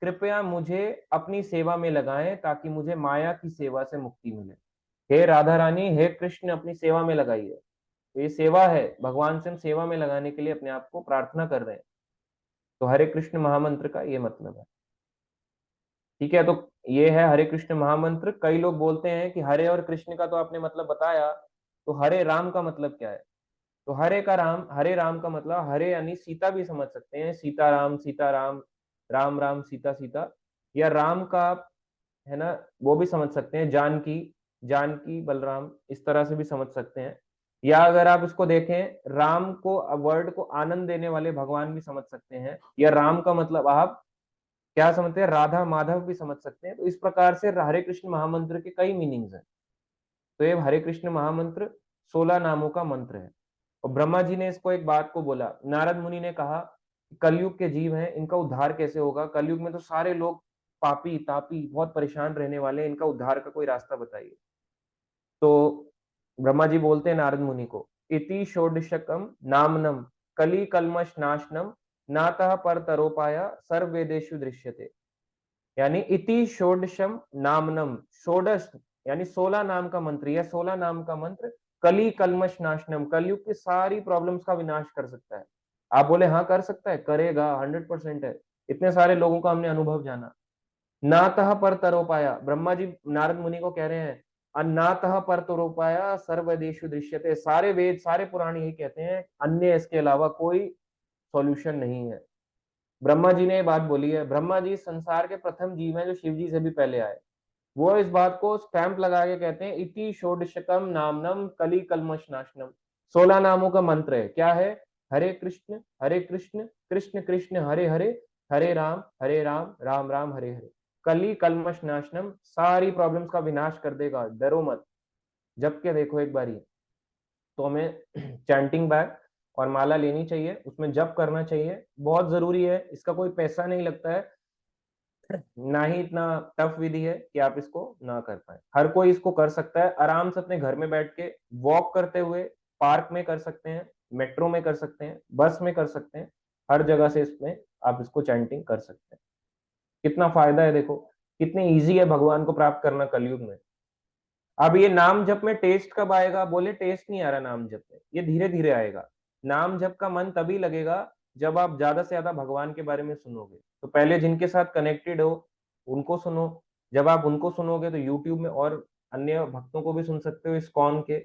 कृपया मुझे अपनी सेवा में लगाएं ताकि मुझे माया की सेवा से मुक्ति मिले। हे राधा रानी, हे कृष्ण, अपनी सेवा में लगाइए। तो ये सेवा है, भगवान से हम सेवा में लगाने के लिए अपने आप को प्रार्थना कर रहे हैं। तो हरे कृष्ण महामंत्र का ये मतलब है। ठीक है, तो ये है हरे कृष्ण महामंत्र। कई लोग बोलते हैं कि हरे और कृष्ण का तो आपने मतलब बताया, तो हरे राम का मतलब क्या है। तो हरे का राम, हरे राम का मतलब हरे यानी सीता भी समझ सकते हैं, सीता राम, राम राम सीता सीता। या राम का आप, है ना, वो भी समझ सकते हैं, जानकी, जानकी बलराम, इस तरह से भी समझ सकते हैं। या अगर आप इसको देखें, राम को, वर्ड को आनंद देने वाले भगवान भी समझ सकते हैं। या राम का मतलब आप क्या समझते हैं, राधा माधव भी समझ सकते हैं। तो इस प्रकार से हरे कृष्ण महामंत्र के कई मीनिंग्स हैं। तो ये हरे कृष्ण महामंत्र 16 नामों का मंत्र है। और ब्रह्मा जी ने इसको एक बात को बोला, नारद मुनि ने कहा कलयुग के जीव हैं, इनका उद्धार कैसे होगा, कलयुग में तो सारे लोग पापी तापी बहुत परेशान रहने वाले हैं, इनका उद्धार का कोई रास्ता बताइए। तो ब्रह्मा जी बोलते हैं नारद मुनि को, इति षोडशकम नामनम कली कलमश नाशनम नातः पर तरोपाया सर्व वेदेषु दृश्यते। यानी इति षोडशम नामनम, षोडश यानी 16 नाम का मंत्र, या 16 नाम का मंत्र कली कलमश नाशनम, कलयुग की सारी प्रॉब्लम्स का विनाश कर सकता है। आप बोले हाँ कर सकता है, करेगा, 100% है। इतने सारे लोगों का हमने अनुभव जाना। नातः पर तरोपाया, ब्रह्मा जी नारद मुनि को कह रहे हैं, अन्नातः पर तरोपाया सर्वदेशु दृश्यते, सारे वेद सारे पुराण यही कहते हैं, अन्य इसके अलावा कोई सॉल्यूशन नहीं है। ब्रह्मा जी ने ये बात बोली है। ब्रह्मा जी संसार के प्रथम जीव हैं जो शिव जी से भी पहले आए। वो इस बात को स्टैंप लगा के कहते हैं, इति षोडशकम नामनम कली कलमश नाशनम। 16 नामों का मंत्र है, क्या है, हरे कृष्ण कृष्ण कृष्ण हरे हरे, हरे राम राम राम हरे हरे। कली कलमश नाशनम, सारी प्रॉब्लम्स का विनाश कर देगा, डरो मत। जब के देखो एक बारी। तो हमें चैंटिंग बैग और माला लेनी चाहिए, उसमें जप करना चाहिए, बहुत जरूरी है। इसका कोई पैसा नहीं लगता है, ना ही इतना टफ विधि है कि आप इसको ना कर पाए। हर कोई इसको कर सकता है, आराम से अपने घर में बैठ के, वॉक करते हुए, पार्क में कर सकते हैं। मेट्रो में कर सकते हैं, बस में कर सकते हैं, हर जगह से इसमें आप इसको चैंटिंग कर सकते हैं। कितना फायदा है देखो, कितनी इजी है भगवान को प्राप्त करना कलयुग में। अब ये नाम जप में टेस्ट कब आएगा, बोले टेस्ट नहीं आ रहा नाम जप में, ये धीरे धीरे आएगा। नाम जप का मन तभी लगेगा जब आप ज्यादा से ज्यादा भगवान के बारे में सुनोगे। तो पहले जिनके साथ कनेक्टेड हो उनको सुनो, जब आप उनको सुनोगे तो यूट्यूब में और अन्य भक्तों को भी सुन सकते हो इस्कॉन के,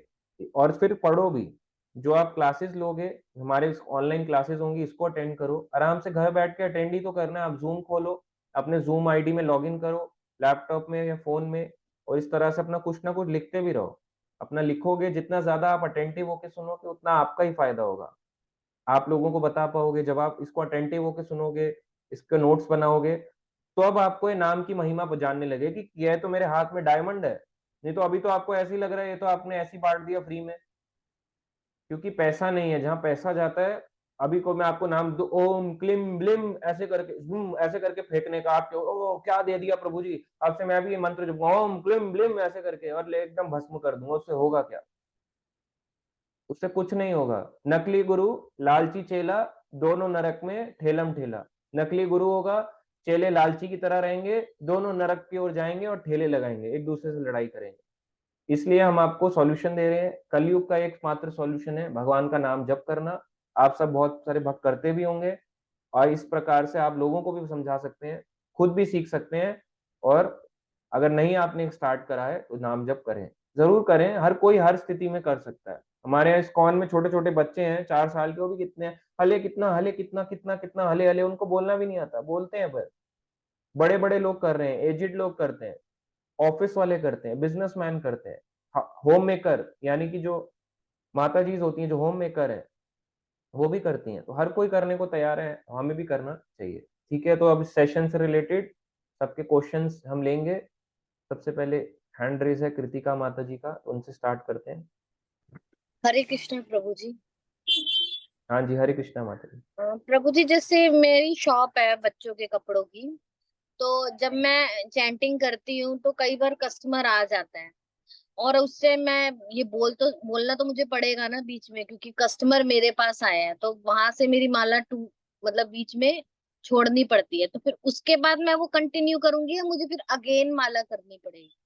और फिर पढ़ो भी। जो आप क्लासेस लोगे, हमारे ऑनलाइन क्लासेस होंगी, इसको अटेंड करो आराम से, घर बैठ के अटेंड ही तो करना है। आप जूम खोलो, अपने जूम आईडी में लॉगिन करो लैपटॉप में या फोन में, और इस तरह से अपना कुछ ना कुछ लिखते भी रहो। अपना लिखोगे, जितना ज्यादा आप अटेंटिव होके सुनोगे उतना आपका ही फायदा होगा। आप लोगों को बता पाओगे, जब आप इसको अटेंटिव होके सुनोगे, इसके नोट्स बनाओगे, तो अब आपको ये नाम की महिमा जानने लगेगी कि यह तो मेरे हाथ में डायमंड है। नहीं तो अभी तो आपको ऐसे ही लग रहा है ये तो आपने ऐसे ही बांट दिया फ्री में, क्योंकि पैसा नहीं है। जहां पैसा जाता है, अभी को मैं आपको नाम दो, ओम क्लिम ब्लिम ऐसे करके ऐसे करके फेंकने का, आप ओ क्या दे दिया प्रभु जी, आपसे मैं भी ये मंत्र जप ओम क्लिम ब्लिम ऐसे करके और ले एकदम भस्म कर दूंगा, उससे होगा क्या? उससे कुछ नहीं होगा। नकली गुरु, लालची चेला, दोनों नरक में ठेलम ठेला। नकली गुरु होगा, चेले लालची की तरह रहेंगे, दोनों नरक की ओर जाएंगे और ठेले लगाएंगे, एक दूसरे से लड़ाई करेंगे। इसलिए हम आपको सॉल्यूशन दे रहे हैं, कलयुग का एकमात्र सॉल्यूशन है भगवान का नाम जप करना। आप सब बहुत सारे भक्त करते भी होंगे, और इस प्रकार से आप लोगों को भी समझा सकते हैं, खुद भी सीख सकते हैं। और अगर नहीं आपने स्टार्ट करा है तो नाम जप करें, जरूर करें। हर कोई हर स्थिति में कर सकता है। हमारे यहाँ इस्कॉन में छोटे छोटे बच्चे हैं 4 साल के, वो भी कितने हले कितना हले कितना कितना कितना हले हले, उनको बोलना भी नहीं आता, बोलते हैं पर। बड़े बड़े लोग कर रहे हैं, एजिड लोग करते हैं, ऑफिस वाले करते हैं, बिजनेसमैन करते हैं, होम मेकर यानी कि जो माता जी होती हैं जो होम मेकर है, वो भी करती हैं। तो हर कोई करने को तैयार है, हमें भी करना चाहिए। ठीक है, तो अब इस सेशन से रिलेटेड सबके क्वेश्चंस हम लेंगे। सबसे पहले हैंड रेज है कृतिका माता जी का, तो उनसे स्टार्ट करते हैं। हरे कृष्ण प्रभु जी। हाँ जी, हरे कृष्णा माता जी। प्रभु जी, जैसे मेरी शॉप है बच्चों के कपड़ों की, तो जब मैं चैंटिंग करती हूँ तो कई बार कस्टमर आ जाता है, और उससे मैं ये बोलना तो मुझे पड़ेगा ना बीच में, क्योंकि कस्टमर मेरे पास आए हैं, तो वहां से मेरी माला मतलब बीच में छोड़नी पड़ती है। तो फिर उसके बाद मैं वो कंटिन्यू करूंगी या मुझे फिर अगेन माला करनी पड़ेगी?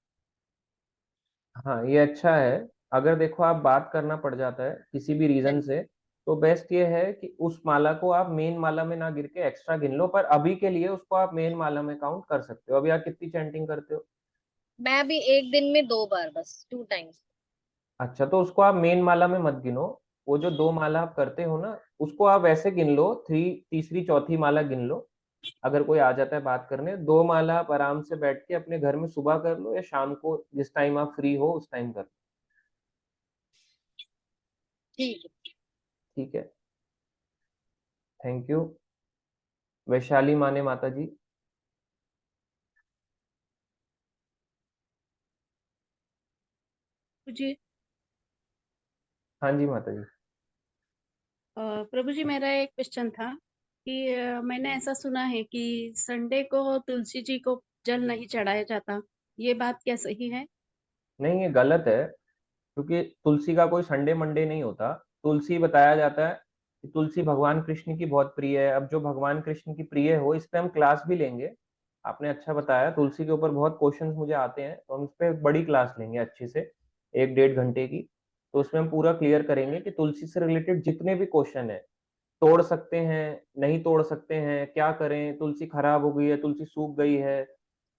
हाँ, ये अच्छा है। अगर देखो आप बात करना पड़ जाता है किसी भी हाँ रीजन जी। से, तो बेस्ट ये है कि उस माला को आप मेन माला में ना गिर के एक्स्ट्रा गिन लो, पर अभी के लिए उसको आप मेन माला में काउंट कर सकते हो। अभी आप कितनी चैंटिंग करते हो? मैं अभी एक दिन में 2 बार, बस 2 टाइम्स। अच्छा, तो उसको आप मेन माला में मत गिनो। वो जो 2 माला आप करते हो ना, उसको आप ऐसे गिन लो, तीसरी चौथी माला गिन लो। अगर कोई आ जाता है बात करने, 2 माला आप आराम से बैठ के अपने घर में सुबह कर लो या शाम को जिस टाइम आप फ्री हो उस टाइम कर लो। ठीक है। ठीक है, थैंक यू। वैशाली माने माता जी। जी। हाँ जी माता जी। प्रभु जी, मेरा एक क्वेश्चन था कि मैंने ऐसा सुना है कि संडे को तुलसी जी को जल नहीं चढ़ाया जाता। ये बात क्या सही है? नहीं, ये गलत है, क्योंकि तुलसी का कोई संडे मंडे नहीं होता। तुलसी बताया जाता है कि तुलसी भगवान कृष्ण की बहुत प्रिय है। अब जो भगवान कृष्ण की प्रिय हो, इस पे हम क्लास भी लेंगे। आपने अच्छा बताया, तुलसी के ऊपर बहुत क्वेश्चंस मुझे आते हैं, तो हम इस पे एक बड़ी क्लास लेंगे अच्छे से, 1 1.5 घंटे की। तो उसमें हम पूरा क्लियर करेंगे कि तुलसी से रिलेटेड जितने भी क्वेश्चन है, तोड़ सकते हैं नहीं तोड़ सकते हैं, क्या करें, तुलसी खराब हो गई है, तुलसी सूख गई है,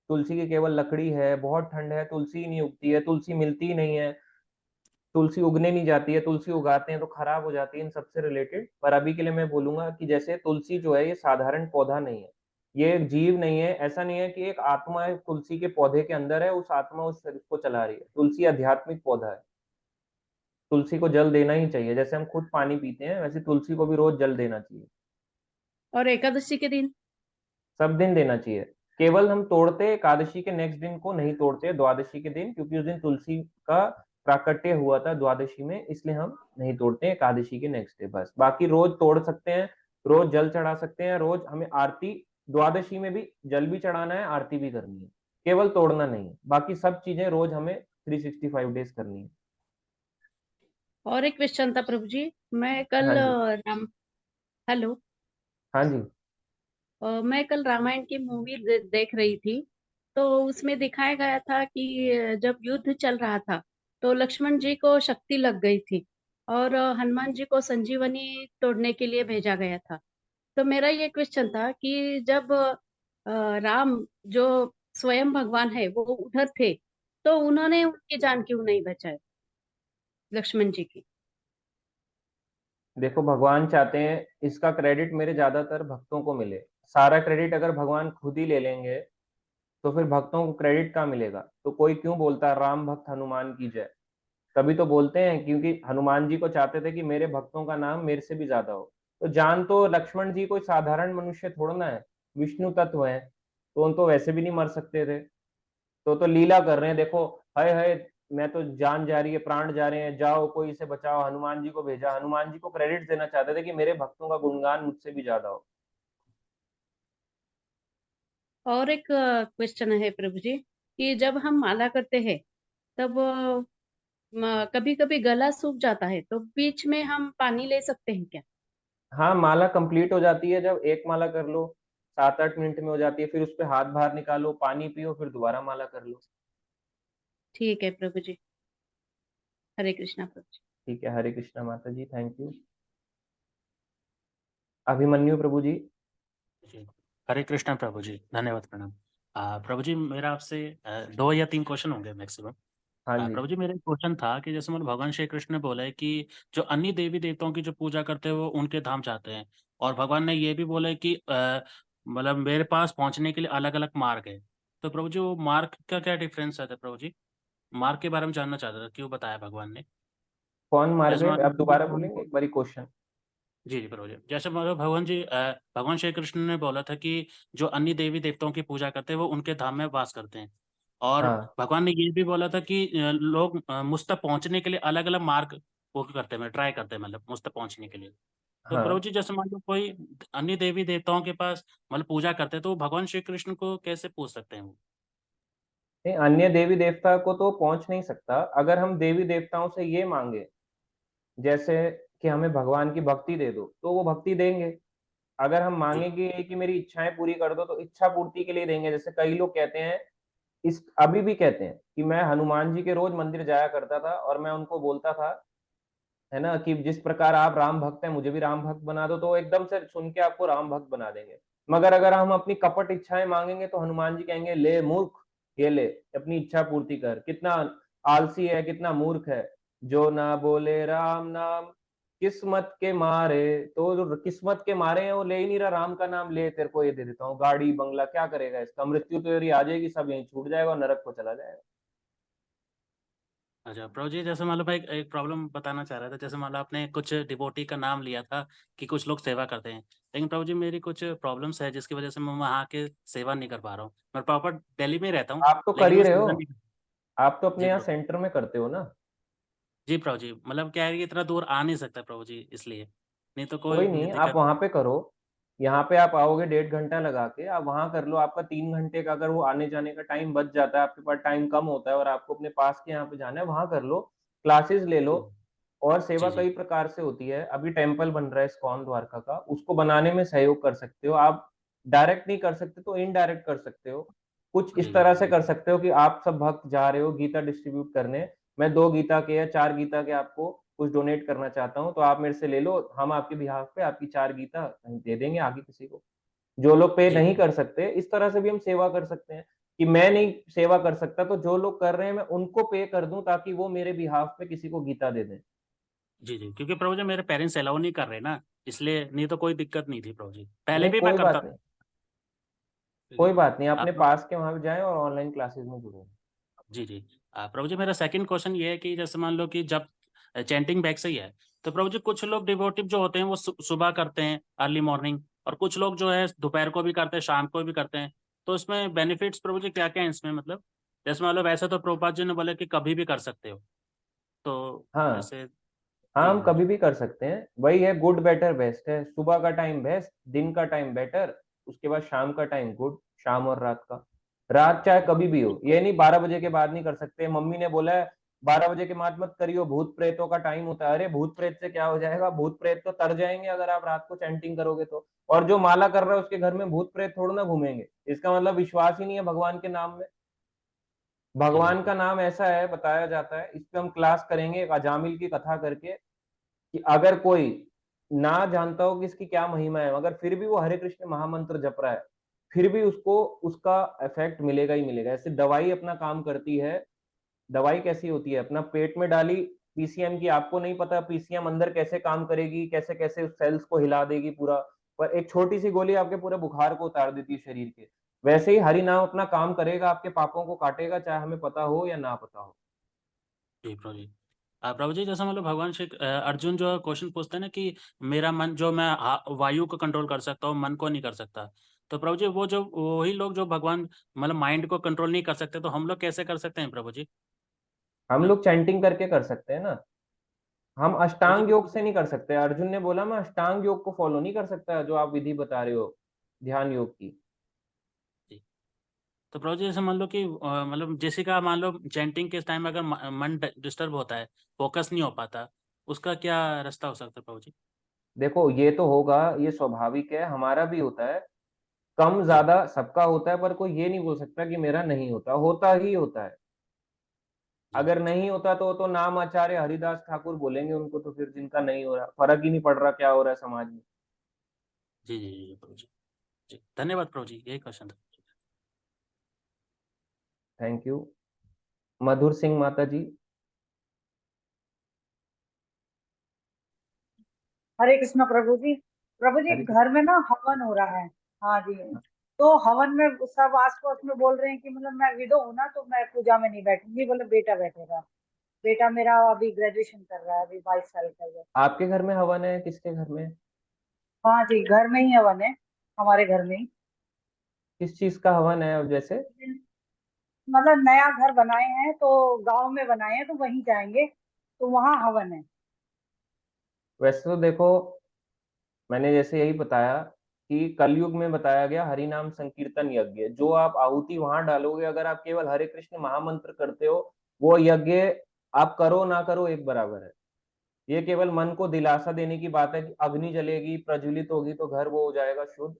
तुलसी की केवल लकड़ी है, बहुत ठंड है, तुलसी नहीं उगती है, तुलसी मिलती ही नहीं है, तुलसी उगने नहीं जाती है, तुलसी उगाते हैं तो खराब हो जाती है, इन सबसे रिलेटेड। पर अभी के लिए मैं बोलूंगा कि जैसे तुलसी जो है ये साधारण पौधा नहीं है, ये एक जीव नहीं है। ऐसा नहीं है कि एक आत्मा है तुलसी के पौधे के अंदर है, उस आत्मा उस शरीर को चला रही है। तुलसी आध्यात्मिक पौधा है, तुलसी को जल देना ही चाहिए। जैसे हम खुद पानी पीते हैं, वैसे तुलसी को भी रोज जल देना चाहिए। और एकादशी के दिन? सब दिन देना चाहिए। केवल हम तोड़ते एकादशी के नेक्स्ट दिन को नहीं तोड़ते, द्वादशी के दिन, क्योंकि उस दिन तुलसी का प्राकट्य हुआ था द्वादशी में, इसलिए हम नहीं तोड़ते एकादशी के नेक्स्ट डे। बस बाकी रोज तोड़ सकते हैं, रोज जल चढ़ा सकते हैं, रोज हमें आरती, द्वादशी में भी जल भी चढ़ाना है, आरती भी करनी है, केवल तोड़ना नहीं है। बाकी सब चीजें रोज हमें 365 डेज करनी है। और एक क्वेश्चन था प्रभु जी। मैं कल हाँ जी। राम हेलो हाँ जी। मैं कल रामायण की मूवी देख रही थी। तो उसमें दिखाया गया था कि जब युद्ध चल रहा था तो लक्ष्मण जी को शक्ति लग गई थी और हनुमान जी को संजीवनी तोड़ने के लिए भेजा गया था। तो मेरा ये क्वेश्चन था कि जब राम जो स्वयं भगवान है वो उधर थे, तो उन्होंने उनकी जान क्यों नहीं बचाई, लक्ष्मण जी की? देखो, भगवान चाहते हैं इसका क्रेडिट मेरे ज्यादातर भक्तों को मिले। सारा क्रेडिट अगर भगवान खुद ही ले लेंगे तो फिर भक्तों को क्रेडिट कहाँ मिलेगा? तो कोई क्यों बोलता है राम भक्त हनुमान की जय? तभी तो बोलते हैं, क्योंकि हनुमान जी को चाहते थे कि मेरे भक्तों का नाम मेरे से भी ज्यादा हो। तो जान तो लक्ष्मण जी कोई साधारण मनुष्य थोड़ा ना है, विष्णु तत्व है, तो उनको वैसे भी नहीं मर सकते थे। तो लीला कर रहे हैं, देखो, हाय हाय, मैं तो जान जा रही है, प्राण जा रहे हैं, जाओ कोई इसे बचाओ। हनुमान जी को भेजा, हनुमान जी को क्रेडिट देना चाहते थे कि मेरे भक्तों का गुणगान मुझसे भी ज्यादा हो। और एक क्वेश्चन है प्रभु जी कि जब हम माला करते हैं तब कभी कभी गला सूख जाता है, तो बीच में हम पानी ले सकते हैं क्या? हाँ, माला कंप्लीट हो जाती है जब एक माला कर लो, 7-8 मिनट में हो जाती है, फिर उस पे हाथ बाहर निकालो, पानी पियो, फिर दोबारा माला कर लो। ठीक है प्रभु जी। हरे कृष्णा प्रभु जी। ठीक है, हरे कृष्णा माता जी, थैंक यू। अभिमन्यु प्रभु जी। जी। हरे कृष्णा प्रभु जी, धन्यवाद, प्रणाम। प्रभु जी, मेरा आपसे 2 या 3 क्वेश्चन होंगे मैक्सिमम। हाँ जी। प्रभु जी, मेरा एक क्वेश्चन था कि जैसे मतलब भगवान श्री कृष्ण ने बोला है कि जो अन्य देवी देवताओं की जो पूजा करते हैं वो उनके धाम चाहते हैं, और भगवान ने ये भी बोला है कि मतलब मेरे पास पहुंचने के लिए अलग अलग मार्ग है। तो प्रभु जी, वो मार्ग का क्या डिफरेंस है प्रभु जी? मार्ग के बारे में जानना चाहता था, क्यों बताया भगवान ने? कौन मार्ग जैसे है? मान आप दोबारा बोलेंगे एक बारी क्वेश्चन? जी, जी, प्रभु जी। जैसे मतलब भगवान श्री कृष्ण ने बोला था कि जो अन्य देवी देवताओं की पूजा करते हैं वो उनके धाम में वास करते हैं। और हाँ। भगवान ने ये भी बोला था कि लोग मुझ तक पहुंचने के लिए अलग अलग मार्ग वो करते हैं, ट्राई करते हैं, मतलब मुझ तक पहुंचने के लिए। तो प्रभु हाँ। जी, जैसे मान लो कोई अन्य देवी देवताओं के पास मतलब पूजा करते हैं, तो वो भगवान श्री कृष्ण को कैसे पूछ सकते हैं वो? नहीं, अन्य देवी देवता को तो पहुंच नहीं सकता। अगर हम देवी देवताओं से ये मांगे, जैसे कि हमें भगवान की भक्ति दे दो, तो वो भक्ति देंगे। अगर हम जी, मांगेंगे कि मेरी इच्छाएं पूरी कर दो, तो इच्छा पूर्ति के लिए देंगे। जैसे कई लोग कहते हैं, इस अभी भी कहते हैं कि मैं हनुमान जी के रोज मंदिर जाया करता था और मैं उनको बोलता था, है ना, कि जिस प्रकार आप राम भक्त हैं मुझे भी राम भक्त बना दो, तो वो एकदम से सुन के आपको राम भक्त बना देंगे। मगर अगर हम अपनी कपट इच्छाएं मांगेंगे तो हनुमान जी कहेंगे, ले मूर्ख, ये ले, अपनी इच्छा पूर्ति कर। कितना आलसी है, कितना मूर्ख है, जो ना बोले राम नाम, किस्मत के मारे। तो जो किस्मत के मारे हैं वो ले ही नहीं रहा राम का नाम। ले, तेरे को ये दे देता हूँ, गाड़ी बंगला, क्या करेगा इसका? मृत्यु तो तेरी आ जाएगी, सब यहीं छूट जाएगा और नरक को चला जाएगा। अच्छा प्रभु जी, जैसे मान लो मैं एक एक प्रॉब्लम बताना चाह रहा था। जैसे मान लो आपने कुछ डिवोटी का नाम लिया था कि कुछ लोग सेवा करते हैं, लेकिन प्रभु जी मेरी कुछ प्रॉब्लम्स है जिसकी वजह से मैं वहाँ के सेवा नहीं कर पा रहा हूँ। मैं प्रॉपर दिल्ली में ही रहता हूँ, आप तो कर लेकिन ही मैं रहे सेवा हो। नहीं कर। आप तो अपने जी यहाँ प्रभु। सेंटर में करते हो ना। जी प्रभु जी, मतलब क्या है कि इतना दूर आ नहीं सकता प्रभु जी, इसलिए। नहीं तो कोई कोई नहीं नहीं, आप दिक्कत। वहां पे करो। यहाँ पे आप आओगे 1.5 घंटा लगा के, आप वहां कर लो। आपका 3 घंटे का अगर वो आने जाने का टाइम बच जाता है, आपके पास टाइम कम होता है और आपको अपने पास के यहाँ पे जाना है, वहां कर लो, क्लासेस ले लो। जी, और सेवा जी, जी, कई प्रकार से होती है। अभी टेम्पल बन रहा है इस्कॉन द्वारका का, उसको बनाने में सहयोग कर सकते हो आप। डायरेक्ट नहीं कर सकते तो इनडायरेक्ट कर सकते हो। कुछ जी, इस जी तरह प्रभु से जी। कर सकते हो कि आप सब भक्त जा रहे हो गीता डिस्ट्रीब्यूट करने, मैं 2 गीता के या 4 गीता के आपको कुछ डोनेट करना चाहता हूँ, तो आप मेरे से ले लो, हम आपके बिहाफ पे आपकी 4 गीता दे देंगे आगे किसी को। जो लोग पे जी नहीं कर सकते, इस तरह से भी हम सेवा कर सकते हैं कि मैं नहीं सेवा कर सकता, तो जो लोग कर रहे हैं मैं उनको पे कर दूं ताकि वो मेरे बिहाफ पे किसी को गीता दे दें। जी, जी, क्योंकि प्रभु जी मेरे पेरेंट्स अलाउ नहीं कर रहे ना, इसलिए। नहीं तो कोई दिक्कत नहीं थी प्रभु जी, पहले नहीं, भी मैं कोई करता बात था। नहीं। जी, कोई बात नहीं, अपने आप। पास के वहां पे जाएं और ऑनलाइन क्लासेस में जुड़े। जी, जी। प्रभु जी मेरा सेकंड क्वेश्चन ये है कि जैसे मान लो कि जब चैंटिंग बैक से ही है, तो प्रभु जी कुछ लोग डिवोटिव जो होते हैं वो सुबह करते हैं, अर्ली मॉर्निंग, और कुछ लोग जो है दोपहर को भी करते हैं, शाम को भी करते हैं। तो इसमें बेनिफिट्स प्रभु जी क्या-क्या हैं इसमें, मतलब? जैसे मान लो वैसे तो प्रभुपाद जी ने बोला कि कभी भी कर सकते हो। तो हाँ। ऐसे। हाँ, जी हम प्रभु कभी जी। भी कर सकते हैं। वही है, गुड बेटर बेस्ट है। सुबह का टाइम बेस्ट, दिन का टाइम बेटर, उसके बाद शाम का टाइम गुड, शाम और रात का। रात चाहे कभी भी हो, ये नहीं 12 बजे के बाद नहीं कर सकते। मम्मी ने बोला है 12 बजे के बाद मत करियो, भूत प्रेतों का टाइम होता है। अरे भूत प्रेत से क्या हो जाएगा, भूत प्रेत तो तर जाएंगे अगर आप रात को चैंटिंग करोगे तो। और जो माला कर रहा है उसके घर में भूत प्रेत थोड़ा ना घूमेंगे, इसका मतलब विश्वास ही नहीं है भगवान के नाम में। जी भगवान का बिल्कुल। नाम ऐसा है, बताया जाता है, इस पे हम क्लास करेंगे एक अजामिल की कथा करके, कि अगर कोई ना जानता हो कि इसकी क्या महिमा है, मगर फिर भी वो हरे कृष्ण महामंत्र जप रहा है, फिर भी उसको उसका इफेक्ट मिलेगा ही मिलेगा। ऐसे दवाई अपना काम करती है। दवाई कैसी होती है, अपना पेट में डाली पीसीएम की, आपको नहीं पता पीसीएम अंदर कैसे काम करेगी, कैसे कैसे उस सेल्स को हिला देगी पूरा, पर एक छोटी सी गोली आपके पूरे बुखार को उतार देती है शरीर के। वैसे ही हरि नाम अपना काम करेगा, आपके पापों को काटेगा, चाहे हमें पता हो या ना पता हो। जी प्रभु जी। प्रभु जी जैसा मतलब भगवान श्री अर्जुन जो क्वेश्चन पूछते हैं ना कि मेरा मन जो मैं वायु को कंट्रोल कर सकता हूँ, मन को नहीं कर सकता। तो प्रभु जी वो जो वही लोग जो भगवान मतलब माइंड को कंट्रोल नहीं कर सकते, तो हम लोग कैसे कर सकते हैं प्रभु जी? हम लोग चैंटिंग करके कर सकते हैं ना। हम प्रभु जी अष्टांग योग से नहीं कर सकते। अर्जुन ने बोला मैं अष्टांग योग को फॉलो नहीं कर सकता, जो आप विधि बता रहे हो ध्यान योग की। जी। तो प्रभु जी जैसे मान लो कि मतलब जैसे का मान लो चैंटिंग के टाइम अगर मन डिस्टर्ब होता है, फोकस नहीं हो पाता, उसका क्या रास्ता हो सकता है प्रभु जी? देखो ये तो होगा, ये स्वाभाविक है, हमारा भी होता है, कम जी ज्यादा सबका होता है, पर कोई ये नहीं बोल सकता कि मेरा नहीं होता, होता ही होता है। जी अगर प्रभु जी। नहीं होता तो नाम आचार्य हरिदास ठाकुर बोलेंगे उनको, तो फिर जिनका नहीं हो रहा, फर्क ही नहीं पड़ रहा क्या हो रहा है समाज में। जी जी जी प्रभु जी। जी धन्यवाद प्रभु जी, यही क्वेश्चन था। Thank you. मधुर सिंह माता जी। हरे कृष्ण प्रभु जी। प्रभु जी हरे घर कृष्ण। में ना हवन हो रहा है। हाँ जी। तो हवन में सब आस पड़ोस में बोल रहे हैं कि मतलब मैं विडो हूँ ना, तो मैं पूजा में नहीं बैठूंगी, बोले बेटा बैठेगा। बेटा मेरा अभी ग्रेजुएशन कर रहा है, अभी 22 साल का है। आपके घर में हवन है, किसके घर में? हाँ जी, घर में ही हवन है, हमारे घर में ही। किस चीज का हवन है, अब जैसे? मतलब नया घर बनाए हैं तो गांव में बनाए हैं, तो वहीं जाएंगे, तो वहाँ हवन है। वैसे तो देखो, मैंने जैसे यही बताया कि कलयुग में बताया गया हरि नाम संकीर्तन यज्ञ, जो आप आहुति वहां डालोगे, अगर आप केवल हरे कृष्ण महामंत्र करते हो, वो यज्ञ आप करो ना करो एक बराबर है। ये केवल मन को दिलासा देने की बात है कि अग्नि जलेगी, प्रज्वलित होगी तो घर वो हो जाएगा शुद्ध।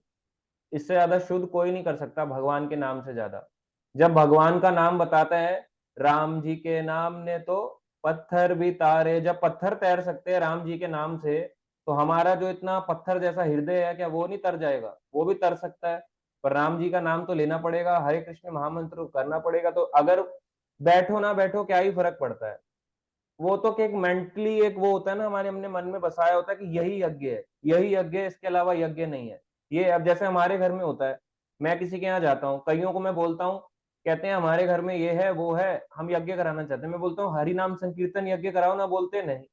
इससे ज्यादा शुद्ध कोई नहीं कर सकता भगवान के नाम से ज्यादा। जब भगवान का नाम बताते हैं, राम जी के नाम ने तो पत्थर भी तारे, जब पत्थर तैर सकते हैं राम जी के नाम से, तो हमारा जो इतना पत्थर जैसा हृदय है, क्या वो नहीं तर जाएगा? वो भी तर सकता है। पर राम जी का नाम तो लेना पड़ेगा, हरे कृष्ण महामंत्र करना पड़ेगा। तो अगर बैठो ना बैठो क्या ही फर्क पड़ता है। वो तो कि एक मेंटली एक वो होता है ना, हमारे हमने मन में बसाया होता है कि यही यज्ञ है, यही यज्ञ है, इसके अलावा यज्ञ नहीं है। ये अब जैसे हमारे घर में होता है, मैं किसी के यहाँ जाता हूँ, कईयों को मैं बोलता हूँ, कहते हैं हमारे घर में ये है वो है, हम यज्ञ कराना चाहते हैं। मैं बोलता हूँ हरि नाम संकीर्तन यज्ञ कराओ ना, बोलते नहीं।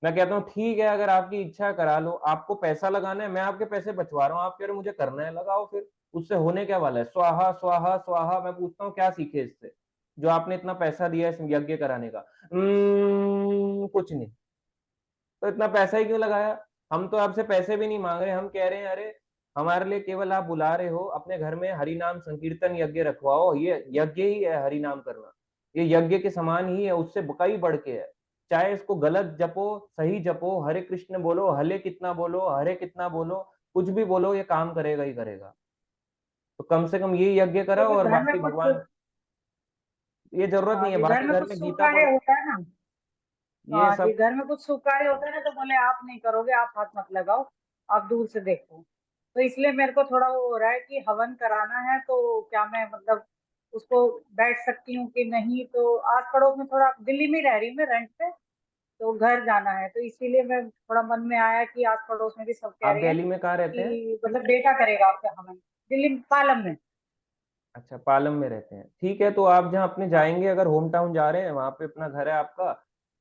मैं कहता हूँ ठीक है, अगर आपकी इच्छा है करा लो, आपको पैसा लगाना है, मैं आपके पैसे बचवा रहा हूँ, आप कह रहे हो मुझे करना है, लगाओ फिर। उससे होने क्या वाला है? स्वाहा स्वाहा स्वाहा। मैं पूछता हूँ क्या सीखे इससे, जो आपने इतना पैसा दिया है इस यज्ञ कराने का? कुछ नहीं। तो इतना पैसा ही क्यों लगाया? हम तो आपसे पैसे भी नहीं मांग रहे, हम कह रहे हैं अरे हमारे लिए केवल आप बुला रहे हो, अपने घर में हरि नाम संकीर्तन यज्ञ रखवाओ, ये यज्ञ ही है हरि नाम करना। ये यज्ञ के समान ही है, उससे कई बढ़ के है। चाहे इसको गलत जपो, सही जपो, हरे कृष्ण बोलो, हले कितना बोलो, हरे कितना बोलो, कुछ भी बोलो, ये काम करेगा ही करेगा। तो कम से कम ये यज्ञ तो कराओ, फिर और घर में बाकी कुछ, भगवान, ये जरूरत हाँ नहीं है, जी, घर बाकी में घर कुछ में शुभ गीता कार्य पढ़ो, होता है ना। ये हाँ जी, सब। घर में कुछ शुभ कार्य होता है ना, तो बोले आप नहीं करोगे, आप हाथ मत लगाओ, आप दूर से देखो। तो इसलिए मेरे को थोड़ा वो हो रहा है कि हवन कराना है, तो क्या मैं मतलब उसको बैठ सकती हूँ कि नहीं। तो आस पड़ोस में, थोड़ा दिल्ली में रह रही हूँ मैं रेंट पे, तो घर जाना है, तो इसीलिए मैं थोड़ा मन में आया कि आस पड़ोस में भी सब कह आप रहे हैं दिल्ली में कहाँ रहते हैं? कि मतलब बेटा करेगा आपका हवन। दिल्ली में, पालम में। अच्छा, पालम में रहते हैं, ठीक है। तो आप जहाँ अपने हाँ जाएंगे, अगर होम टाउन जा रहे हैं, वहां पे अपना घर है आपका,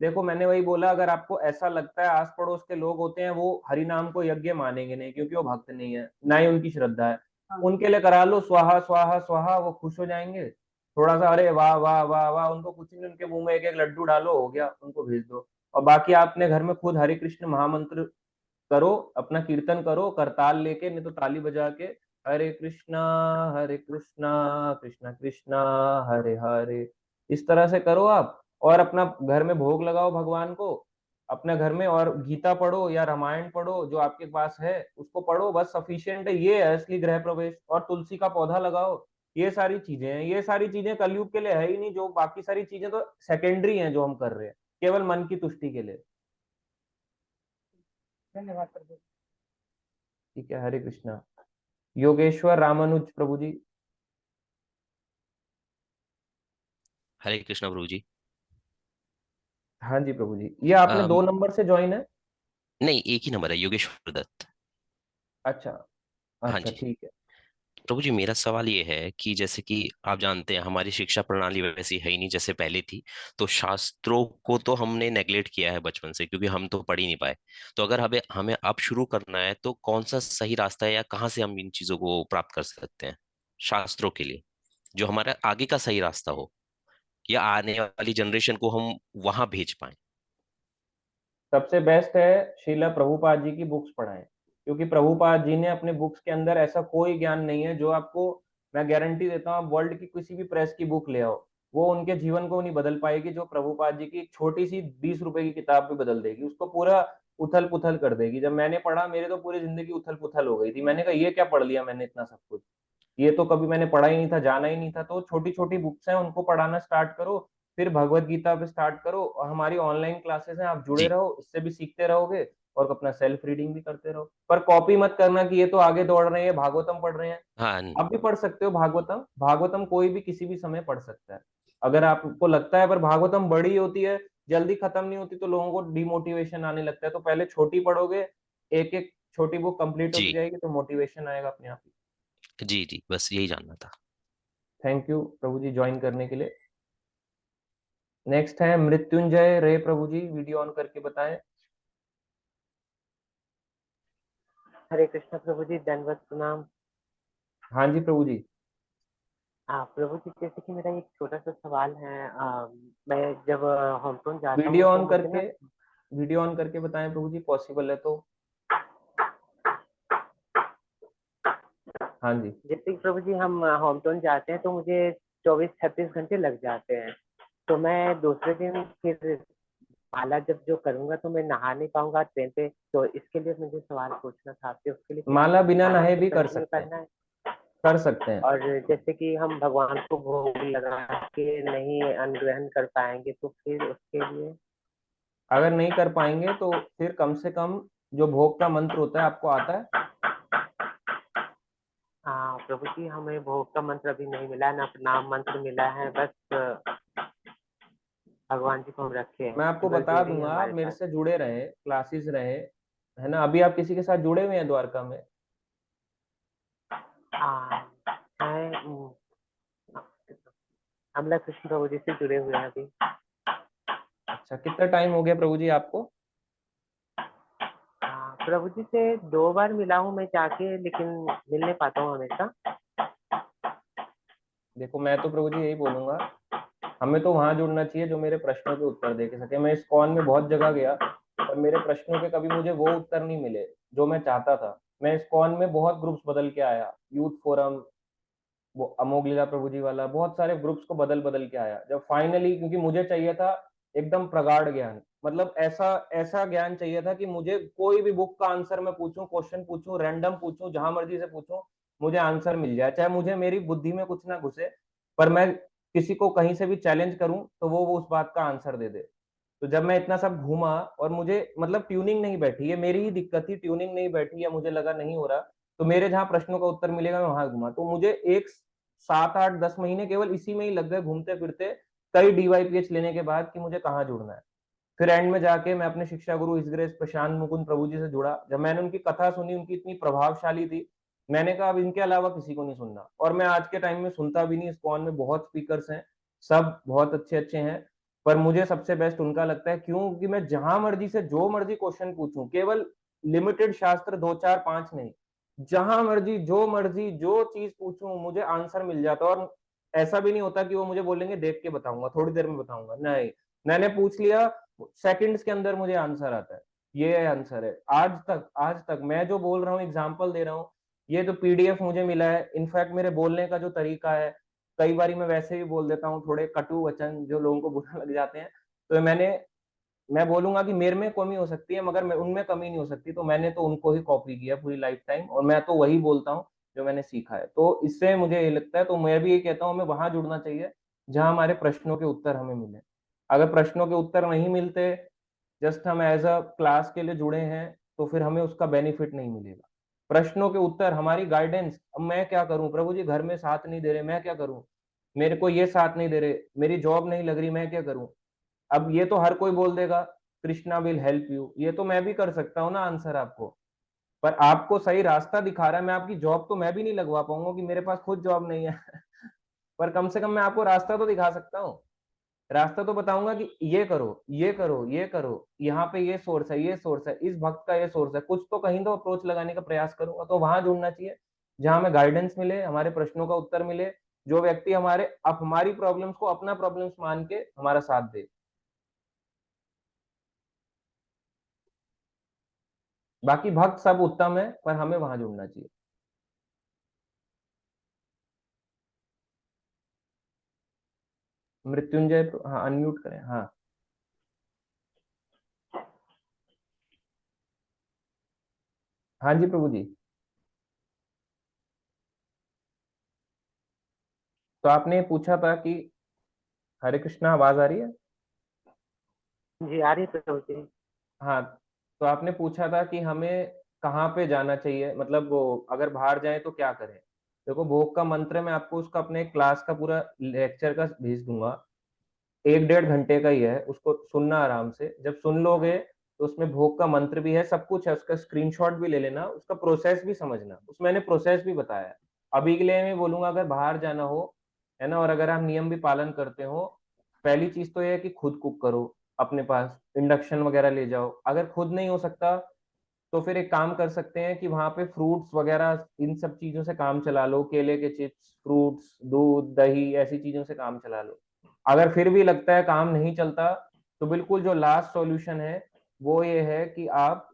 देखो मैंने वही बोला, अगर आपको ऐसा लगता है आस पड़ोस के लोग होते हैं वो हरि नाम को यज्ञ मानेंगे नहीं, क्योंकि वो भक्त नहीं है, ना ही उनकी श्रद्धा है, हाँ उनके लिए करा लो स्वाहा स्वाहा स्वाहा, वो खुश हो जाएंगे। थोड़ा सा अरे वाह वाह वाह वाह, उनको कुछ नहीं, उनके मुंह में एक एक लड्डू डालो, हो गया, उनको भेज दो। और बाकी आप अपने घर में खुद हरे कृष्ण महामंत्र करो, अपना कीर्तन करो करताल लेके, नहीं तो ताली बजा के, हरे कृष्णा कृष्णा कृष्णा हरे हरे, इस तरह से करो आप। और अपना घर में भोग लगाओ भगवान को अपने घर में, और गीता पढ़ो या रामायण पढ़ो जो आपके पास है उसको पढ़ो, बस सफिशिएंट है। ये है असली गृह प्रवेश। और तुलसी का पौधा लगाओ, ये सारी चीजें हैं। ये सारी चीजें कलयुग के लिए है ही नहीं, जो बाकी सारी चीजें तो सेकेंडरी हैं जो हम कर रहे हैं केवल मन की तुष्टि के लिए। धन्यवाद प्रभु। ठीक है, हरे कृष्णा। योगेश्वर रामानुज प्रभु जी। हरे कृष्णा प्रभु जी। हाँ जी प्रभु जी, ये आपने 2 नंबर से ज्वाइन है? नहीं, एक ही नंबर है, योगेश्वर दत्त। अच्छा हाँ अच्छा, जी ठीक है। प्रभु जी, मेरा सवाल ये है कि जैसे कि आप जानते हैं हमारी शिक्षा प्रणाली वैसी है ही नहीं जैसे पहले थी। तो शास्त्रों को तो हमने नेग्लेक्ट किया है बचपन से, क्योंकि हम तो पढ़ ही नहीं पाए। तो अगर हमें हमें अब शुरू करना है तो कौन सा सही रास्ता है, या कहाँ से हम इन चीजों को प्राप्त कर सकते हैं शास्त्रों के लिए, जो हमारा आगे का सही रास्ता हो, या आने वाली जनरेशन को हम वहां भेज पाए? सबसे बेस्ट है श्रीला प्रभुपाद जी की बुक्स पढ़ाएं, क्योंकि प्रभुपाद जी ने अपने बुक्स के अंदर ऐसा कोई ज्ञान नहीं है जो आपको, मैं गारंटी देता हूँ, आप वर्ल्ड की किसी भी प्रेस की बुक ले आओ, वो उनके जीवन को नहीं बदल पाएगी जो प्रभुपाद जी की एक छोटी सी 20 रुपए की किताब भी बदल देगी, उसको पूरा उथल पुथल कर देगी। जब मैंने पढ़ा मेरे तो पूरी जिंदगी उथल पुथल हो गई थी, मैंने कहा ये क्या पढ़ लिया मैंने इतना सब कुछ, ये तो कभी मैंने पढ़ा ही नहीं था, जाना ही नहीं था। तो छोटी छोटी बुक्स हैं उनको पढ़ाना स्टार्ट करो, फिर भगवत गीता पे स्टार्ट करो, और हमारी ऑनलाइन क्लासेस हैं, आप जुड़े जी। रहो, इससे भी सीखते रहोगे और अपना सेल्फ रीडिंग भी करते रहो। पर कॉपी मत करना कि ये तो आगे दौड़ रहे हैं, भागवतम पढ़ रहे हैं। हाँ। आप भी पढ़ सकते हो भागवतम, भागवतम कोई भी किसी भी समय पढ़ सकता है अगर आपको लगता है। पर भागवतम बड़ी होती है, जल्दी खत्म नहीं होती, तो लोगों को डिमोटिवेशन आने लगता है। तो पहले छोटी पढ़ोगे, एक एक छोटी बुक कंप्लीट होती जी जाएगी तो मोटिवेशन आएगा अपने आप ही। जी जी, बस यही जानना था। थैंक यू प्रभु जी ज्वाइन करने के लिए। नेक्स्ट है मृत्युंजय रे प्रभु जी, वीडियो ऑन करके बताएं। हरे कृष्ण प्रभु जी, दंडवत प्रणाम। हाँ जी प्रभु जी। प्रभु जी, जैसे कि मेरा एक छोटा सा सवाल है। मैं जब होम टाउन जाता हूँ वीडियो तो ऑन मुझे ना, करके, वीडियो ऑन करके बताएं प्रभु जी, पॉसिबल है तो। हाँ जी। जैसे कि प्रभु जी हम होम टाउन जाते हैं तो मुझे 24-26 घंटे लग जाते हैं। तो मैं दूसरे दिन फिर माला जब जो करूंगा तो मैं नहा नहीं पाऊंगा ट्रेन पे। तो इसके लिए मुझे सवाल पूछना था आपसे, उसके लिए क्या माला बिना माला नहाए फिर भी कर कंटिन्यू सकते हैं, करना है? कर सकते हैं। और जैसे कि हम भगवान को भोग लगा के नहीं अन्न ग्रहण कर पाएंगे तो फिर उसके लिए? अगर नहीं कर पाएंगे तो फिर कम से कम जो भोग का मंत्र होता है आपको आता है? हाँ प्रभु जी, हमें भोग का मंत्र अभी नहीं मिला है, ना नाम मंत्र मिला है। बस भगवान जी को हम रखे हैं, मैं आपको केवल बता जोड़ी है दूंगा, आप हमारे मेरे साथ। से जुड़े रहे, क्लासेस रहे, है ना? अभी आप किसी के साथ जुड़े हुए हैं द्वारका में? हैं, अमला कृष्ण प्रभु जी से जुड़े हुए हैं अभी। अच्छा, कितना टाइम हो गया प्रभु जी आपको? प्रभु जी से 2 बार मिला हूँ मैं जाके, लेकिन मिल नहीं पाता हूँ हमेशा। देखो मैं तो प्रभु जी यही बोलूंगा, हमें तो वहां जुड़ना चाहिए जो मेरे प्रश्नों के उत्तर दे के सके। मैं इस्कॉन में बहुत जगह गया पर मेरे प्रश्नों के कभी मुझे वो उत्तर नहीं मिले जो मैं चाहता था। मैं इस्कॉन में बहुत ग्रुप्स बदल के आया, यूथ फोरम, वो अमोघ लीला प्रभु जी वाला, बहुत सारे ग्रुप्स को बदल बदल के आया। जब फाइनली, क्योंकि मुझे चाहिए था एकदम प्रगाढ़ ज्ञान, मतलब ऐसा ऐसा ज्ञान चाहिए था कि मुझे कोई भी बुक का आंसर मैं पूछूं, क्वेश्चन पूछूं, रैंडम पूछूं, जहां मर्जी से पूछूं, मुझे आंसर मिल जाए, चाहे मुझे मेरी बुद्धि में कुछ ना घुसे, पर मैं किसी को कहीं से भी चैलेंज करूं तो वो उस बात का आंसर दे दे। तो जब मैं इतना सब घूमा और मुझे मतलब ट्यूनिंग नहीं बैठी, ये मेरी ही दिक्कत थी, ट्यूनिंग नहीं बैठी, या मुझे लगा नहीं हो रहा, तो मेरे जहां प्रश्नों का उत्तर मिलेगा मैं वहां घूमा। तो मुझे एक 7 8 10 महीने केवल इसी में ही लग गए, घूमते फिरते, कई DYPH लेने के बाद कि मुझे कहाँ जुड़ना है। फिर एंड में जाके मैं अपने शिक्षा गुरु इस ग्रेस प्रशांत मुकुंद प्रभु जी से जुड़ा। जब मैंने उनकी कथा सुनी, उनकी इतनी प्रभावशाली थी, मैंने कहा अब इनके अलावा किसी को नहीं सुनना। और मैं आज के टाइम में सुनता भी नहीं, इस्कॉन में बहुत स्पीकर्स हैं, सब बहुत अच्छे अच्छे हैं, पर मुझे सबसे बेस्ट उनका लगता है। क्यों? कि मैं जहां मर्जी से जो मर्जी क्वेश्चन पूछूं, केवल लिमिटेड शास्त्र 2 4 5 नहीं, जहां मर्जी जो मर्जी जो चीज पूछूं मुझे आंसर मिल जाता। और ऐसा भी नहीं होता कि वो मुझे बोलेंगे देख के बताऊंगा, थोड़ी देर में बताऊंगा, नहीं, मैंने पूछ लिया, सेकंड्स के अंदर मुझे आंसर आता है, ये आंसर है। आज तक मैं जो बोल रहा हूँ, एग्जाम्पल दे रहा हूँ, ये जो PDF मुझे मिला है, इनफैक्ट मेरे बोलने का जो तरीका है, कई बारी मैं वैसे भी बोल देता हूँ थोड़े कटु वचन जो लोगों को बुरा लग जाते हैं, तो मैं बोलूंगा कि मेरे में कमी हो सकती है मगर मैं उनमें कमी नहीं हो सकती, तो मैंने तो उनको ही कॉपी किया पूरी लाइफ टाइम और मैं तो वही बोलता हूँ जो मैंने सीखा है। तो इससे मुझे ये लगता है, तो मैं भी ये कहता हूँ हमें वहां जुड़ना चाहिए जहां हमारे प्रश्नों के उत्तर हमें मिले। अगर प्रश्नों के उत्तर नहीं मिलते, जस्ट हम एज अ क्लास के लिए जुड़े हैं, तो फिर हमें उसका बेनिफिट नहीं मिलेगा। प्रश्नों के उत्तर हमारी गाइडेंस, अब मैं क्या करूं प्रभु जी, घर में साथ नहीं दे रहे, मैं क्या करूं, मेरे को ये साथ नहीं दे रहे, मेरी जॉब नहीं लग रही, मैं क्या करूं। अब ये तो हर कोई बोल देगा कृष्णा विल हेल्प यू, ये तो मैं भी कर सकता हूँ ना आंसर आपको, पर आपको सही रास्ता दिखा रहा है। मैं आपकी जॉब तो मैं भी नहीं लगवा पाऊंगा कि मेरे पास खुद जॉब नहीं है पर कम से कम मैं आपको रास्ता तो दिखा सकता हूँ। रास्ता तो बताऊंगा कि ये करो, ये करो, ये करो, यहाँ पे ये सोर्स है, ये सोर्स है, इस भक्त का ये सोर्स है, कुछ तो कहीं तो अप्रोच लगाने का प्रयास करूंगा। तो वहां जुड़ना चाहिए जहां हमें गाइडेंस मिले, हमारे प्रश्नों का उत्तर मिले, जो व्यक्ति हमारी प्रॉब्लम्स को अपना प्रॉब्लम्स मान के हमारा साथ दे। बाकी भक्त सब उत्तम है, पर हमें वहां जुड़ना चाहिए। मृत्युंजय, हाँ अनम्यूट करें, हाँ। हाँ जी प्रभु जी। तो आपने पूछा था कि, हरे कृष्णा, आवाज आ रही है? जी आ रही है प्रभु जी। हाँ, तो आपने पूछा था कि हमें कहाँ पे जाना चाहिए, मतलब वो अगर बाहर जाए तो क्या करें। देखो, भोग का मंत्र मैं आपको उसका अपने क्लास का पूरा लेक्चर का भेज दूंगा, 1-1.5 घंटे का ही है, उसको सुनना आराम से। जब सुन लोगे तो उसमें भोग का मंत्र भी है, सब कुछ है, उसका स्क्रीनशॉट भी ले लेना, उसका प्रोसेस भी समझना, उसमें मैंने प्रोसेस भी बताया है। अभी के लिए मैं बोलूंगा अगर बाहर जाना हो, है ना, और अगर आप नियम भी पालन करते हो, पहली चीज तो ये है कि खुद कुक करो, अपने पास इंडक्शन वगैरह ले जाओ। अगर खुद नहीं हो सकता तो फिर एक काम कर सकते हैं कि वहां पे फ्रूट्स वगैरह इन सब चीजों से काम चला लो, केले के चिप्स, फ्रूट्स, दूध, दही, ऐसी चीजों से काम चला लो। अगर फिर भी लगता है काम नहीं चलता, तो बिल्कुल जो लास्ट सॉल्यूशन है वो ये है कि आप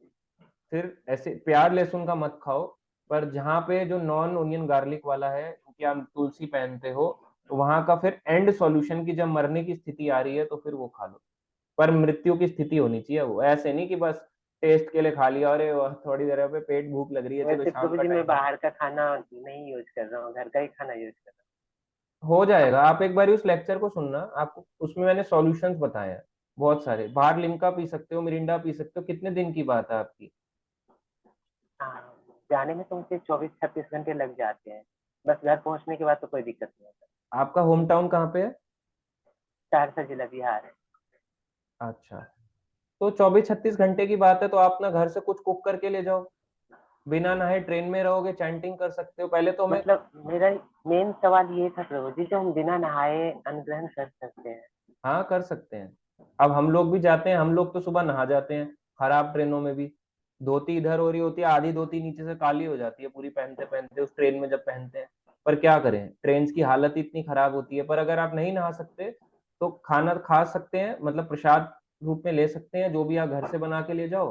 फिर ऐसे प्याज लहसुन का मत खाओ, पर जहाँ पे जो नॉन ओनियन गार्लिक वाला है, क्योंकि आप तुलसी पहनते हो, तो वहां का फिर एंड सॉल्यूशन की जब मरने की स्थिति आ रही है तो फिर वो खा लो। पर मृत्यु की स्थिति होनी चाहिए, वो ऐसे नहीं कि बस टेस्ट के लिए खा लिया, अरे थोड़ी देर पे पेट भूख लग रही है, चलो वैसे शाम प्रभु का जी मैं टाइम है। बाहर का खाना नहीं यूज कर रहा हूँ, घर का ही खाना यूज कर रहा हो जाएगा, आप एक बार उस लेक्चर को सुनना, आपको उसमें मैंने सॉल्यूशंस बताए हैं बहुत सारे। बाहर लिम्का पी सकते हो, मिरिंडा पी सकते हो, कितने दिन की बात है आपकी? हूँ। हाँ, जाने में तो मुझे 24-36 घंटे लग जाते हैं, बस घर पहुंचने के बाद तो कोई दिक्कत नहीं होता। आपका होम टाउन कहाँ पे है? सहरसा जिला बिहार है। अच्छा, तो 24-36 घंटे की बात है, तो आप अपना घर से कुछ कुक करके ले जाओ, बिना नहाए ट्रेन में रहोगे, चैंटिंग कर सकते हो। पहले तो मैं, मतलब मेरा मेन सवाल ये था प्रभु जी, जो हम बिना नहाए अन्न ग्रहण कर सकते हैं? हाँ कर सकते हैं। अब हम लोग भी जाते हैं, हम लोग तो सुबह नहा जाते हैं खराब ट्रेनों में भी, धोती इधर हो रही होती है, आधी धोती नीचे से काली हो जाती है पूरी पहनते पहनते उस ट्रेन में जब पहनते हैं। पर क्या करें, ट्रेन की हालत इतनी खराब होती है। पर अगर आप नहीं नहा सकते तो खाना खा सकते हैं, मतलब प्रसाद रूप में ले सकते हैं, जो भी आप घर से बना के ले जाओ,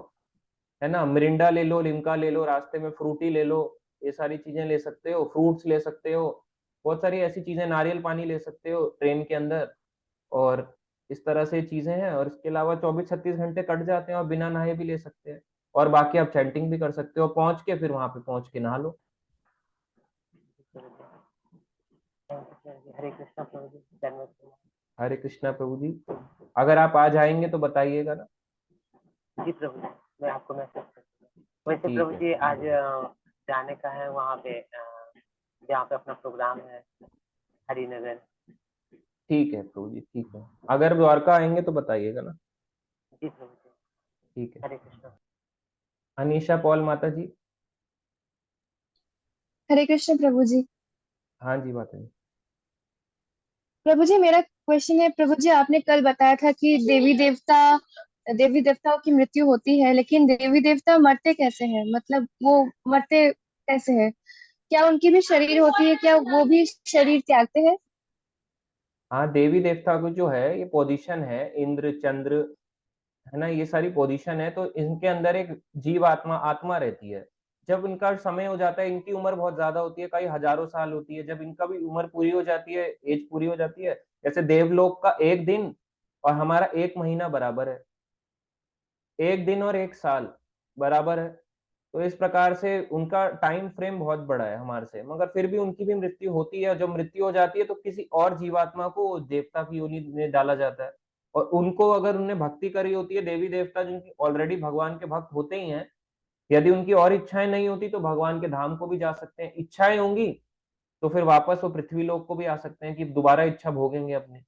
है ना। मिरिंडा ले लो, लिम्का ले लो, रास्ते में फ्रूटी ले लो, ये सारी चीजें ले सकते हो, फ्रूट्स ले सकते हो, बहुत सारी ऐसी चीजें, नारियल पानी ले सकते हो ट्रेन के अंदर। और इस तरह से चीजें हैं, और इसके अलावा 24-36 घंटे कट जाते हैं और बिना नहाए भी ले सकते हैं। और बाकी आप चैंटिंग भी कर सकते हो, पहुंच के फिर वहां पे पहुंच के नहा लो। हरे कृष्णा प्रभु जी, धन्यवाद। हरे कृष्णा प्रभु जी। अगर आप आ जाएंगे तो बताइएगा ना। जी प्रभु जी, मैं आपको मैसेज करूँगा। वैसे ठीक प्रभु है, जी आज जाने का है वहाँ पे, जहाँ पे अपना प्रोग्राम है, हरिनगर। ठीक है प्रभु जी, ठीक है। अगर द्वारका आएंगे तो बताइएगा ना। जी प्रभु जी। ठीक है। हरे कृष्णा। अनीशा पॉल माता जी। हरे कृष्ण प्रभु जी। हाँ जी माता जी। प्रभु जी मेरा क्वेश्चन है, प्रभु जी आपने कल बताया था कि देवी देवताओं की मृत्यु होती है, लेकिन देवी देवता मरते कैसे हैं, मतलब वो मरते कैसे हैं? क्या उनकी भी शरीर होती है, क्या वो भी शरीर त्यागते हैं? हाँ, देवी देवता को जो है ये पोजीशन है, इंद्र चंद्र, है ना, ये सारी पोजीशन है, तो इनके अंदर एक जीव आत्मा आत्मा रहती है। जब इनका समय हो जाता है, इनकी उम्र बहुत ज्यादा होती है, कई हजारों साल होती है, जब इनका भी उम्र पूरी हो जाती है, एज पूरी हो जाती है, जैसे देवलोक का एक दिन और हमारा एक महीना बराबर है, एक दिन और एक साल बराबर है। तो इस प्रकार से उनका टाइम फ्रेम बहुत बड़ा है हमारे से, मगर फिर भी उनकी भी मृत्यु होती है। जब मृत्यु हो जाती है तो किसी और जीवात्मा को देवता की योनि में डाला जाता है, और उनको अगर उन्होंने भक्ति करी होती है, देवी देवता जिनकी ऑलरेडी भगवान के भक्त होते ही हैं, यदि उनकी और इच्छाएं नहीं होती तो भगवान के धाम को भी जा सकते हैं। इच्छाएं होंगी तो फिर वापस वो पृथ्वी लोक को भी आ सकते हैं कि दोबारा इच्छा भोगेंगे अपनी।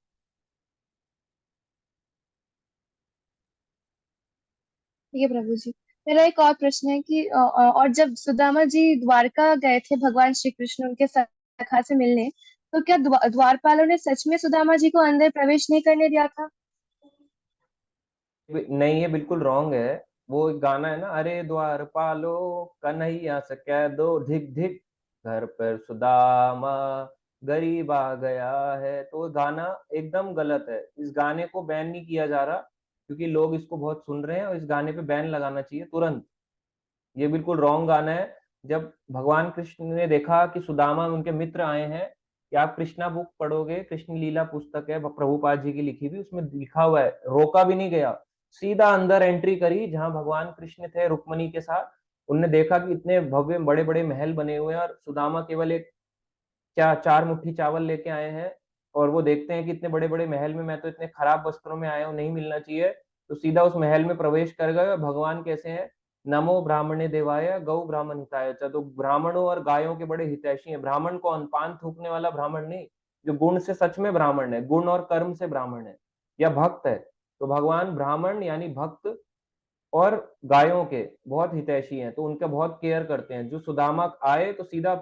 ठीक है प्रभु जी। मेरा एक और प्रश्न है कि और जब सुदामा जी द्वारका गए थे भगवान श्री कृष्ण उनके सखा से मिलने, तो क्या द्वारपालों ने सच में सुदामा जी को अंदर प्रवेश नहीं करने दिया था? नहीं, ये बिल्कुल रॉन्ग है। वो एक गाना है ना, अरे द्वारपालो कन्हैया से कह दो धिक धिक, घर पर सुदामा गरीब आ गया है। तो वो गाना एकदम गलत है, इस गाने को बैन नहीं किया जा रहा, क्योंकि लोग इसको बहुत सुन रहे हैं, और इस गाने पे बैन लगाना चाहिए तुरंत। ये बिल्कुल रॉन्ग गाना है। जब भगवान कृष्ण ने देखा कि सुदामा उनके मित्र आए हैं, कि आप कृष्णा बुक पढ़ोगे, कृष्ण लीला पुस्तक है प्रभुपाद जी की लिखी हुई, उसमें लिखा हुआ है, रोका भी नहीं गया, सीधा अंदर एंट्री करी जहां भगवान कृष्ण थे रुक्मणी के साथ। उनने देखा कि इतने भव्य बड़े बड़े महल बने हुए हैं, और सुदामा केवल एक क्या 4 मुट्ठी चावल लेके आए हैं, और वो देखते हैं कि इतने बड़े बड़े महल में मैं तो इतने खराब वस्त्रों में आया हूँ, नहीं मिलना चाहिए। तो सीधा उस महल में प्रवेश कर गए। और भगवान कैसे हैं, नमो ब्राह्मणे देवाय गौ ब्राह्मण हिताय च। तो ब्राह्मणों और गायों के बड़े हितैषी हैं। ब्राह्मण कौन, पान थूकने वाला ब्राह्मण नहीं, जो गुण से सच में ब्राह्मण है, गुण और कर्म से ब्राह्मण है, या भक्त है। तो भगवान ब्राह्मण यानी भक्त और गायों के बहुत हितैषी हैं, तो उनका बहुत केयर करते हैं। जो सुदामा आए तो सीधा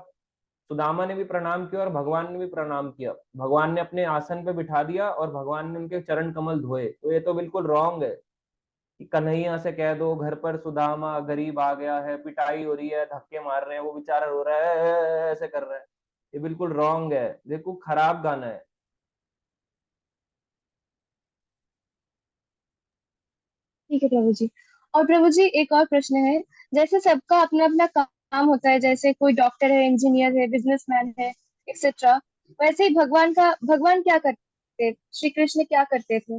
सुदामा ने भी प्रणाम किया और भगवान ने भी प्रणाम किया, भगवान ने अपने आसन पे बिठा दिया और भगवान ने उनके चरण कमल धोए। तो ये तो बिल्कुल रॉन्ग है कि कन्हैया से कह दो घर पर सुदामा गरीब आ गया है, पिटाई हो रही है, धक्के मार रहे हैं, वो बेचारा रो रहा है, ऐसे कर रहा है। ये बिल्कुल रॉन्ग है, देखो खराब गाना है। ठीक है प्रभु जी। और प्रभु जी एक और प्रश्न है, जैसे सबका अपना अपना काम होता है, जैसे कोई डॉक्टर है, इंजीनियर है, बिजनेसमैन है, एक्सेट्रा, वैसे ही भगवान क्या करते, श्री कृष्ण क्या करते थे?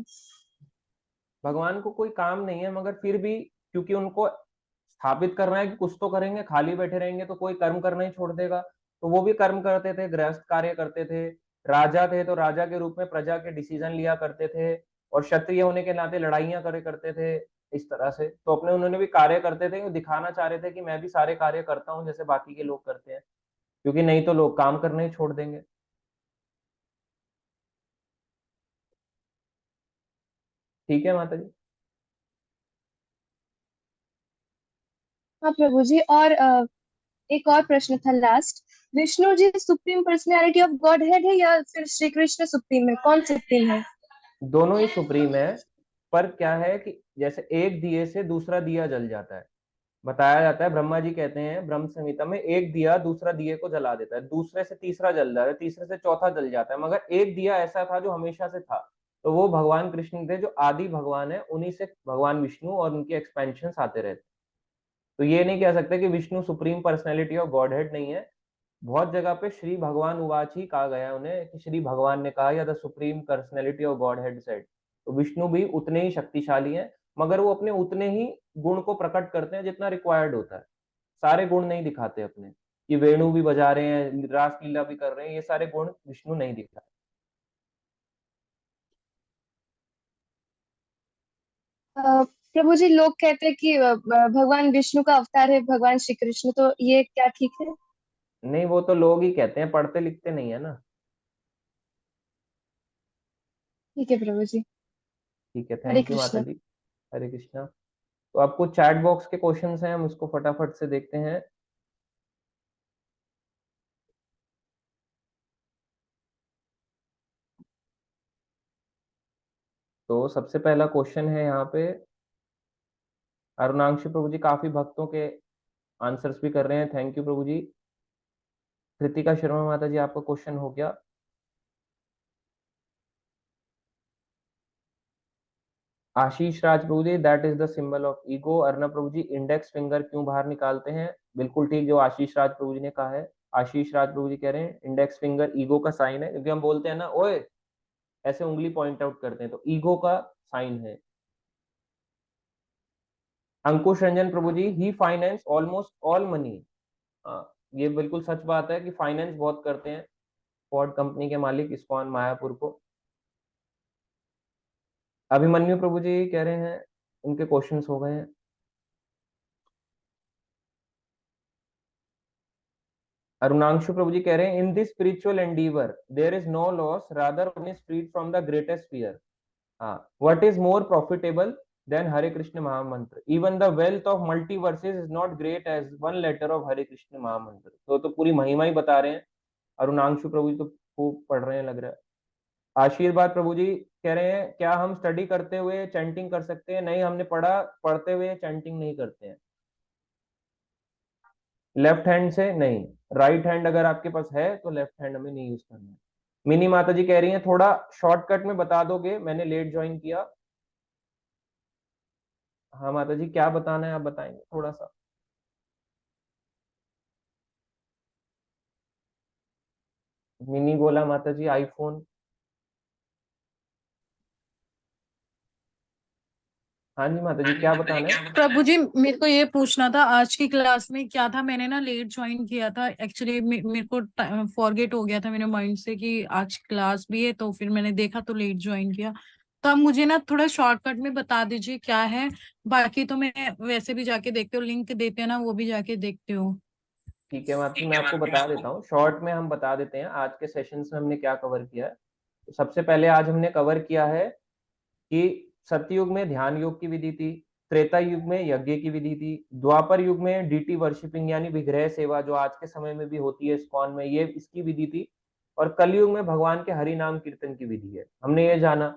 भगवान को कोई काम नहीं है, मगर फिर भी क्योंकि उनको स्थापित करना है कि कुछ तो करेंगे, खाली बैठे रहेंगे तो कोई कर्म करना ही छोड़ देगा। तो वो भी कर्म करते थे, गृहस्थ कार्य करते थे। राजा थे तो राजा के रूप में प्रजा के डिसीजन लिया करते थे, और क्षत्रिय होने के नाते लड़ाइयां करे करते थे। इस तरह से तो अपने उन्होंने भी कार्य करते थे, दिखाना चाह रहे थे कि मैं भी सारे कार्य करता हूँ जैसे बाकी के लोग करते हैं, क्योंकि नहीं तो लोग काम करना ही छोड़ देंगे। ठीक है माता जी। हाँ प्रभु जी। और एक और प्रश्न था last, Vishnu ji supreme personality of Godhead है या फिर श्री कृष्ण सुप्रीम है, कौन सुप्रीम है? दोनों ही सुप्रीम है, पर क्या है कि जैसे एक दिए से दूसरा दिया जल जाता है, बताया जाता है, ब्रह्मा जी कहते हैं ब्रह्म संहिता में, एक दिया दूसरा दिए को जला देता है, दूसरे से तीसरा जल जाता है, तीसरे से चौथा जल जाता है, मगर एक दिया ऐसा था जो हमेशा से था। तो वो भगवान कृष्ण थे, जो आदि भगवान है, उन्हीं से भगवान विष्णु और उनके एक्सपेंशन आते रहते। तो ये नहीं कह सकते कि Vishnu supreme personality of God head नहीं है। बहुत जगह पे श्री भगवान उवाच ही कहा गया है उन्हें, कि श्री भगवान ने कहा, या the supreme personality of God head said. तो विष्णु भी उतने ही शक्तिशाली हैं, मगर वो अपने उतने ही गुण को प्रकट करते हैं जितना रिक्वायर्ड होता है। सारे गुण नहीं दिखाते अपने, कि वेणु भी बजा रहे हैं, रासलीला भी कर रहे हैं, ये सारे गुण विष्णु नहीं दिखाते। प्रभु जी लोग कहते हैं कि भगवान विष्णु का अवतार है भगवान श्री कृष्ण, तो ये क्या ठीक है? नहीं, वो तो लोग ही कहते हैं, पढ़ते लिखते नहीं है ना। ठीक है प्रभु जी। ठीक है, हरे थैंक यू माता कृष्ण। जी। हरे कृष्णा। तो आपको चैट बॉक्स के क्वेश्चंस हैं, हम उसको फटाफट से देखते हैं। तो सबसे पहला क्वेश्चन है यहाँ पे, अरुणांशु प्रभु जी काफी भक्तों के आंसर्स भी कर रहे हैं, थैंक यू प्रभु जी। कृतिका शर्मा माता जी, आपका क्वेश्चन हो गया। Ashish Raj Prabhu ji, that is the symbol of ego. Arnav Prabhu ji, index finger क्यों बाहर निकालते हैं? बिल्कुल ठीक जो आशीष राज प्रभु जी ने कहा है। आशीष राज प्रभु जी कह रहे हैं इंडेक्स फिंगर ईगो का साइन है, क्योंकि हम बोलते हैं ना ओए, ऐसे उंगली पॉइंट आउट करते हैं, तो ईगो का साइन है। अंकुश रंजन प्रभु जी, ही फाइनेंस ऑलमोस्ट ऑल मनी। ये बिल्कुल सच बात है कि फाइनेंस बहुत करते हैं फोर्ड कंपनी के मालिक इस्कॉन मायापुर को। अभिमन्यु प्रभु जी कह रहे हैं उनके क्वेश्चंस हो गए हैं। अरुणांशु प्रभु जी कह रहे हैं in this spiritual endeavour there is no loss, rather one is freed from the greatest fear. हाँ, what is more profitable than Hare Krishna Mahamantra, even the wealth of multiverses is not great as one letter of Hare Krishna Mahamantra. तो पूरी महिमा ही बता रहे हैं। अरुणांशु प्रभु जी तो खूब पढ़ रहे हैं लग रहा है। आशीर्वाद प्रभु जी कह रहे हैं क्या हम स्टडी करते हुए चैंटिंग कर सकते हैं? नहीं, हमने पढ़ा, पढ़ते हुए चैंटिंग नहीं करते हैं। लेफ्ट हैंड से नहीं, राइट हैंड अगर आपके पास है तो लेफ्ट हैंड हमें नहीं यूज करना है। मिनी माता जी कह रही हैं थोड़ा शॉर्टकट में बता दोगे, मैंने लेट ज्वाइन किया। हाँ माता जी, क्या बताना है आप बताएंगे थोड़ा सा। मिनी बोला माता जी आईफोन। हाँ जी माता जी, क्या बताना है? प्रभु जी मेरे को ये पूछना था, आज की क्लास में क्या था? मैंने ना लेट ज्वाइन किया था एक्चुअली, मेरे को फॉरगेट हो गया था मेरे माइंड से कि आज क्लास भी है, तो फिर मैंने देखा तो लेट ज्वाइन किया। तो आप मुझे ना थोड़ा शॉर्टकट में बता दीजिए क्या है। बाकी तो मैं वैसे भी जाके देखती हूँ, लिंक देते हैं ना, वो भी जाके देखती हूँ। ठीक है माता जी, मैं आपको बता देता हूँ, शॉर्ट में हम बता देते हैं आज के सेशंस में हमने क्या कवर किया है। तो सबसे पहले आज हमने कवर किया है कि सतयुग में ध्यान योग की विधि थी, त्रेता युग में यज्ञ की विधि थी, द्वापर युग में डीटी वर्शिपिंग यानी विग्रह सेवा जो आज के समय में भी होती है इस्कॉन में, ये इसकी विधि थी, और कलयुग में भगवान के हरि नाम कीर्तन की विधि है, हमने ये जाना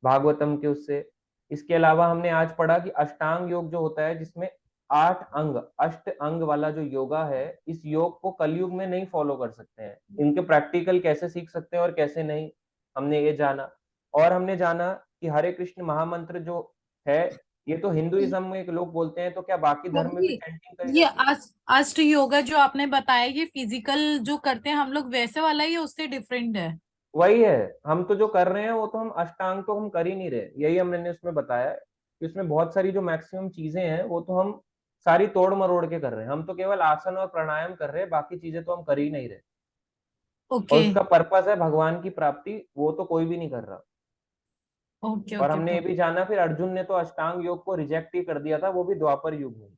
भागवतम के उससे। इसके अलावा हमने आज पढ़ा कि अष्टांग योग जो होता है जिसमें 8 अंग, अष्ट अंग वाला जो योगा है, इस योग को कलयुग में नहीं फॉलो कर सकते हैं, इनके प्रैक्टिकल कैसे सीख सकते हैं और कैसे नहीं, हमने ये जाना। और हमने जाना कि हरे कृष्ण महामंत्र जो है ये तो हिंदुइज्म में लोग बोलते हैं, तो क्या बाकी धर्म में भी चैंटिंग करी ये जाती है? अष्ट योगा जो आपने बताया, ये फिजिकल जो करते हैं हम लोग वैसे वाला ही है, उससे डिफरेंट है? वही है, हम तो जो कर रहे हैं वो तो हम अष्टांग तो हम कर ही नहीं रहे, यही हमने उसमें बताया है कि उसमें बहुत सारी जो मैक्सिमम चीजें हैं वो तो हम सारी तोड़ मरोड़ के कर रहे हैं, हम तो केवल आसन और प्राणायाम कर रहे हैं, बाकी चीजें तो हम कर ही नहीं रहे। और ओके उसका पर्पस है भगवान की प्राप्ति, वो तो कोई भी नहीं कर रहा। ओके और ओके हमने ये भी जाना फिर अर्जुन ने तो अष्टांग योग को रिजेक्ट ही कर दिया था, वो भी द्वापर युग में।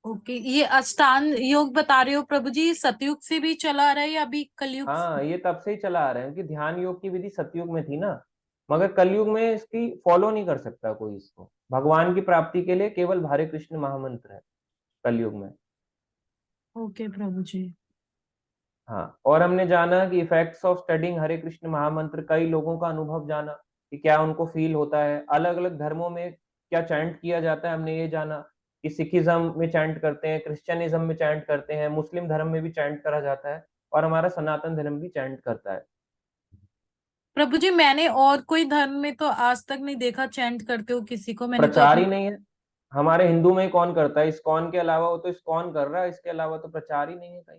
ओके। ये अष्टांग योग बता रहे हो प्रभु जी, सतयुग से भी चला आ रहा है या अभी कलयुग? हाँ, ये तब से ही चला आ रहा है कि ध्यान योग की विधि सतयुग में थी ना, मगर कलयुग में इसकी फॉलो नहीं कर सकता कोई इसको, भगवान की प्राप्ति के लिए केवल हरे कृष्ण महामंत्र है कलयुग में। ओके प्रभु जी। हाँ, और हमने जाना कि इफेक्ट्स ऑफ स्टडिंग हरे कृष्ण महामंत्र, कई लोगों का अनुभव जाना कि क्या उनको फील होता है, अलग अलग धर्मों में क्या चैंट किया जाता है, हमने ये जाना कि सिखिज्म में चैंट करते हैं, क्रिश्चियनिज्म में चैंट करते हैं, मुस्लिम धर्म में भी चैंट करा जाता है, और हमारा सनातन धर्म भी चैंट करता है। प्रभु जी मैंने और कोई धर्म में तो आज तक नहीं देखा चैंट करते हो किसी को, मैंने तो प्रचार अपने। ही नहीं है, हमारे हिंदू में ही कौन करता है, इस्कॉन के अलावा, वो तो इस्कॉन कर रहा है, इसके अलावा तो प्रचार ही नहीं है कहीं।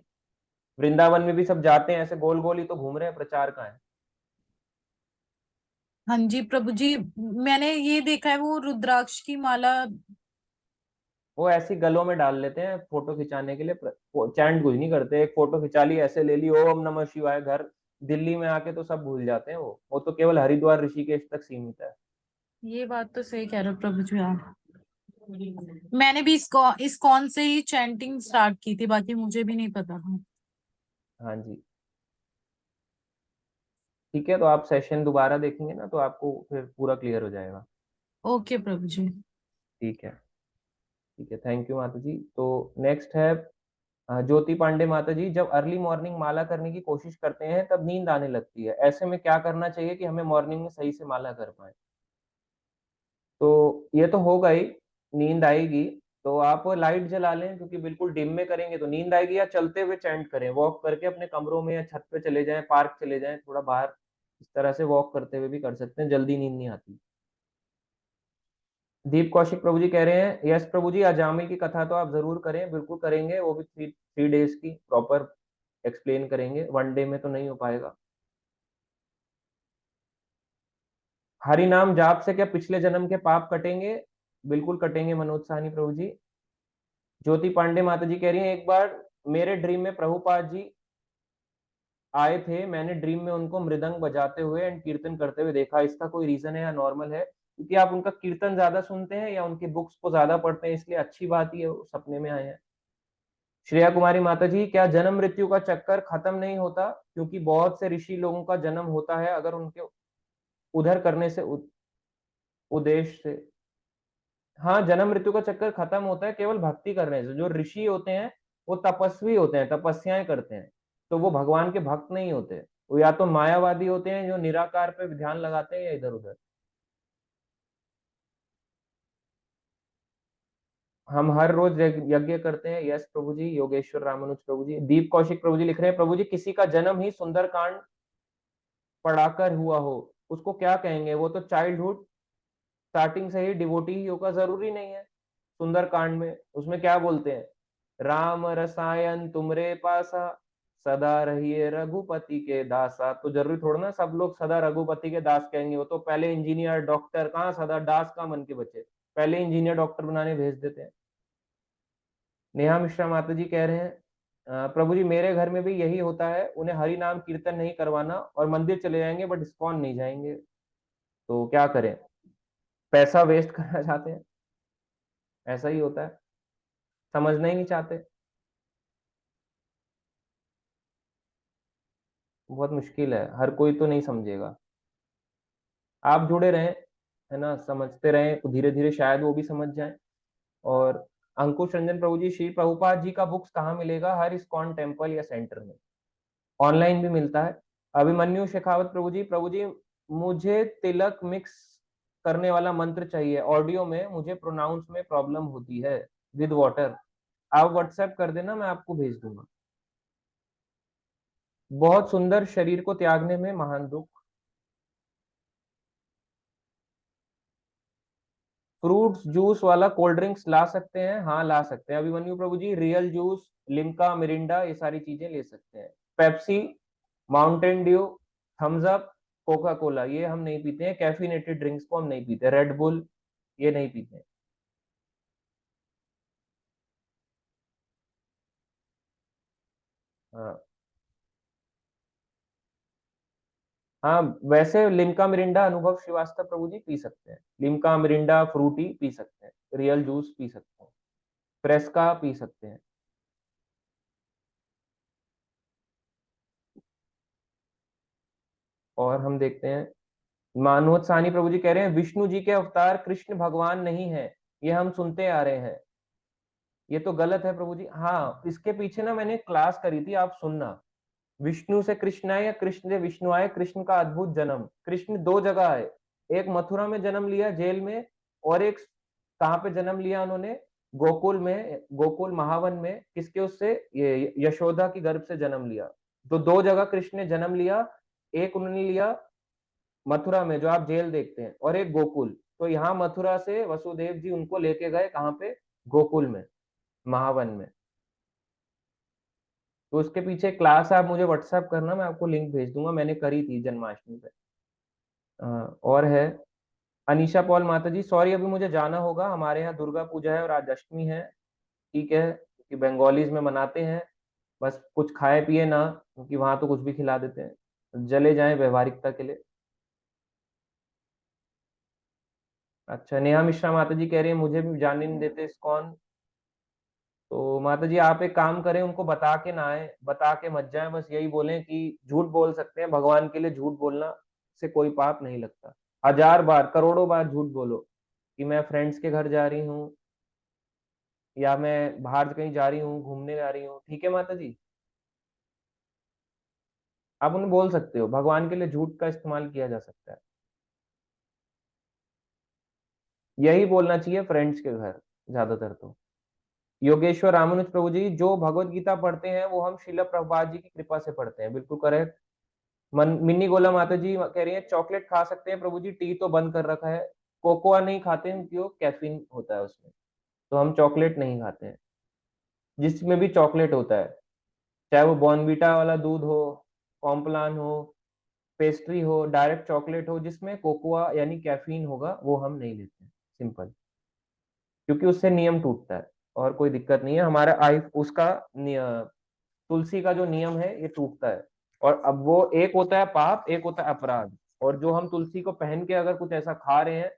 वृंदावन में भी सब जाते हैं ऐसे गोल गोल ही तो घूम रहे हैं, प्रचार का है। हाँ जी प्रभु जी, मैंने ये देखा है वो रुद्राक्ष की माला। वो ऐसी गलों में डाल लेते हैं फोटो खिंचाने के लिए, चैंट कुछ नहीं करते, एक फोटो खिंचा ली ऐसे ले ली, ओम नमः शिवाय, घर दिल्ली में आके तो सब भूल जाते हैं, वो तो केवल हरिद्वार ऋषिकेश तक सीमित है। ये बात तो सही कह रहे हो प्रभु जी आप। मैंने भी इस्कॉन से ही चैंटिंग स्टार्ट की थी, बाकी मुझे भी नहीं पता था। हाँ जी, ठीक है, तो आप सेशन दोबारा देखेंगे ना तो आपको फिर पूरा क्लियर हो जाएगा। ओके प्रभु जी। ठीक है, ठीक है, थैंक यू माता जी। तो नेक्स्ट है ज्योति पांडे माता जी, जब अर्ली मॉर्निंग माला करने की कोशिश करते हैं तब नींद आने लगती है, ऐसे में क्या करना चाहिए कि हमें मॉर्निंग में सही से माला कर पाए? तो ये तो होगा ही, नींद आएगी, तो आप लाइट जला लें, क्योंकि बिल्कुल डिम में करेंगे तो नींद आएगी, या चलते हुए चैंट करें, वॉक करके अपने कमरों में या छत पे चले जाएं, पार्क चले जाएं थोड़ा बाहर, इस तरह से वॉक करते हुए भी कर सकते हैं, जल्दी नींद नहीं आती। दीप कौशिक प्रभु जी कह रहे हैं यस प्रभु जी, अजामिल की कथा तो आप जरूर करें, बिल्कुल करेंगे, वो भी 3 days की प्रॉपर एक्सप्लेन करेंगे, 1 day में तो नहीं हो पाएगा। हरि नाम जाप से क्या पिछले जन्म के पाप कटेंगे? बिल्कुल कटेंगे मनोज साहनी प्रभु जी। ज्योति पांडे माता जी कह रही हैं एक बार मेरे ड्रीम में प्रभुपाद जी आए थे, मैंने ड्रीम में उनको मृदंग बजाते हुए एंड कीर्तन करते हुए देखा, इसका कोई रीजन है या नॉर्मल है? क्योंकि आप उनका कीर्तन ज्यादा सुनते हैं या उनकी बुक्स को ज्यादा पढ़ते हैं, इसलिए अच्छी बात ही है वो सपने में आए हैं। श्रेया कुमारी माता जी, क्या जन्म मृत्यु का चक्कर खत्म नहीं होता? क्योंकि बहुत से ऋषि लोगों का जन्म होता है अगर उनके उधर करने से उद्देश्य से। हाँ, जन्म मृत्यु का चक्कर खत्म होता है केवल भक्ति करने से। जो ऋषि होते हैं वो तपस्वी होते हैं, तपस्याएं करते हैं, तो वो भगवान के भक्त नहीं होते, वो या तो मायावादी होते हैं जो निराकार पे ध्यान लगाते हैं या इधर उधर। हम हर रोज यज्ञ करते हैं, यस प्रभु जी। योगेश्वर रामानुज प्रभु जी। दीप कौशिक प्रभु जी लिख रहे हैं प्रभु जी किसी का जन्म ही सुंदरकांड पढ़ाकर हुआ हो उसको क्या कहेंगे? वो तो चाइल्डहुड स्टार्टिंग से ही डिवोटी ही होगा, जरूरी नहीं है। सुंदरकांड में उसमें क्या बोलते हैं? राम रसायन तुमरे पासा, सदा रहिए रघुपति के दासा। तो जरूरी थोड़ा ना सब लोग सदा रघुपति के दास कहेंगे, वो तो पहले इंजीनियर डॉक्टर, कहाँ सदा दास का मन के बच्चे, पहले इंजीनियर डॉक्टर बनाने भेज देते हैं। नेहा मिश्रा माता जी कह रहे हैं प्रभु जी मेरे घर में भी यही होता है, उन्हें हरि नाम कीर्तन नहीं करवाना और मंदिर चले जाएंगे बट इस्कॉन नहीं जाएंगे, तो क्या करें? पैसा वेस्ट करना चाहते हैं, ऐसा ही होता है, समझना ही नहीं चाहते। बहुत मुश्किल है, हर कोई तो नहीं समझेगा। आप जुड़े रहें, है ना, समझते रहें, तो धीरे धीरे शायद वो भी समझ जाए। और अंकुश रंजन प्रभु जी, श्री प्रभुपाद जी का बुक्स कहाँ मिलेगा? हर इस्कॉन टेम्पल या सेंटर में, ऑनलाइन भी मिलता है। अभिमन्यु शेखावत प्रभु जी मुझे तिलक मिक्स करने वाला मंत्र चाहिए, ऑडियो में मुझे प्रोनाउंस में प्रॉब्लम होती है विद वाटर। आप व्हाट्सएप कर देना, मैं आपको भेज दूंगा। बहुत सुंदर शरीर को त्यागने में महान दुख। फ्रूट्स जूस वाला कोल्ड ड्रिंक्स ला सकते हैं? हाँ ला सकते हैं अभिमन्यु प्रभु जी, रियल जूस, लिम्का, मिरिंडा, ये सारी चीजें ले सकते हैं। Pepsi, Mountain Dew, Thums Up, Coca Cola, ये हम नहीं पीते हैं। कैफिनेटेड ड्रिंक्स को हम नहीं पीते, रेड बुल ये नहीं पीते हैं। हाँ हाँ, वैसे लिम्का मिरिंडा अनुभव श्रीवास्तव प्रभु जी पी सकते हैं, लिम्का मिरिंडा फ्रूटी पी सकते हैं, रियल जूस पी सकते हैं, फ्रेस्का पी सकते हैं। और हम देखते हैं मानोज सानी प्रभु जी कह रहे हैं विष्णु जी के अवतार कृष्ण भगवान नहीं है, ये हम सुनते आ रहे हैं, ये तो गलत है प्रभु जी। हाँ, इसके पीछे ना मैंने क्लास करी थी, आप सुनना। विष्णु से कृष्ण आए या कृष्ण से विष्णु आए, कृष्ण का अद्भुत जन्म। कृष्ण 2 जगह आए, एक मथुरा में जन्म लिया जेल में, और एक कहाँ पे जन्म लिया उन्होंने? गोकुल में, गोकुल महावन में। किसके उससे? ये यशोदा की गर्भ से जन्म लिया। तो 2 जगह कृष्ण ने जन्म लिया, एक उन्होंने लिया मथुरा में जो आप जेल देखते हैं, और एक गोकुल। तो यहाँ मथुरा से वसुदेव जी उनको लेके गए कहाँ पे? गोकुल में, महावन में। तो उसके पीछे क्लास आप मुझे व्हाट्सएप करना, मैं आपको लिंक भेज दूंगा, मैंने करी थी जन्माष्टमी पे। और है अनीशा पॉल माता जी, सॉरी अभी मुझे जाना होगा, हमारे यहाँ दुर्गा पूजा है और आज अष्टमी है। ठीक है, कि बंगालीज में मनाते हैं, बस कुछ खाए पिए ना, क्योंकि वहां तो कुछ भी खिला देते हैं, जले जाएं व्यवहारिकता के लिए। अच्छा, नेहा मिश्रा माता जी कह रही है मुझे भी जाने नहीं देते इस्कॉन। तो माता जी आप एक काम करें, उनको बता के ना आए, बता के मत जाए, बस यही बोलें कि झूठ बोल सकते हैं, भगवान के लिए झूठ बोलना से कोई पाप नहीं लगता। 1000 बार, करोड़ों बार झूठ बोलो कि मैं फ्रेंड्स के घर जा रही हूँ या मैं बाहर कहीं जा रही हूँ, घूमने जा रही हूँ, ठीक है माता जी? आप उन्हें बोल सकते हो, भगवान के लिए झूठ का इस्तेमाल किया जा सकता है। यही बोलना चाहिए फ्रेंड्स के घर ज्यादातर तो। योगेश्वर रामानुज प्रभु जी, जो भगवत गीता पढ़ते हैं वो हम श्रील प्रभुपाद जी की कृपा से पढ़ते हैं, बिल्कुल करेक्ट। मिन्नी गोला माता जी कह रही है चॉकलेट खा सकते हैं प्रभु जी, टी तो बंद कर रखा है। कोकोआ नहीं खाते हैं क्योंकि वो कैफीन होता है उसमें, तो हम चॉकलेट नहीं खाते हैं। जिसमें भी चॉकलेट होता है, चाहे वो बॉर्नवीटा वाला दूध हो, कॉम्प्लान हो, पेस्ट्री हो, डायरेक्ट चॉकलेट हो, जिसमें कोकोआ यानी कैफीन होगा, वो हम नहीं लेते हैं, सिंपल। क्योंकि उससे नियम टूटता है और कोई दिक्कत नहीं है। हमारा आई उसका तुलसी का जो नियम है ये टूटता है। और अब वो एक होता है पाप, एक होता है अपराध। और जो हम तुलसी को पहन के अगर कुछ ऐसा खा रहे हैं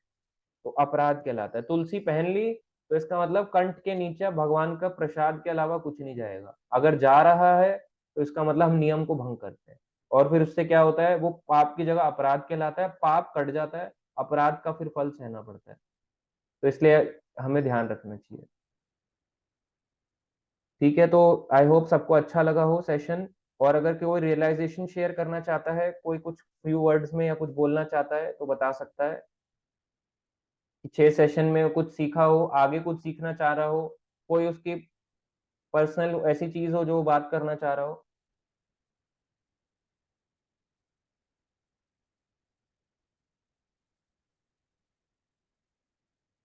तो अपराध कहलाता है। तुलसी पहन ली तो इसका मतलब कंठ के नीचे भगवान का प्रसाद के अलावा कुछ नहीं जाएगा। अगर जा रहा है तो इसका मतलब हम नियम को भंग करते हैं, और फिर उससे क्या होता है, वो पाप की जगह अपराध कहलाता है। पाप कट जाता है, अपराध का फिर फल सहना पड़ता है। तो इसलिए हमें ध्यान रखना चाहिए। ठीक है, तो आई होप सबको अच्छा लगा हो सेशन। और अगर कोई रियलाइजेशन शेयर करना चाहता है, कोई कुछ फ्यू वर्ड्स में या कुछ बोलना चाहता है तो बता सकता है। 6 सेशन में कुछ सीखा हो, आगे कुछ सीखना चाह रहा हो, कोई उसकी पर्सनल ऐसी चीज हो जो बात करना चाह रहा हो।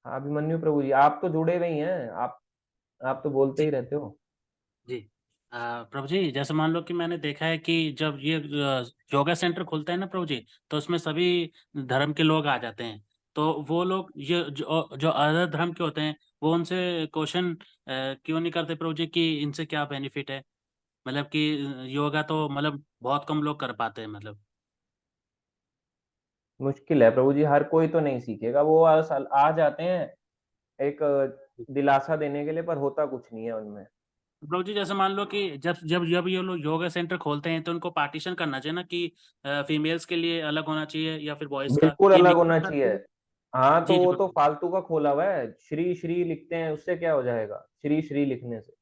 हाँ अभिमन्यु प्रभु जी, आप तो जुड़े हुए ही हैं, आप तो बोलते जी ही रहते हो। जी प्रभु जी, जैसे मान लो कि मैंने देखा है कि जब ये योगा सेंटर खुलता है ना प्रभु जी, तो उसमें सभी धर्म के लोग आ जाते हैं। तो वो लोग ये जो अदर धर्म के होते हैं, वो उनसे क्वेश्चन क्यों नहीं करते प्रभु जी कि इनसे क्या बेनिफिट है? मतलब कि योगा तो मतलब बहुत कम लोग कर पाते हैं मतलब। मुश्किल है प्रभु जी, हर कोई तो नहीं सीखेगा। वो आ जाते हैं एक दिलासा देने के लिए, पर होता कुछ नहीं है उनमें। प्रभु जी, जैसे मान लो कि जब जब जब ये लोग योगा सेंटर खोलते हैं तो उनको पार्टीशन करना चाहिए ना कि फीमेल्स के लिए अलग होना चाहिए या फिर बॉयज का, बिल्कुल ये अलग नहीं होना होता? चाहिए। हाँ तो जी जी वो तो प्रभु फालतू का खोला हुआ है, श्री श्री लिखते हैं, उससे क्या हो जाएगा श्री श्री लिखने से।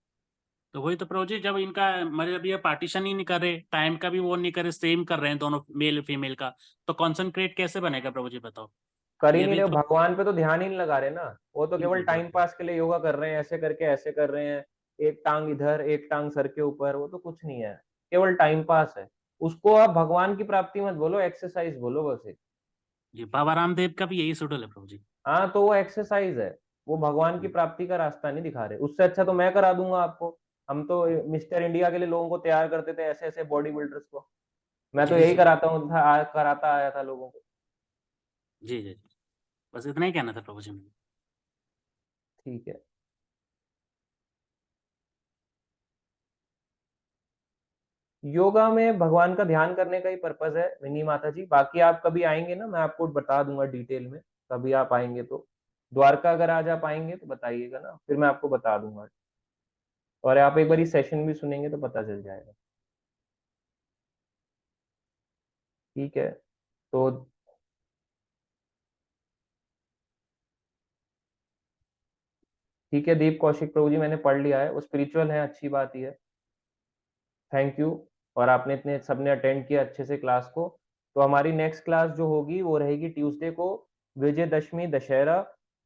तो वही तो प्रभु जी, जब इनका मतलब ये पार्टीशन ही नहीं कर रहे, टाइम का भी वो नहीं करे, सेम कर रहे हैं दोनों मेल फीमेल का, तो कॉन्सेंट्रेट कैसे बनेगा प्रभु जी बताओ? कर ही ये नहीं भी रहे हो, तो। भगवान पे तो ध्यान ही नहीं लगा रहे ना। वो तो जी केवल जी टाइम पास के लिए योगा कर रहे हैं, ऐसे करके ऐसे कर रहे हैं, एक टांग इधर एक टांग सर के ऊपर, वो तो कुछ नहीं है, केवल टाइम पास है। उसको आप भगवान की प्राप्ति मत बोलो, एक्सरसाइज बोलो बस एक। जी, बाबा रामदेव का भी यही शेड्यूल है प्रभु जी। हाँ तो वो एक्सरसाइज है, वो भगवान की प्राप्ति का रास्ता नहीं दिखा रहे। उससे अच्छा तो मैं करा दूंगा आपको। हम तो मिस्टर इंडिया के लिए लोगों को तैयार करते थे, ऐसे ऐसे बॉडी बिल्डर्स को। मैं तो जी यही जी कराता हूँ, कराता आया था लोगों को। जी जी, बस इतना ही कहना था प्रभु जी मुझे। ठीक है। योगा में भगवान का ध्यान करने का ही पर्पज है विनी माता जी। बाकी आप कभी आएंगे ना, मैं आपको बता दूंगा डिटेल में। कभी आप आएंगे तो द्वारका अगर आज आप आएंगे तो बताइएगा ना, फिर मैं आपको बता दूंगा। और आप एक बार सेशन भी सुनेंगे तो पता चल जाएगा। ठीक है, तो ठीक है दीप कौशिक प्रभु जी, मैंने पढ़ लिया है, वो स्पिरिचुअल है, अच्छी बात ही है। Thank you. और आपने इतने सबने अटेंड किया अच्छे से क्लास को। तो हमारी नेक्स्ट क्लास जो होगी वो रहेगी ट्यूसडे को, विजयदशमी दशहरा।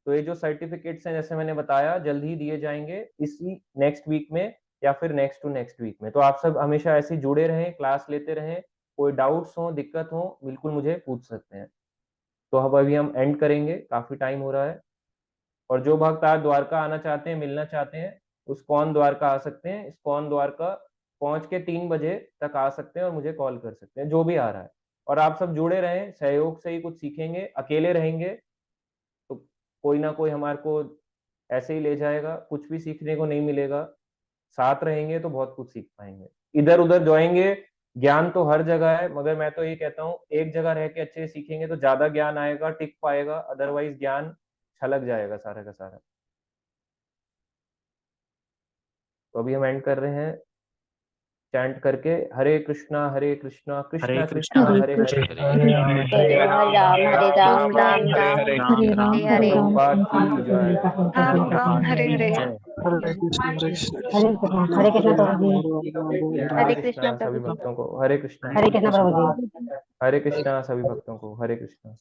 तो ये जो सर्टिफिकेट्स हैं जैसे मैंने बताया जल्द ही दिए जाएंगे, इसी नेक्स्ट वीक में या फिर नेक्स्ट टू नेक्स्ट वीक में। तो आप सब हमेशा ऐसे जुड़े रहें, क्लास लेते रहें। कोई डाउट्स हो, दिक्कत हो, बिल्कुल मुझे पूछ सकते हैं। तो अब अभी हम एंड करेंगे, काफी टाइम हो रहा है। और जो भक्त आज द्वारका आना चाहते हैं, मिलना चाहते हैं, उस कौन द्वारका आ सकते हैं। इस कौन द्वारका पहुंच के 3 बजे तक आ सकते हैं और मुझे कॉल कर सकते हैं, जो भी आ रहा है। और आप सब जुड़े रहें, सहयोग से ही कुछ सीखेंगे। अकेले रहेंगे तो कोई ना कोई हमारे को ऐसे ही ले जाएगा, कुछ भी सीखने को नहीं मिलेगा। साथ रहेंगे तो बहुत कुछ सीख पाएंगे। इधर उधर जाएंगे, ज्ञान तो हर जगह है, मगर मैं तो ये कहता हूँ एक जगह रह के अच्छे से सीखेंगे तो ज्यादा ज्ञान आएगा, टिक पाएगा। अदरवाइज ज्ञान छलक जाएगा सारा का सारा। तो अभी हम एंड कर रहे हैं चैंट करके, हरे कृष्णा कृष्णा हरे कृष्णा कृष्णा हरे हरे, हरे हरे राम हरे राम हरे राम राम राम हरे हरे राम हरे। प्रभुपाद की जय। राम राम हरे हरे। हरे कृष्ण कृष्ण हरे कृष्ण कृष्ण प्रभु जी। हरे हरे कृष्णा कृष्णा सभी प्रभु जी। भक्तों को, हरे कृष्णा। हरे कृष्ण प्रभु जी। हरे कृष्णा सभी भक्तों को, हरे कृष्णा।